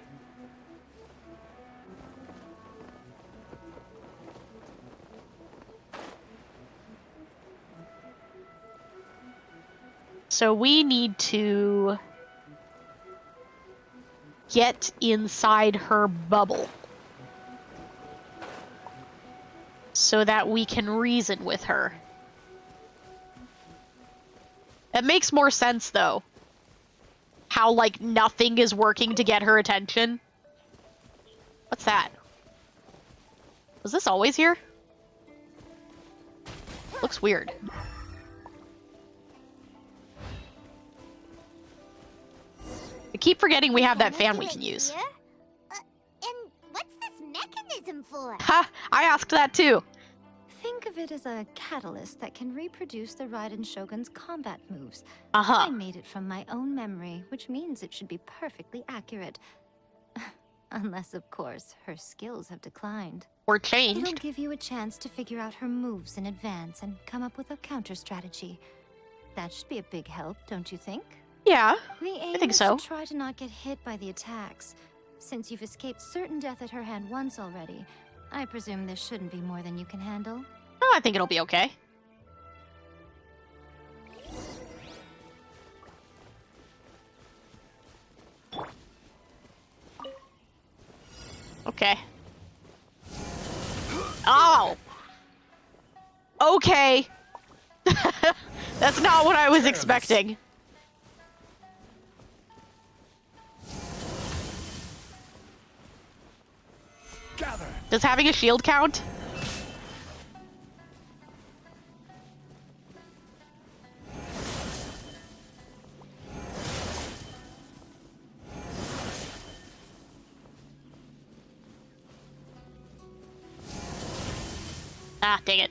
So we need to get inside her bubble so that we can reason with her. That makes more sense, though. How, like, nothing is working to get her attention. What's that? Was this always here? Looks weird. I keep forgetting we have that fan we can use. And what's this mechanism for? Ha! I asked that too. Think of it as a catalyst that can reproduce the Raiden Shogun's combat moves. Uh-huh. I made it from my own memory, which means it should be perfectly accurate. Unless, of course, her skills have declined. Or changed. It'll give you a chance to figure out her moves in advance and come up with a counter strategy. That should be a big help, don't you think? Yeah, the aim I think is so. To try to not get hit by the attacks. Since you've escaped certain death at her hand once already, I presume this shouldn't be more than you can handle. Oh, I think it'll be okay. Okay. Oh! Okay. That's not what I was expecting. Gather. Does having a shield count? Ah, dang it.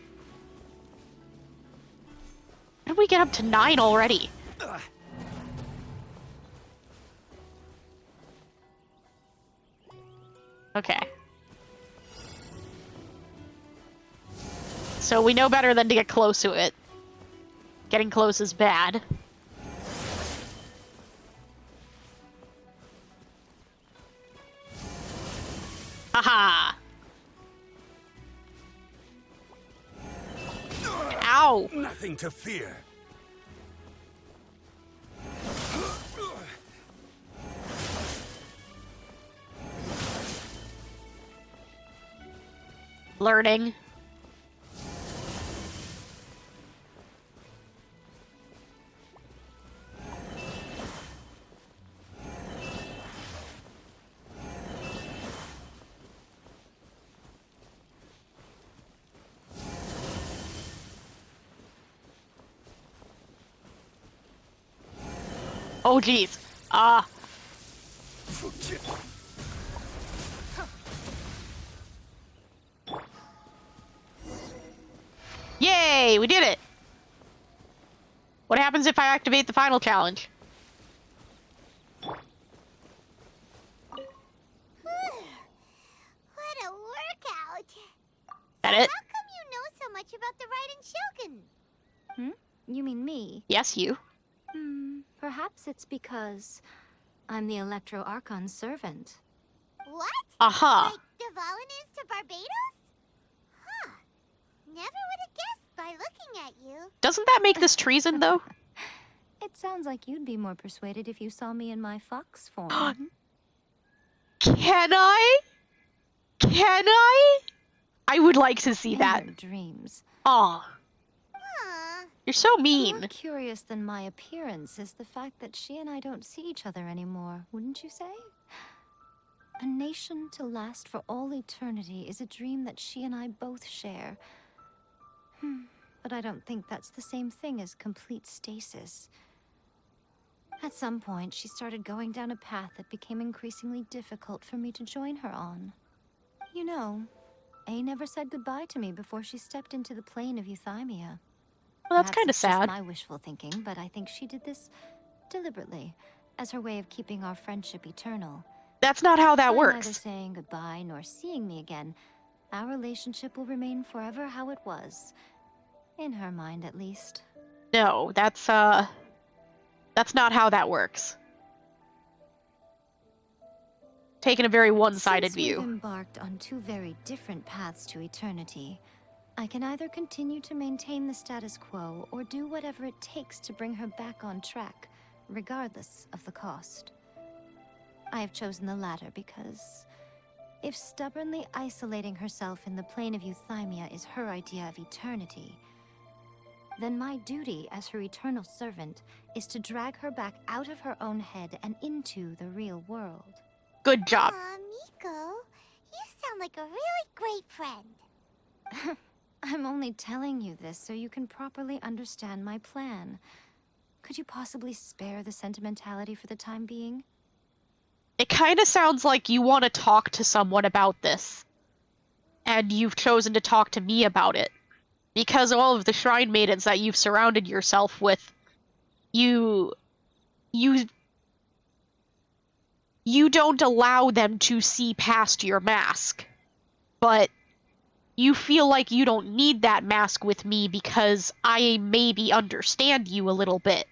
How did we get up to 9 already? Okay. So we know better than to get close to it. Getting close is bad. Haha! Ow! Nothing to fear. Learning. Oh, geez. Yay! We did it! What happens if I activate the final challenge? What a workout! That so it? How come you know so much about the Raiden Shogun? You mean me? Yes, you. Perhaps it's because I'm the Electro Archon's servant. What? Aha. Like Devalin is to Barbados? Huh. Never would have guessed by looking at you. Doesn't that make this treason, though? It sounds like you'd be more persuaded if you saw me in my fox form. Can I? Can I? I would like to see In that. your dreams. Aw. Huh. You're so mean. More curious than my appearance is the fact that she and I don't see each other anymore, wouldn't you say? A nation to last for all eternity is a dream that she and I both share. But I don't think that's the same thing as complete stasis. At some point, she started going down a path that became increasingly difficult for me to join her on. You know, A never said goodbye to me before she stepped into the plane of Euthymia. Well, that's kind of Perhaps it's just sad. my wishful thinking, but I think she did this deliberately, as her way of keeping our friendship eternal. That's not how that By works. neither saying goodbye nor seeing me again, our relationship will remain forever how it was. In her mind, at least. No, that's not how that works. Taking a very one-sided Since we've view. embarked on two very different paths to eternity, I can either continue to maintain the status quo or do whatever it takes to bring her back on track, regardless of the cost. I have chosen the latter because if stubbornly isolating herself in the plane of Euthymia is her idea of eternity, then my duty as her eternal servant is to drag her back out of her own head and into the real world. Good job. Aw, Miko, you sound like a really great friend. I'm only telling you this so you can properly understand my plan. Could you possibly spare the sentimentality for the time being? It kind of sounds like you want to talk to someone about this. And you've chosen to talk to me about it. Because all of the shrine maidens that you've surrounded yourself with, you don't allow them to see past your mask. But you feel like you don't need that mask with me because I maybe understand you a little bit.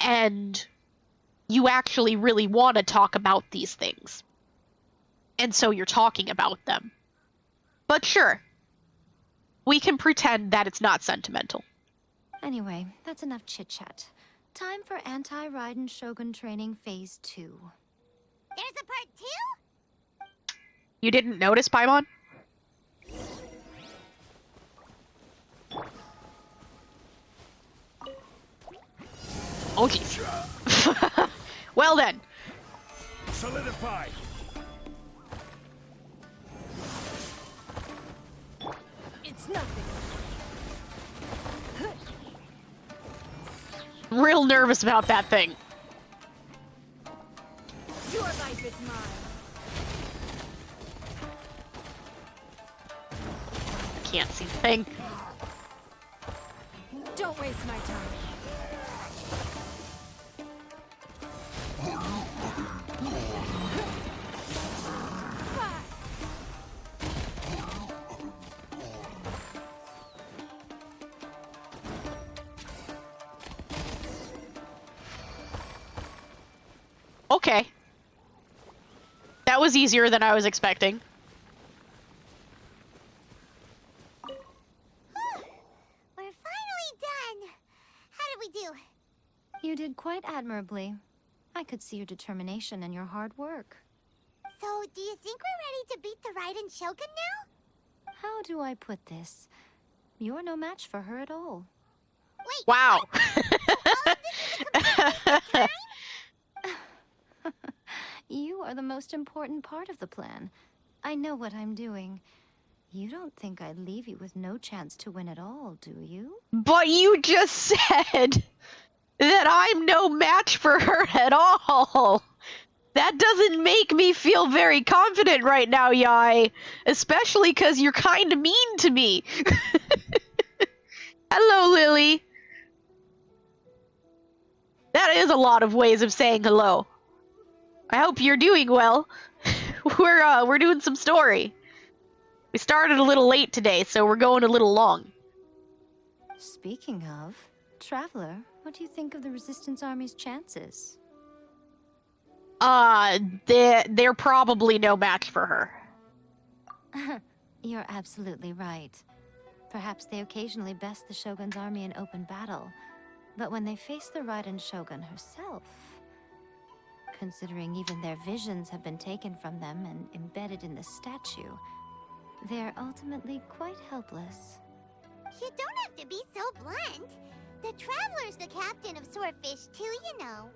And you actually really want to talk about these things. And so you're talking about them. But sure, we can pretend that it's not sentimental. Anyway, that's enough chit-chat. Time for Anti-Raiden Shogun Training Phase 2. There's a part 2? You didn't notice, Paimon? Oh, jeez. Well then. Solidify. It's nothing. I'm real nervous about that thing. Your life is mine. Can't see the thing. Don't waste my time. Okay. That was easier than I was expecting. We're finally done. How did we do? You did quite admirably. I could see your determination and your hard work. So, do you think we're ready to beat the Raiden Shogun now? How do I put this? You're no match for her at all. Wait. Wow. You are the most important part of the plan. I know what I'm doing. You don't think I'd leave you with no chance to win at all, do you? But you just said that I'm no match for her at all. That doesn't make me feel very confident right now, Yai. Especially because you're kind of mean to me. Hello, Lily. That is a lot of ways of saying hello. I hope you're doing well. We're doing some story. We started a little late today, so we're going a little long. Speaking of, Traveler, what do you think of the Resistance Army's chances? They're probably no match for her. You're absolutely right. Perhaps they occasionally best the Shogun's army in open battle, but when they face the Raiden Shogun herself, considering even their visions have been taken from them and embedded in the statue, they're ultimately quite helpless. You don't have to be so blunt. The Traveler's the captain of Swordfish too, you know.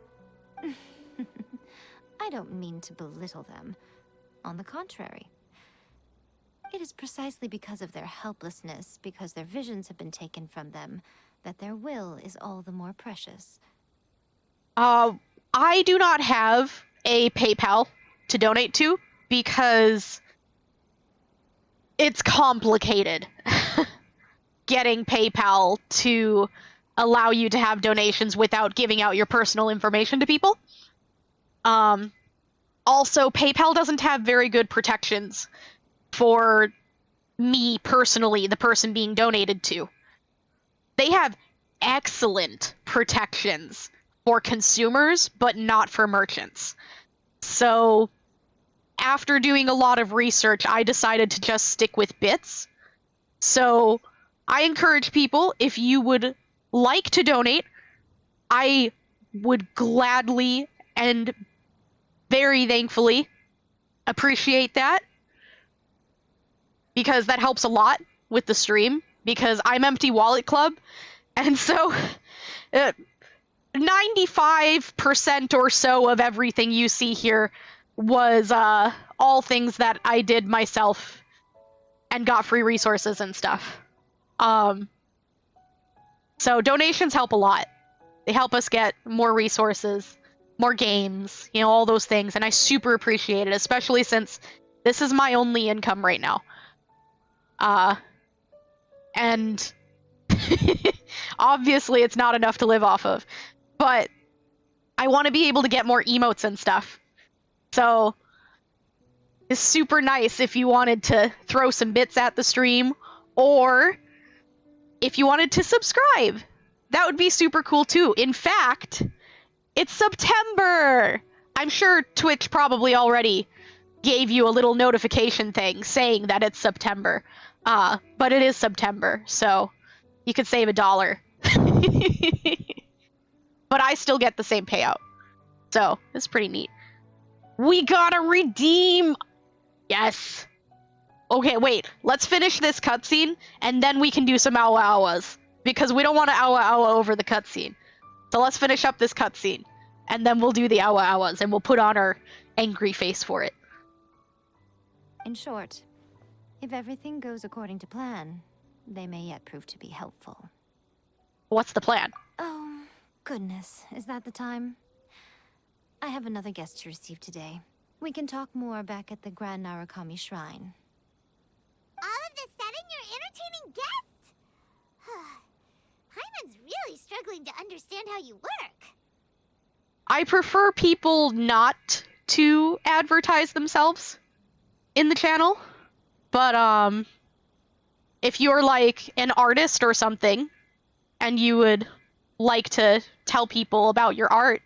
I don't mean to belittle them. On the contrary. It is precisely because of their helplessness, because their visions have been taken from them, that their will is all the more precious. I do not have a PayPal to donate to because it's complicated getting PayPal to allow you to have donations without giving out your personal information to people. Also, PayPal doesn't have very good protections for me personally, the person being donated to. They have excellent protections for consumers, but not for merchants. So, after doing a lot of research, I decided to just stick with bits. So, I encourage people, if you would like to donate, I would gladly and very thankfully appreciate that, because that helps a lot with the stream, because I'm Empty Wallet Club, and so 95% or so of everything you see here was all things that I did myself and got free resources and stuff. So donations help a lot. They help us get more resources, more games, you know, all those things, and I super appreciate it, especially since this is my only income right now. And obviously it's not enough to live off of, but I want to be able to get more emotes and stuff. So it's super nice if you wanted to throw some bits at the stream, or if you wanted to subscribe. That would be super cool too. In fact, it's September! I'm sure Twitch probably already gave you a little notification thing saying that it's September. But it is September, so you could save $1. But I still get the same payout. So, it's pretty neat. We gotta redeem Yes. Okay, wait. Let's finish this cutscene, and then we can do some Awa Awas. Because we don't want to Awa Awa over the cutscene. So let's finish up this cutscene, and then we'll do the Awa Awas, and we'll put on our angry face for it. In short, if everything goes according to plan, they may yet prove to be helpful. What's the plan? Oh, goodness. Is that the time? I have another guest to receive today. We can talk more back at the Grand Narukami Shrine. All of a sudden, you're entertaining guests? Hyman's really struggling to understand how you work. I prefer people not to advertise themselves in the channel. But, if you're, like, an artist or something, and you would like to tell people about your art,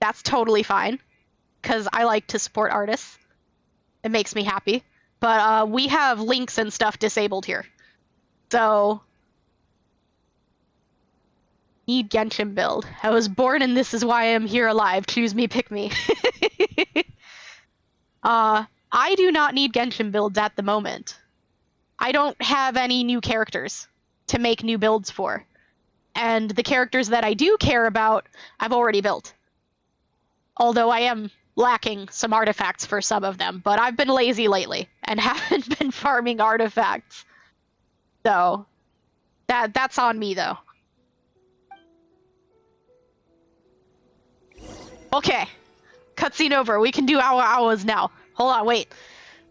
that's totally fine. Because I like to support artists. It makes me happy. But, we have links and stuff disabled here. So, need Genshin build. I was born and this is why I'm here alive. Choose me, pick me. I do not need Genshin builds at the moment. I don't have any new characters to make new builds for. And the characters that I do care about, I've already built. Although I am lacking some artifacts for some of them, but I've been lazy lately and haven't been farming artifacts. So, that's on me though. Okay, cutscene over. We can do Awa Awas now. Hold on, wait.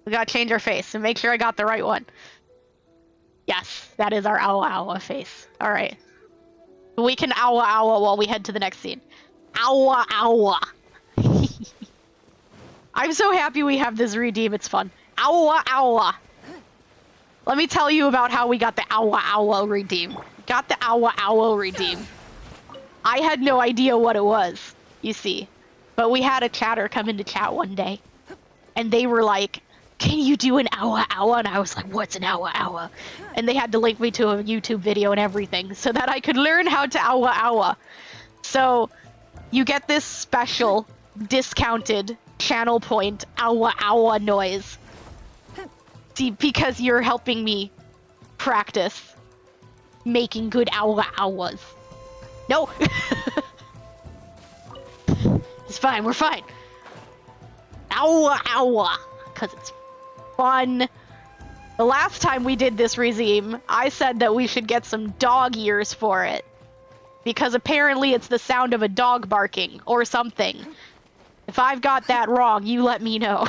We gotta change our face and make sure I got the right one. Yes, that is our Awa Awa face. Alright. We can Awa Awa while we head to the next scene. Awa Awa. I'm so happy we have this redeem, it's fun. Awa Awa. Let me tell you about how we got the Awa Awa redeem. Got the Awa Awa redeem. I had no idea what it was, you see. But we had a chatter come into chat one day. And they were like, can you do an Awa Awa? And I was like, what's an Awa Awa? And they had to link me to a YouTube video and everything so that I could learn how to Awa Awa. So, you get this special, discounted channel point Awa Awa noise. See, because you're helping me practice making good Awa Awas. No! It's fine, we're fine. Awa Awa. Because it's fun. The last time we did this regime, I said that we should get some dog ears for it. Because apparently it's the sound of a dog barking, or something. If I've got that wrong, you let me know.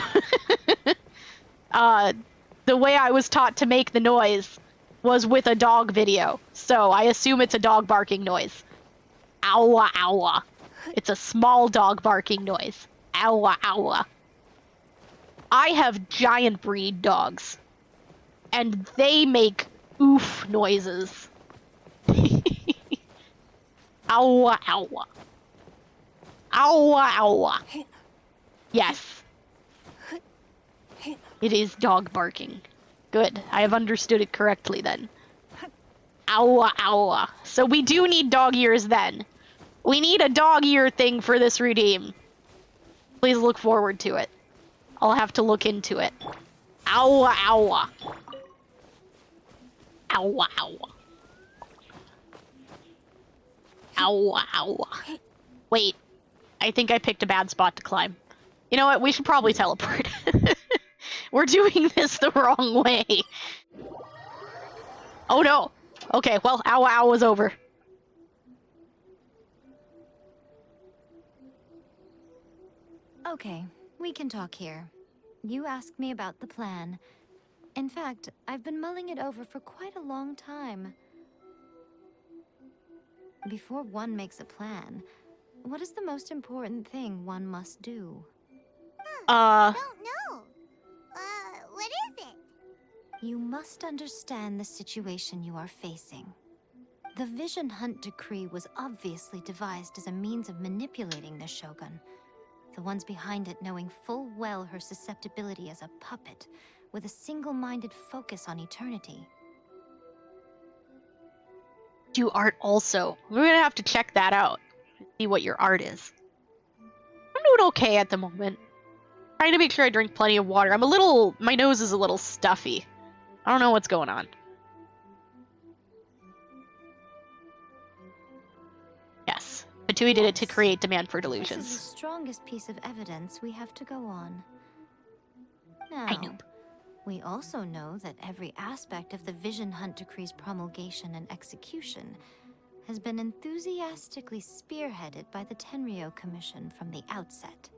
The way I was taught to make the noise was with a dog video, so I assume it's a dog barking noise. Awa Awa. It's a small dog barking noise. Awa Awa. I have giant breed dogs, and they make oof noises. Awa Awa. Awa Awa. Yes. It is dog barking. Good. I have understood it correctly then. Awa Awa. So we do need dog ears then. We need a dog ear thing for this redeem. Please look forward to it. I'll have to look into it. Awa Awa. Awa Awa. Awa Awa. Wait. I think I picked a bad spot to climb. You know what? We should probably teleport. We're doing this the wrong way. Oh no. Okay, well, Awa Awa's over. Okay, we can talk here. You asked me about the plan. In fact, I've been mulling it over for quite a long time. Before one makes a plan, what is the most important thing one must do? Don't know. What is it? You must understand the situation you are facing. The Vision Hunt Decree was obviously devised as a means of manipulating the Shogun. The ones behind it knowing full well her susceptibility as a puppet, with a single-minded focus on eternity. Do art also. We're gonna have to check that out. See what your art is. I'm doing okay at the moment. Trying to make sure I drink plenty of water. My nose is a little stuffy. I don't know what's going on. Yes, Fatui did it to create demand for delusions. This is the strongest piece of evidence we have to go on. Now, I knew. We also know that every aspect of the Vision Hunt Decree's promulgation and execution has been enthusiastically spearheaded by the Tenryou Commission from the outset.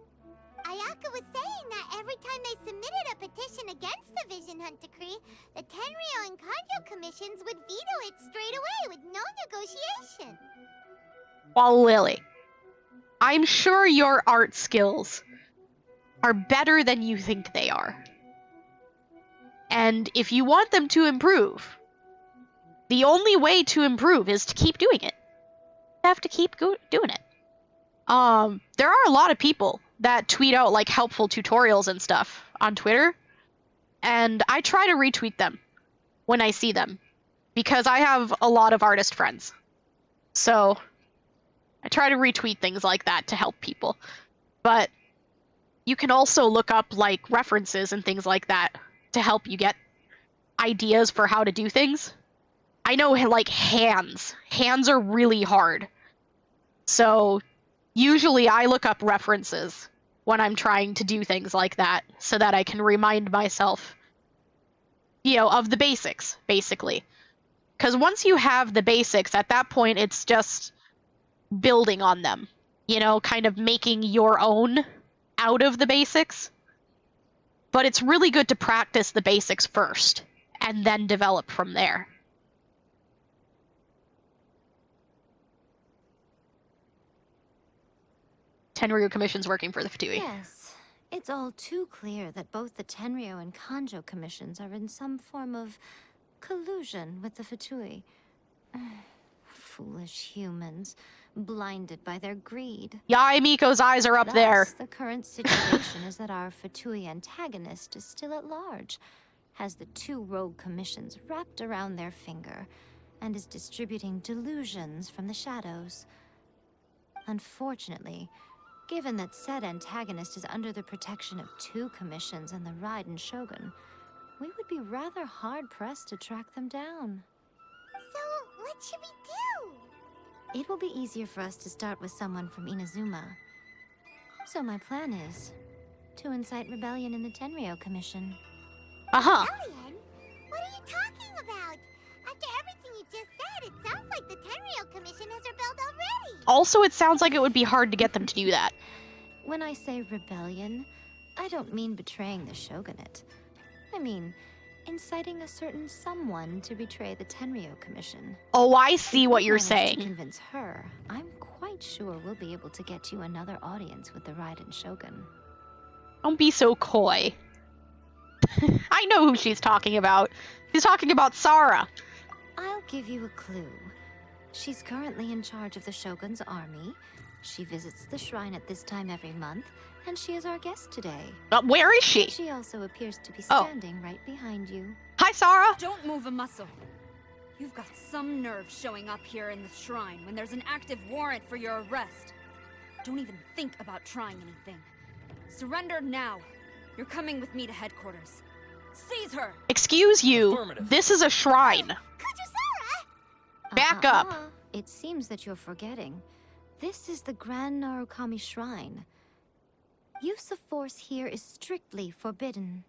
Ayaka was saying that every time they submitted a petition against the Vision Hunt Decree, the Tenryou and Kanjo commissions would veto it straight away with no negotiation. Well, Lily, I'm sure your art skills are better than you think they are. And if you want them to improve, the only way to improve is to keep doing it. You have to keep doing it. There are a lot of people that tweet out like helpful tutorials and stuff on Twitter, and I try to retweet them when I see them because I have a lot of artist friends. So I try to retweet things like that to help people. But you can also look up like references and things like that to help you get ideas for how to do things. I know like hands. Hands are really hard. So usually I look up references when I'm trying to do things like that so that I can remind myself, of the basics, basically. Because once you have the basics, at that point it's just building on them. Kind of making your own out of the basics. But it's really good to practice the basics first, and then develop from there. Tenryou Commission's working for the Fatui. Yes, it's all too clear that both the Tenryou and Kanjo commissions are in some form of collusion with the Fatui. Foolish humans, blinded by their greed. Yae Miko's eyes are up Thus, there. The current situation is that our Fatui antagonist is still at large, has the two rogue commissions wrapped around their finger, and is distributing delusions from the shadows. Unfortunately, given that said antagonist is under the protection of two commissions and the Raiden Shogun, we would be rather hard-pressed to track them down. So, what should we do? It will be easier for us to start with someone from Inazuma. So my plan is to incite rebellion in the Tenryou Commission. Uh-huh. Rebellion? What are you talking about? After everything you just said, it sounds like the Tenryou Commission has rebelled already. Also, it sounds like it would be hard to get them to do that. When I say rebellion, I don't mean betraying the shogunate. I mean inciting a certain someone to betray the Tenryou Commission. Oh, I see what you're If we manage to saying. convince her, I'm quite sure we'll be able to get you another audience with the Raiden Shogun. Don't be so coy. I know who she's talking about. She's talking about Sarah. I'll give you a clue. She's currently in charge of the Shogun's army. She visits the shrine at this time every month, and she is our guest today. Where is she? She also appears to be standing right behind you. Hi, Sarah. Don't move a muscle. You've got some nerve showing up here in the shrine when there's an active warrant for your arrest. Don't even think about trying anything. Surrender now. You're coming with me to headquarters. Seize her! Excuse you. This is a shrine. Back up. It seems that you're forgetting. This is the Grand Narukami Shrine. Use of force here is strictly forbidden.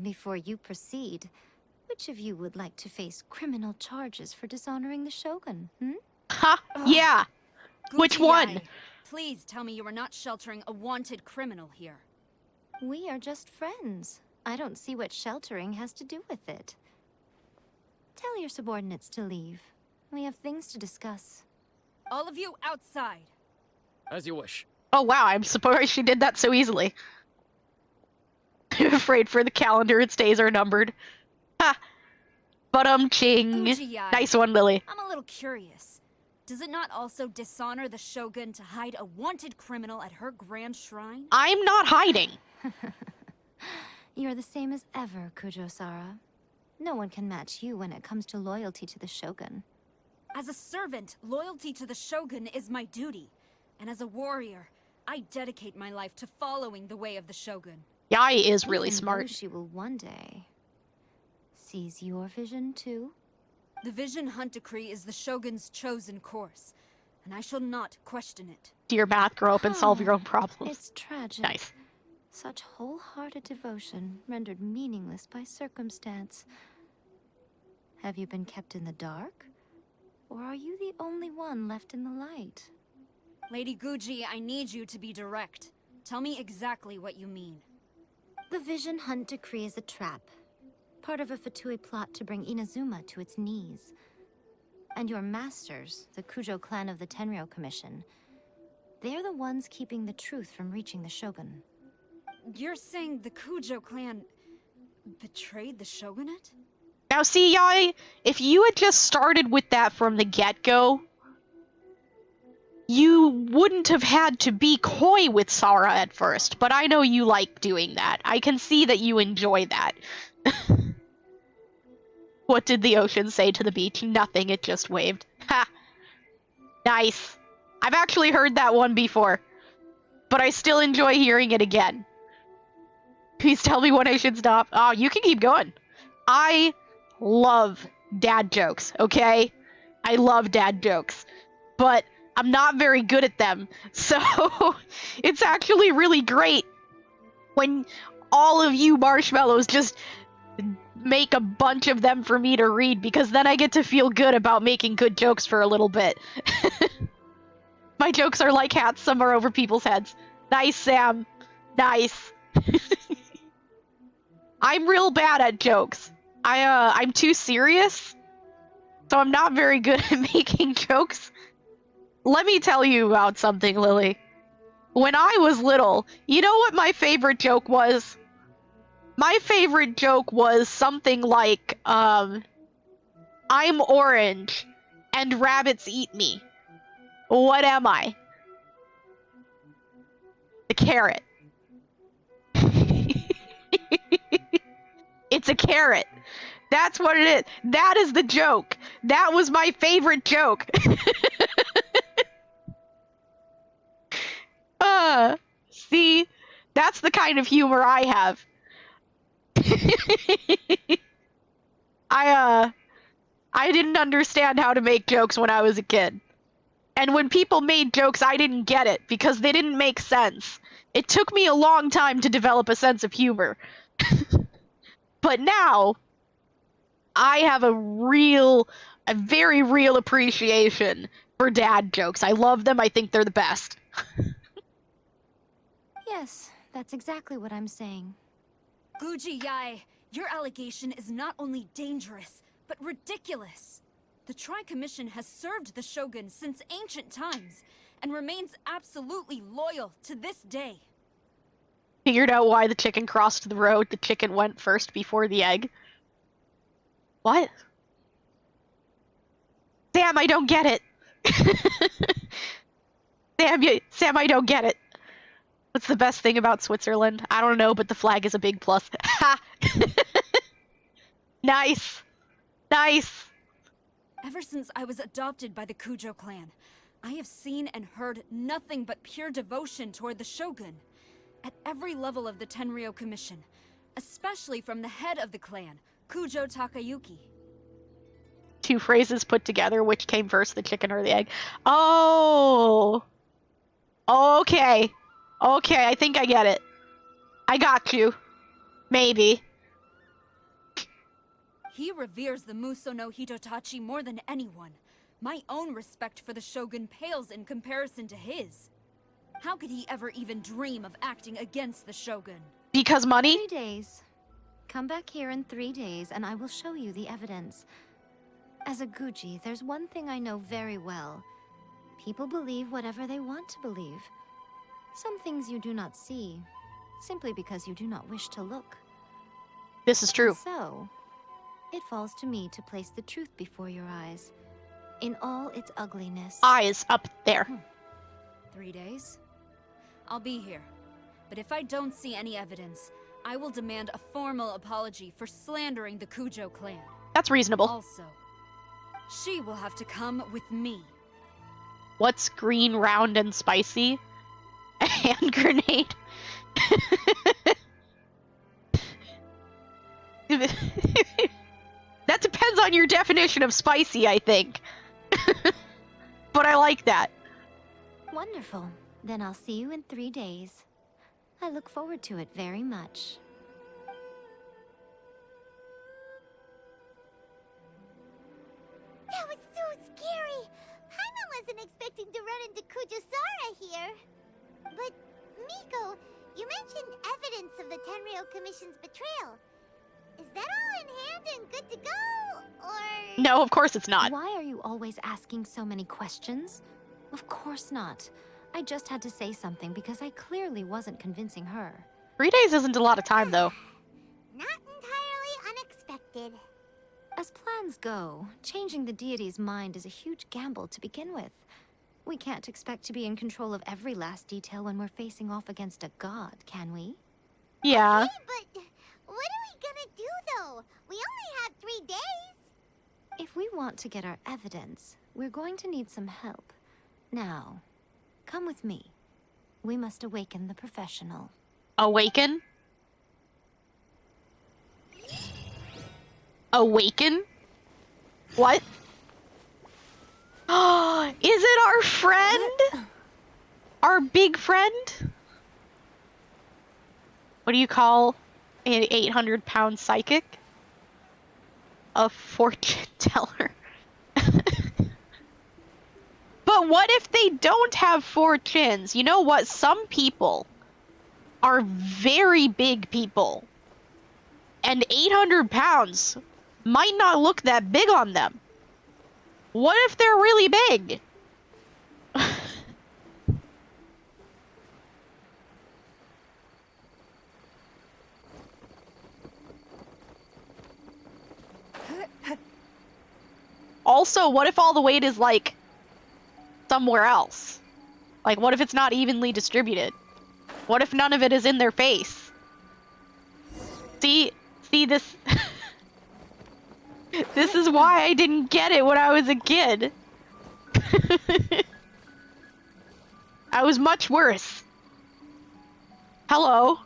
Before you proceed, which of you would like to face criminal charges for dishonoring the Shogun, Ha! Yeah. Which one? Please tell me you are not sheltering a wanted criminal here. We are just friends. I don't see what sheltering has to do with it. Tell your subordinates to leave. We have things to discuss. All of you outside. As you wish. Oh wow, I'm surprised she did that so easily. I'm afraid for the calendar, its days are numbered. Ha! Ching. Uchiai. Nice one, Lily. I'm a little curious. Does it not also dishonor the Shogun to hide a wanted criminal at her grand shrine? I'm not hiding. You're the same as ever, Kujo-Sara. No one can match you when it comes to loyalty to the Shogun. As a servant, loyalty to the Shogun is my duty. And as a warrior, I dedicate my life to following the way of the Shogun. Yae is really Even though smart. she will one day seize your vision too. The Vision Hunt Decree is the Shogun's chosen course, and I shall not question it. Do your math, grow up, and solve your own problems. It's tragic. Nice. Such wholehearted devotion rendered meaningless by circumstance. Have you been kept in the dark? Or are you the only one left in the light? Lady Guji, I need you to be direct. Tell me exactly what you mean. The Vision Hunt Decree is a trap. Part of a Fatui plot to bring Inazuma to its knees. And your masters, the Kujo clan of the Tenryou Commission, they're the ones keeping the truth from reaching the Shogun. You're saying the Kujo clan betrayed the Shogunate? Now see, Yae, if you had just started with that from the get-go, you wouldn't have had to be coy with Sara at first, but I know you like doing that. I can see that you enjoy that. What did the ocean say to the beach? Nothing, it just waved. Ha! Nice. I've actually heard that one before, but I still enjoy hearing it again. Please tell me when I should stop. Oh, you can keep going. I love dad jokes, okay? I love dad jokes, but I'm not very good at them, so it's actually really great when all of you marshmallows just make a bunch of them for me to read, because then I get to feel good about making good jokes for a little bit. My jokes are like hats somewhere over people's heads. Nice, Sam. Nice. I'm real bad at jokes. I'm too serious, so I'm not very good at making jokes. Let me tell you about something, Lily. When I was little, you know what my favorite joke was? My favorite joke was something like, I'm orange, and rabbits eat me. What am I? A carrot. It's a carrot. That's what it is. That is the joke. That was my favorite joke. See? That's the kind of humor I have. I didn't understand how to make jokes when I was a kid. And when people made jokes, I didn't get it because they didn't make sense. It took me a long time to develop a sense of humor. But now, I have a very real appreciation for dad jokes. I love them. I think they're the best. Yes, that's exactly what I'm saying. Guji Yae, your allegation is not only dangerous, but ridiculous. The Tri-Commission has served the Shogun since ancient times, and remains absolutely loyal to this day. Figured out why the chicken crossed the road. The chicken went first before the egg. What? Sam, I don't get it. Sam, I don't get it. What's the best thing about Switzerland? I don't know, but the flag is a big plus. Ha! Nice. Nice. Ever since I was adopted by the Kujo clan, I have seen and heard nothing but pure devotion toward the Shogun. At every level of the Tenryou Commission, especially from the head of the clan, Kujo Takayuki. Two phrases put together, which came first, the chicken or the egg? Oh! Okay. Okay, I think I get it. I got you. Maybe. He reveres the Muso no Hitotachi more than anyone. My own respect for the Shogun pales in comparison to his. How could he ever even dream of acting against the Shogun? Because money? 3 days. Come back here in 3 days and I will show you the evidence. As a Guji, there's one thing I know very well. People believe whatever they want to believe. Some things you do not see, simply because you do not wish to look. This is true. And so, it falls to me to place the truth before your eyes, in all its ugliness. Eyes up there. 3 days? I'll be here. But if I don't see any evidence, I will demand a formal apology for slandering the Kujo clan. That's reasonable. Also, she will have to come with me. What's green, round, and spicy? A hand grenade. That depends on your definition of spicy, I think. But I like that. Wonderful. Then I'll see you in 3 days. I look forward to it very much. That was so scary! Paimon wasn't expecting to run into Kujisara here. But, Miko, you mentioned evidence of the Tenryou Commission's betrayal. Is that all in hand and good to go, or...? No, of course it's not. Why are you always asking so many questions? Of course not. I just had to say something because I clearly wasn't convincing her. 3 days isn't a lot of time, though. Not entirely unexpected. As plans go, changing the deity's mind is a huge gamble to begin with. We can't expect to be in control of every last detail when we're facing off against a god, can we? Yeah. Okay, but what are we gonna do, though? We only have 3 days. If we want to get our evidence, we're going to need some help. Now, come with me. We must awaken the professional. Awaken? Awaken? What? Oh, is it our friend? Our big friend? What do you call an 800-pound psychic? A fortune teller. But what if they don't have 4 chins? You know what? Some people are very big people. And 800 pounds might not look that big on them. What if they're really big? Also, what if all the weight is, like, somewhere else? Like, what if it's not evenly distributed? What if none of it is in their face? See this? This is why I didn't get it when I was a kid. I was much worse. Hello?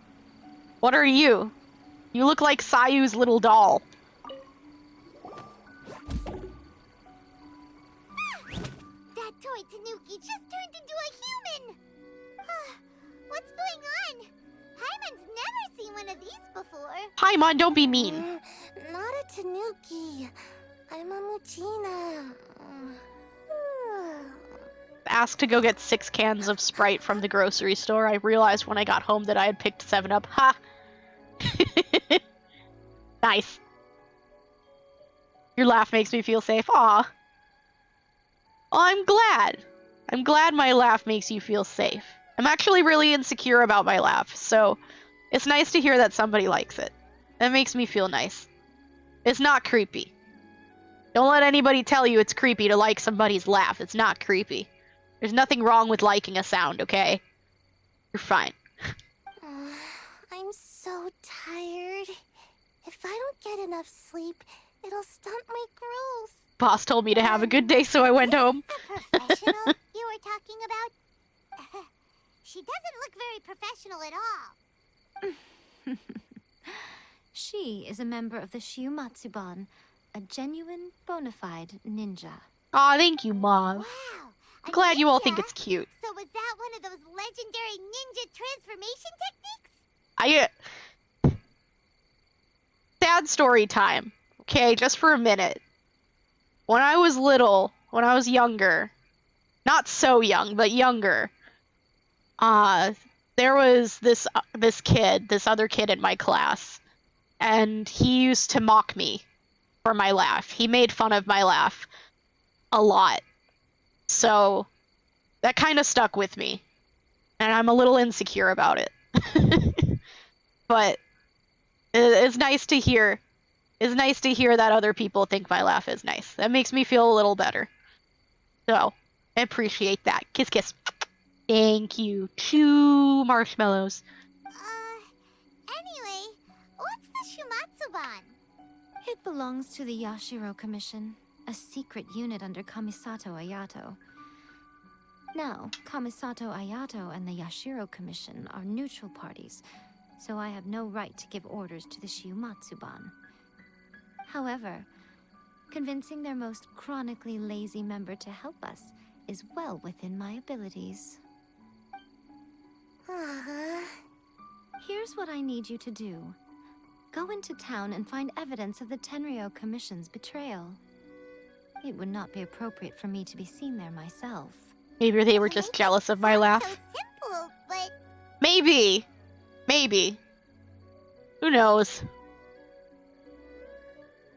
What are you? You look like Sayu's little doll. That toy Tanuki just turned into a human! What's going on? Paimon's never seen one of these before. Paimon, don't be mean. Not a Tanuki. I'm a Muchina. Asked to go get 6 cans of Sprite from the grocery store. I realized when I got home that I had picked 7-Up. Ha! Nice. Your laugh makes me feel safe. Aw. Well, I'm glad. I'm glad my laugh makes you feel safe. I'm actually really insecure about my laugh, so it's nice to hear that somebody likes it. That makes me feel nice. It's not creepy. Don't let anybody tell you it's creepy to like somebody's laugh. It's not creepy. There's nothing wrong with liking a sound, okay? You're fine. I'm so tired. If I don't get enough sleep, it'll stunt my growth. Boss told me to have a good day, so I went home. The professional you were talking about? She doesn't look very professional at all. She is a member of the Shiumatsuban, a genuine, bona fide ninja. Aw, thank you, Mom. Wow. I'm glad you all think it's cute. So was that one of those legendary ninja transformation techniques? Sad story time. Okay, just for a minute. When I was little, when I was younger, not so young, but younger, there was this other kid in my class, and he used to mock me for my laugh. He made fun of my laugh a lot. So that kind of stuck with me, and I'm a little insecure about it. But it's nice to hear. It's nice to hear that other people think my laugh is nice. That makes me feel a little better. So I appreciate that. Kiss, kiss. Thank you. 2 marshmallows. Anyway, what's the Shumatsuban? It belongs to the Yashiro Commission, a secret unit under Kamisato Ayato. Now, Kamisato Ayato and the Yashiro Commission are neutral parties, so I have no right to give orders to the Shiumatsuban. However, convincing their most chronically lazy member to help us is well within my abilities. Here's what I need you to do. Go into town and find evidence of the Tenryo Commission's betrayal. It would not be appropriate for me to be seen there myself. Maybe they were just jealous of my laugh. So simple, but Maybe. Maybe. Who knows?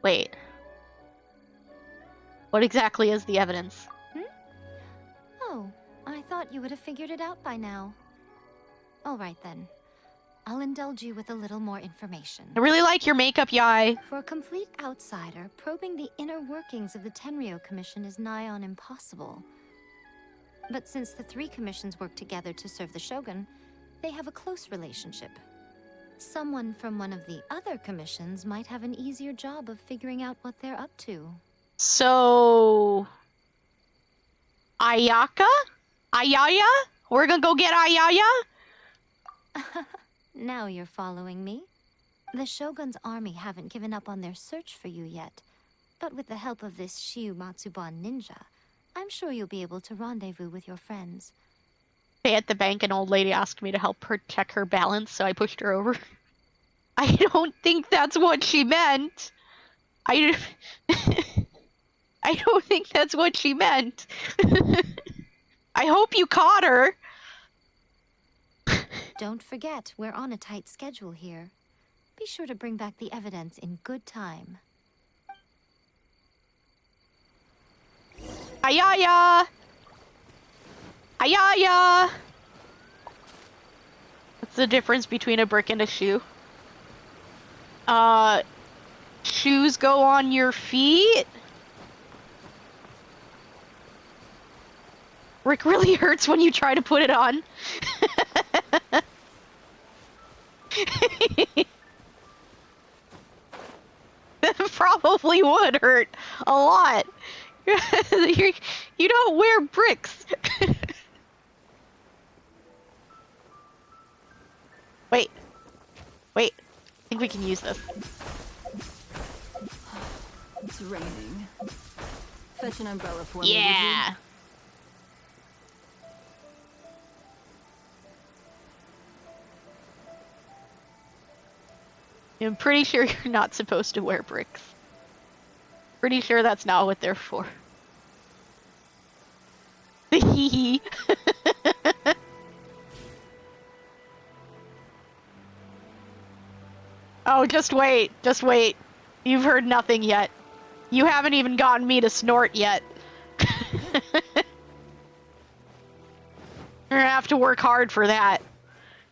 Wait. What exactly is the evidence? Oh, I thought you would have figured it out by now. All right then. I'll indulge you with a little more information. I really like your makeup, Yai. For a complete outsider, probing the inner workings of the Tenryo Commission is nigh on impossible. But since the three commissions work together to serve the Shogun, they have a close relationship. Someone from one of the other commissions might have an easier job of figuring out what they're up to. So... Ayaka? Ayaya? We're gonna go get Ayaya? Now you're following me. The Shogun's army haven't given up on their search for you yet. But with the help of this Shiumatsuban ninja, I'm sure you'll be able to rendezvous with your friends. At the bank, an old lady asked me to help her check her balance, so I pushed her over. I don't think that's what she meant. I don't think that's what she meant. I hope you caught her. Don't forget, we're on a tight schedule here. Be sure to bring back the evidence in good time. Ayaya! Ayaya! What's the difference between a brick and a shoe? Shoes go on your feet? Brick really hurts when you try to put it on. That probably would hurt a lot. You don't wear bricks. Wait. Wait. I think we can use this. It's raining. Fetch an umbrella for me, Yeah. would you? I'm pretty sure you're not supposed to wear bricks. Pretty sure that's not what they're for. Hee Oh, just wait. Just wait. You've heard nothing yet. You haven't even gotten me to snort yet. You're gonna have to work hard for that.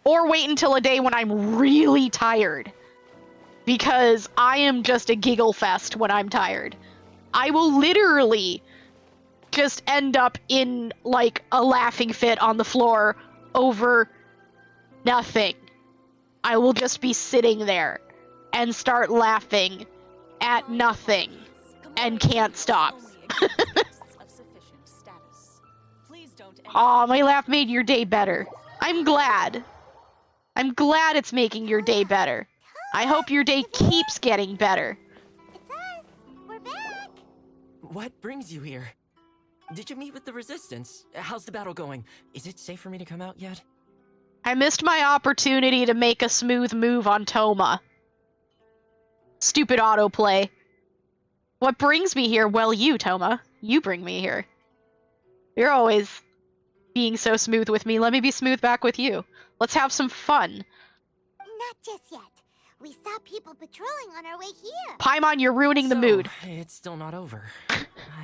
Or wait until a day when I'm really tired. Because I am just a giggle fest when I'm tired. I will literally just end up in, like, a laughing fit on the floor over nothing. I will just be sitting there and start laughing at nothing and can't stop. Aw, my laugh made your day better. I'm glad. I'm glad it's making your day better. I hope your day keeps getting better. it's us. We're back. What brings you here? Did you meet with the Resistance? How's the battle going? Is it safe for me to come out yet? I missed my opportunity to make a smooth move on Toma. Stupid autoplay. What brings me here? Well, you, Toma. You bring me here. You're always being so smooth with me. Let me be smooth back with you. Let's have some fun. Not just yet. We saw people patrolling on our way here. Paimon, you're ruining the mood. It's still not over.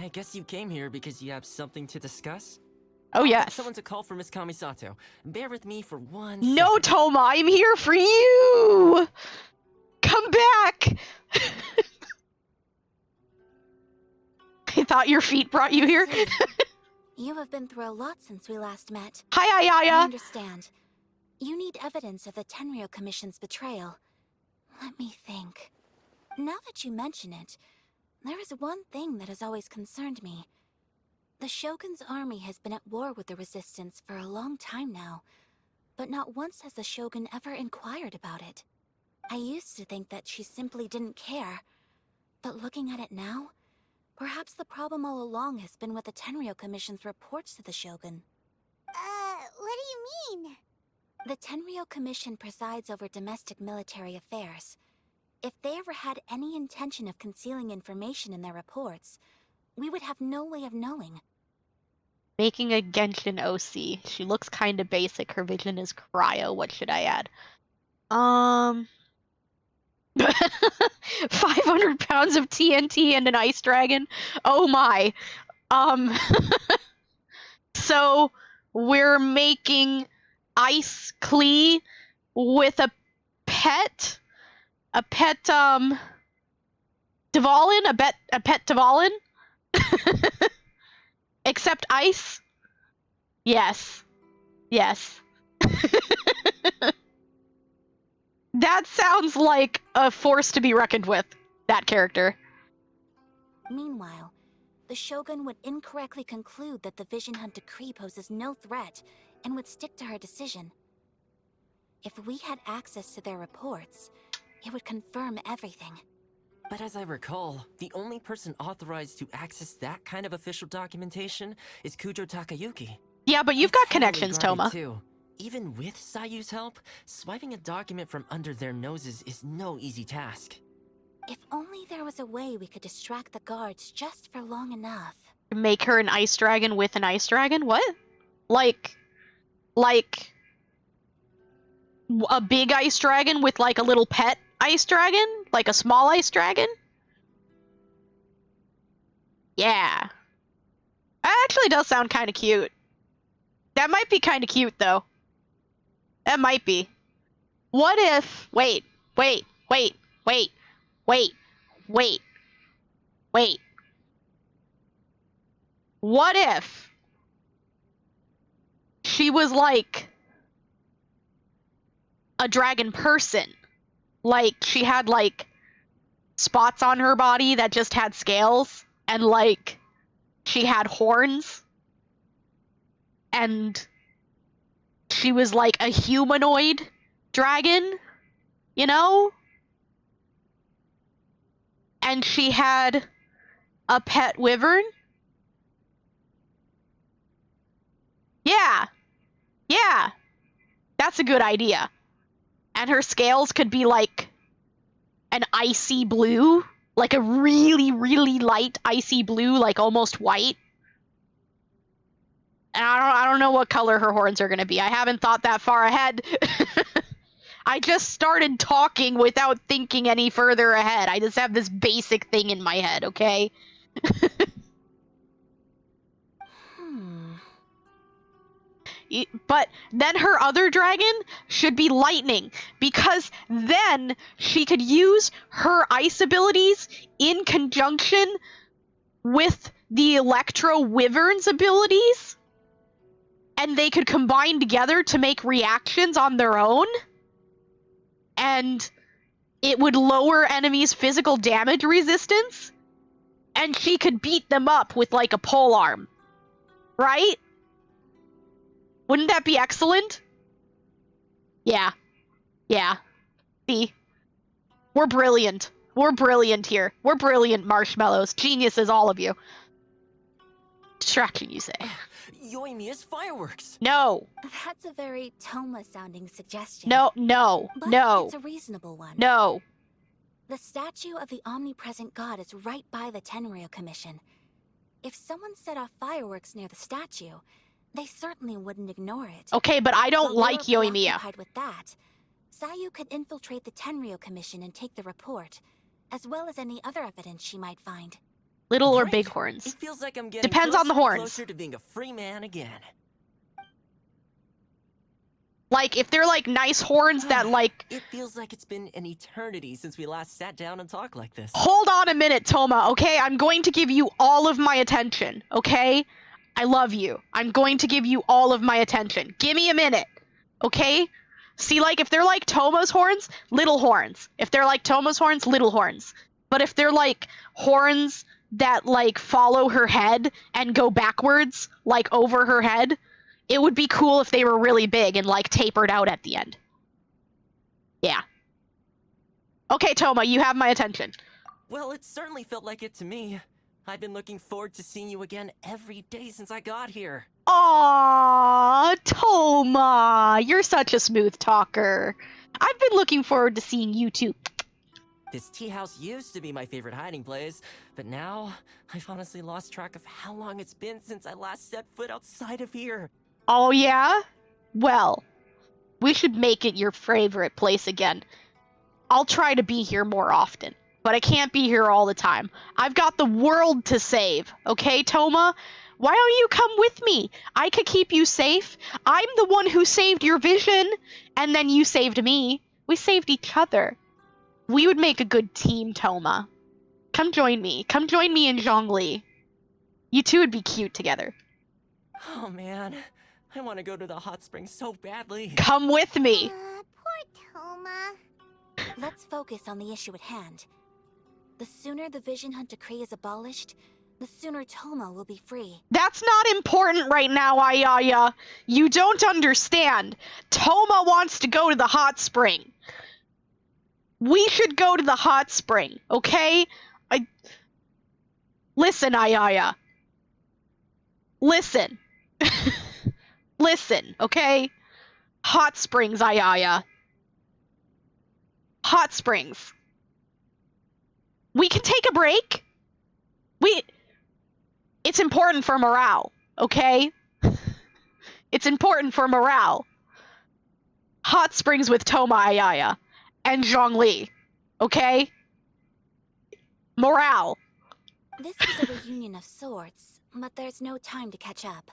I guess you came here because you have something to discuss? Oh, yes. Someone to call for Miss Kamisato. Bear with me for one No, second. Toma, I'm here for you! Come back! I thought your feet brought you here. You have been through a lot since we last met. Hi, Ayaya! I understand. You need evidence of the Tenryo Commission's betrayal. Let me think. Now that you mention it, there is one thing that has always concerned me. The Shogun's army has been at war with the Resistance for a long time now, but not once has the Shogun ever inquired about it. I used to think that she simply didn't care, but looking at it now, perhaps the problem all along has been with the Tenryou Commission's reports to the Shogun. What do you mean? The Tenryou Commission presides over domestic military affairs. If they ever had any intention of concealing information in their reports, we would have no way of knowing. Making a Genshin OC. She looks kinda basic. Her vision is cryo. What should I add? 500 pounds of TNT and an ice dragon? Oh my. So we're making ice Klee with a pet Dvalin? A pet Dvalin? Except ice? Yes. Yes. That sounds like a force to be reckoned with, that character. Meanwhile, the Shogun would incorrectly conclude that the Vision Hunt decree poses no threat and would stick to her decision. If we had access to their reports, it would confirm everything. But as I recall, the only person authorized to access that kind of official documentation is Kujo Takayuki. Yeah, but you've got connections, Toma. Too. Even with Sayu's help, swiping a document from under their noses is no easy task. If only there was a way we could distract the guards just for long enough. Make her an ice dragon with an ice dragon? What? Like a big ice dragon with like a little pet ice dragon? Like a small ice dragon? Yeah. That actually does sound kind of cute. That might be kind of cute, though. That might be. What if... Wait. What if she was like a dragon person? Like, she had like spots on her body that just had scales, and like she had horns, and she was like a humanoid dragon, you know? And she had a pet wyvern. Yeah, that's a good idea. And her scales could be like an icy blue, like a really, really light icy blue, like almost white. And I don't know what color her horns are gonna be. I haven't thought that far ahead. I just started talking without thinking any further ahead. I just have this basic thing in my head, okay? But then her other dragon should be lightning, because then she could use her ice abilities in conjunction with the Electro Wyvern's abilities, and they could combine together to make reactions on their own, and it would lower enemies' physical damage resistance, and she could beat them up with like a polearm, right? Wouldn't that be excellent? Yeah. See? We're brilliant. We're brilliant here. We're brilliant, marshmallows. Geniuses, all of you. Distraction, you say. Yoimiya's fireworks! No. That's a very Toma-sounding suggestion. No. But it's a reasonable one. No. The statue of the omnipresent god is right by the Tenryou Commission. If someone set off fireworks near the statue, they certainly wouldn't ignore it. Okay, but I don't like Yoimiya. With that, Sayu could infiltrate the Tenryou Commission and take the report, as well as any other evidence she might find. Little or big horns? It feels like I'm getting Depends on the horns. closer to being a free man again. Like, if they're like nice horns that like... It feels like it's been an eternity since we last sat down and talked like this. Hold on a minute, Toma, okay? I'm going to give you all of my attention, okay? I love you. I'm going to give you all of my attention. Give me a minute, okay? See, like, if they're like Toma's horns, little horns. If they're like Toma's horns, little horns. But if they're like horns that like follow her head and go backwards, like over her head, it would be cool if they were really big and like tapered out at the end. Yeah. Okay, Toma, you have my attention. Well, it certainly felt like it to me. I've been looking forward to seeing you again every day since I got here. Aww, Toma, you're such a smooth talker. I've been looking forward to seeing you too. This tea house used to be my favorite hiding place, but now I've honestly lost track of how long it's been since I last set foot outside of here. Oh yeah? Well, we should make it your favorite place again. I'll try to be here more often, but I can't be here all the time. I've got the world to save, okay, Toma? Why don't you come with me? I could keep you safe. I'm the one who saved your vision, and then you saved me. We saved each other. We would make a good team, Toma. Come join me. Come join me and Zhongli. You two would be cute together. Oh man, I want to go to the hot springs so badly. Come with me. Poor Toma. Let's focus on the issue at hand. The sooner the Vision Hunt decree is abolished, the sooner Toma will be free. That's not important right now, Ayaya. You don't understand. Toma wants to go to the hot spring. We should go to the hot spring, okay? Listen, Ayaya. Listen. Listen, okay? Hot springs, Ayaya. Hot springs. We can take a break. It's important for morale, okay? It's important for morale. Hot springs with Toma Ayaya and Zhongli, okay? Morale. This was a reunion of sorts, but there's no time to catch up.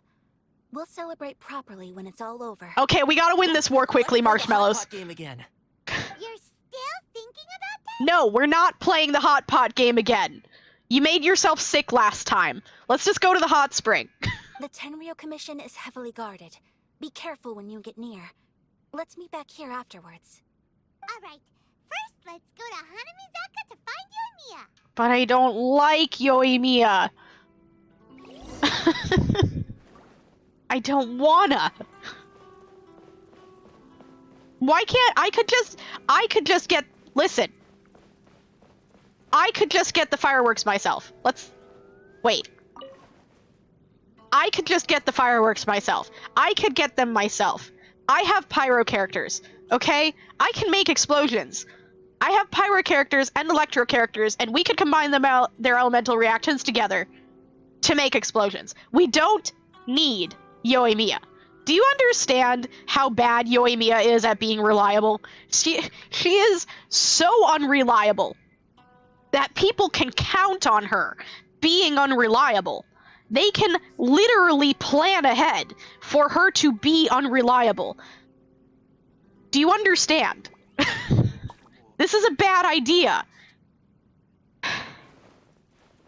We'll celebrate properly when it's all over. Okay, we gotta win this war quickly, Marshmallows. Hot game again. You're still thinking about that? No, we're not playing the hot pot game again. You made yourself sick last time. Let's just go to the hot spring. The Tenryo Commission is heavily guarded. Be careful when you get near. Let's meet back here afterwards. Alright, first let's go to Hanamizaka to find Yoimiya. But I don't like Yoimiya. I don't wanna. Why can't I could just get listen. I could just get the fireworks myself. Let's wait. I could just get the fireworks myself. I could get them myself. I have pyro characters, okay? I can make explosions. I have pyro characters and electro characters, and we could combine them out their elemental reactions together to make explosions. We don't need Yoimiya. Do you understand how bad Yoimiya is at being reliable? She is so unreliable that people can count on her being unreliable. They can literally plan ahead for her to be unreliable. Do you understand? This is a bad idea.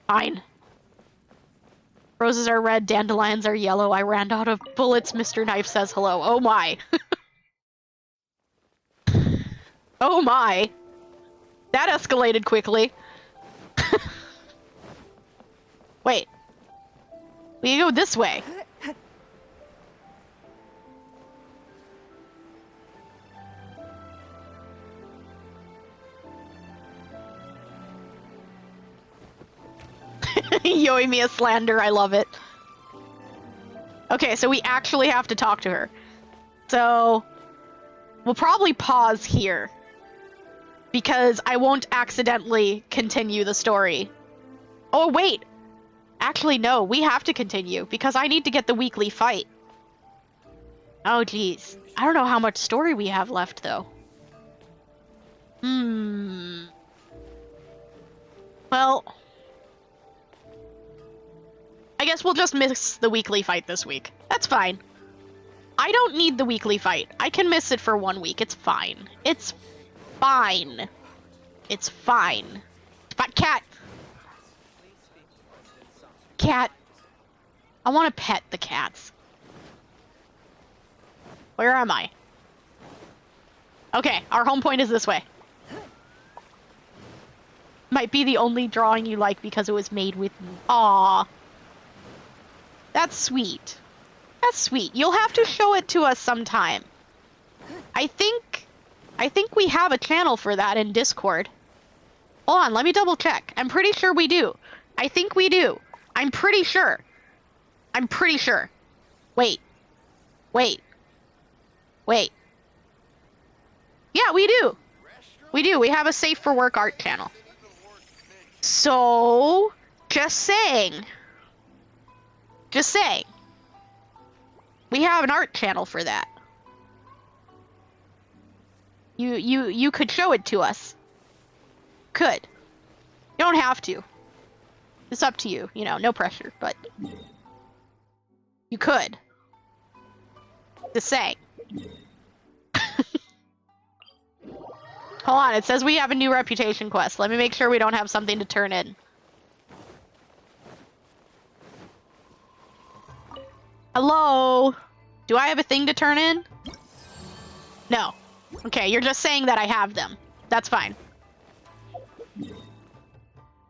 Fine. Roses are red, dandelions are yellow. I ran out of bullets, Mr. Knife says hello. Oh my. Oh my. That escalated quickly. Wait. We go this way. Yoimiya slander, I love it. Okay, so we actually have to talk to her. So, we'll probably pause here. Because I won't accidentally continue the story. Oh, wait! Actually, no, we have to continue, because I need to get the weekly fight. Oh, geez. I don't know how much story we have left, though. Well... I guess we'll just miss the weekly fight this week. That's fine. I don't need the weekly fight. I can miss it for 1 week. It's fine. It's fine. It's fine. But cat! Cat. I want to pet the cats. Where am I? Okay, our home point is this way. Might be the only drawing you like because it was made with me. Aww. That's sweet. That's sweet. You'll have to show it to us sometime. I think we have a channel for that in Discord. Hold on, let me double check. I'm pretty sure we do. I think we do. I'm pretty sure. I'm pretty sure. Wait. Wait. Wait. Yeah, we do. We do. We have a Safe for Work art channel. So, just saying. Just saying. We have an art channel for that. You could show it to us. Could. You don't have to. It's up to you. You know, no pressure, but you could. Just saying. Hold on, it says we have a new reputation quest. Let me make sure we don't have something to turn in. Hello? Do I have a thing to turn in? No. Okay, you're just saying that I have them. That's fine.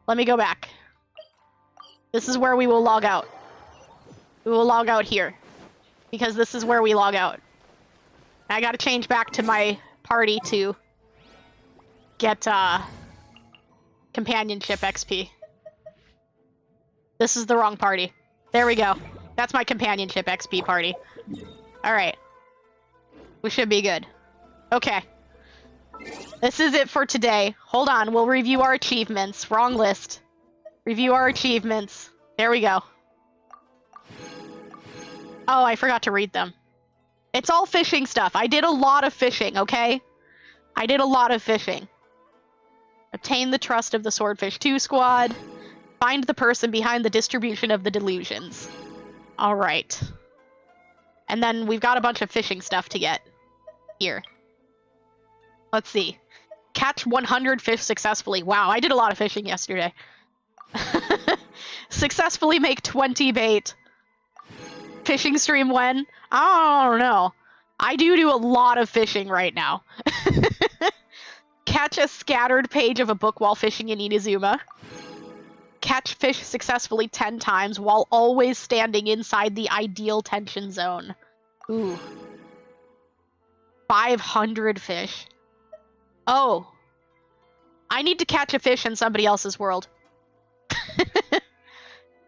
Let me go back. This is where we will log out. We will log out here. Because this is where we log out. I gotta change back to my party to get companionship XP. This is the wrong party. There we go. That's my companionship XP party. Alright. We should be good. Okay. This is it for today. Hold on, we'll review our achievements. Wrong list. Review our achievements. There we go. Oh, I forgot to read them. It's all fishing stuff. I did a lot of fishing, okay? I did a lot of fishing. Obtain the trust of the Swordfish 2 squad. Find the person behind the distribution of the delusions. Alright. And then we've got a bunch of fishing stuff to get. Here. Let's see. Catch 100 fish successfully. Wow, I did a lot of fishing yesterday. Successfully make 20 bait. Fishing stream when? I don't know. I do a lot of fishing right now. Catch a scattered page of a book while fishing in Inazuma. Catch fish successfully 10 times while always standing inside the ideal tension zone. Ooh. 500 fish. Oh. I need to catch a fish in somebody else's world.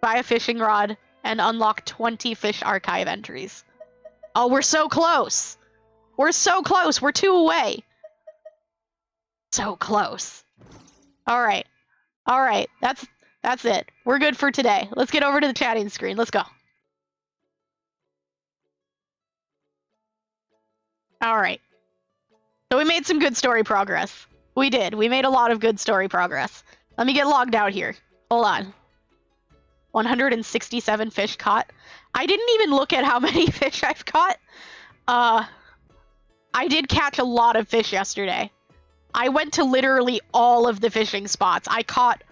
Buy a fishing rod and unlock 20 fish archive entries. Oh, we're so close! We're so close! We're 2 away! So close. Alright. Alright, that's it. We're good for today. Let's get over to the chatting screen. Let's go. Alright. So we made some good story progress. We did. We made a lot of good story progress. Let me get logged out here. Hold on. 167 fish caught. I didn't even look at how many fish I've caught. I did catch a lot of fish yesterday. I went to literally all of the fishing spots. I caught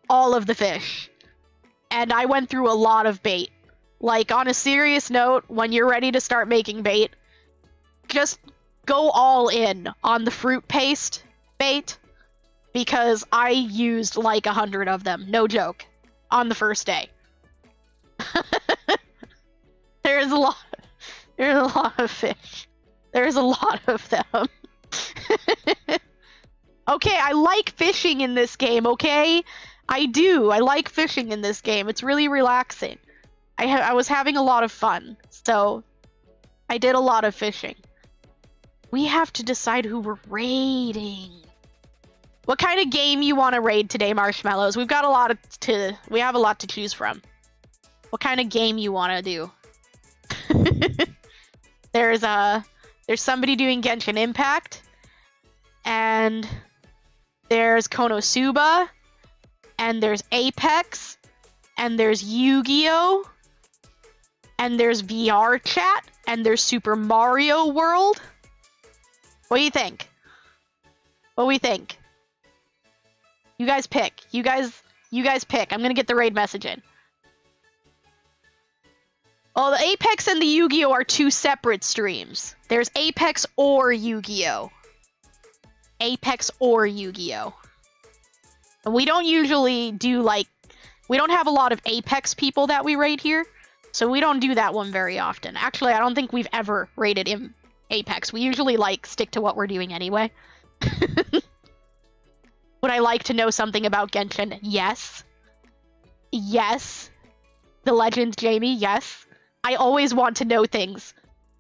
all of the fish. And I went through a lot of bait. Like, on a serious note, when you're ready to start making bait, just go all in on the fruit paste bait. Because I used like 100 of them. No joke. On the first day. There's a lot of fish. There's a lot of them. Okay, I like fishing in this game, okay? I do. I like fishing in this game. It's really relaxing. I was having a lot of fun, so I did a lot of fishing. We have to decide who we're raiding. What kind of game you want to raid today, Marshmallows? We have a lot to choose from. What kind of game you want to do? There's somebody doing Genshin Impact, and there's Konosuba, and there's Apex, and there's Yu-Gi-Oh, and there's VR Chat, and there's Super Mario World. What do you think? What do we think? You guys pick. You guys pick. I'm gonna get the raid message in. Oh, the Apex and the Yu-Gi-Oh are 2 separate streams. There's Apex or Yu-Gi-Oh. Apex or Yu-Gi-Oh. We don't usually do, like, we don't have a lot of Apex people that we raid here, so we don't do that one very often. Actually, I don't think we've ever raided in Apex. We usually, like, stick to what we're doing anyway. Would I like to know something about Genshin? Yes. Yes. The Legend, Jamie, yes. I always want to know things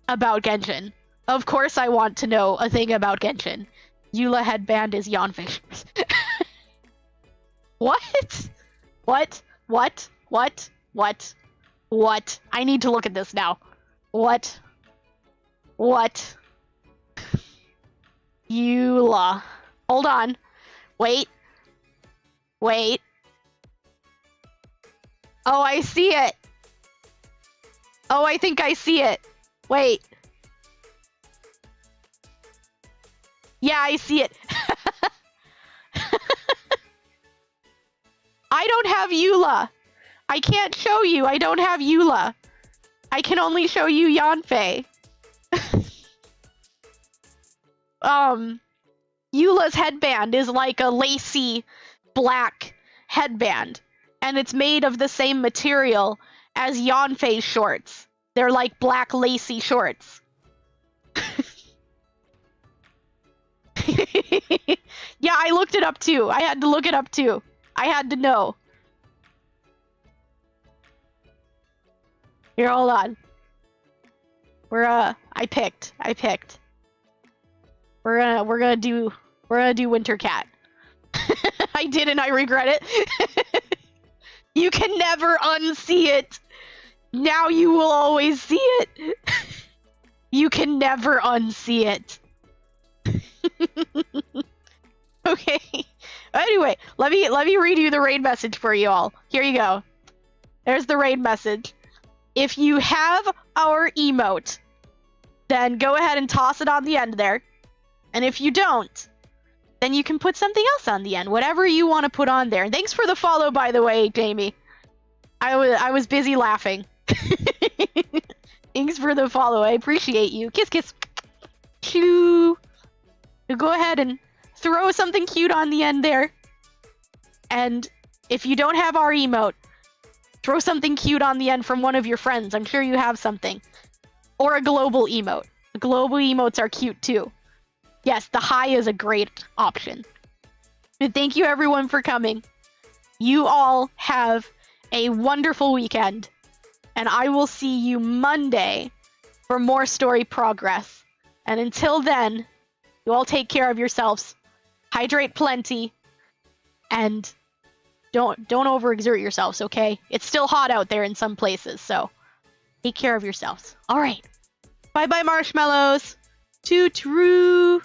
about Genshin. Of course I want to know a thing about Genshin. Eula headband is Yawnfish. What? What? What? What? What? What? I need to look at this now. What? What? Eula. Hold on. Wait. Wait. Oh, I see it. Oh, I think I see it. Wait. Yeah, I see it. I don't have Eula. I can't show you. I don't have Eula. I can only show you Yanfei. Eula's headband is like a lacy black headband, and it's made of the same material as Yanfei's shorts. They're like black lacy shorts. Yeah, I looked it up too. I had to look it up too. I had to know. Here, hold on. I picked. We're gonna do Winter Cat. I did and I regret it. You can never unsee it. Now you will always see it. You can never unsee it. Okay. Anyway, let me read you the raid message for you all. Here you go. There's the raid message. If you have our emote, then go ahead and toss it on the end there. And if you don't, then you can put something else on the end, whatever you want to put on there. And thanks for the follow, by the way, Jamie. I was busy laughing. Thanks for the follow. I appreciate you. Kiss, kiss. Choo. Go ahead and throw something cute on the end there. And if you don't have our emote, throw something cute on the end from one of your friends. I'm sure you have something. Or a global emote. The global emotes are cute too. Yes, the high is a great option. But thank you everyone for coming. You all have a wonderful weekend. And I will see you Monday for more story progress. And until then, you all take care of yourselves. Hydrate plenty. And don't overexert yourselves, okay? It's still hot out there in some places, so take care of yourselves. All right. Bye-bye, marshmallows. Toot-roo.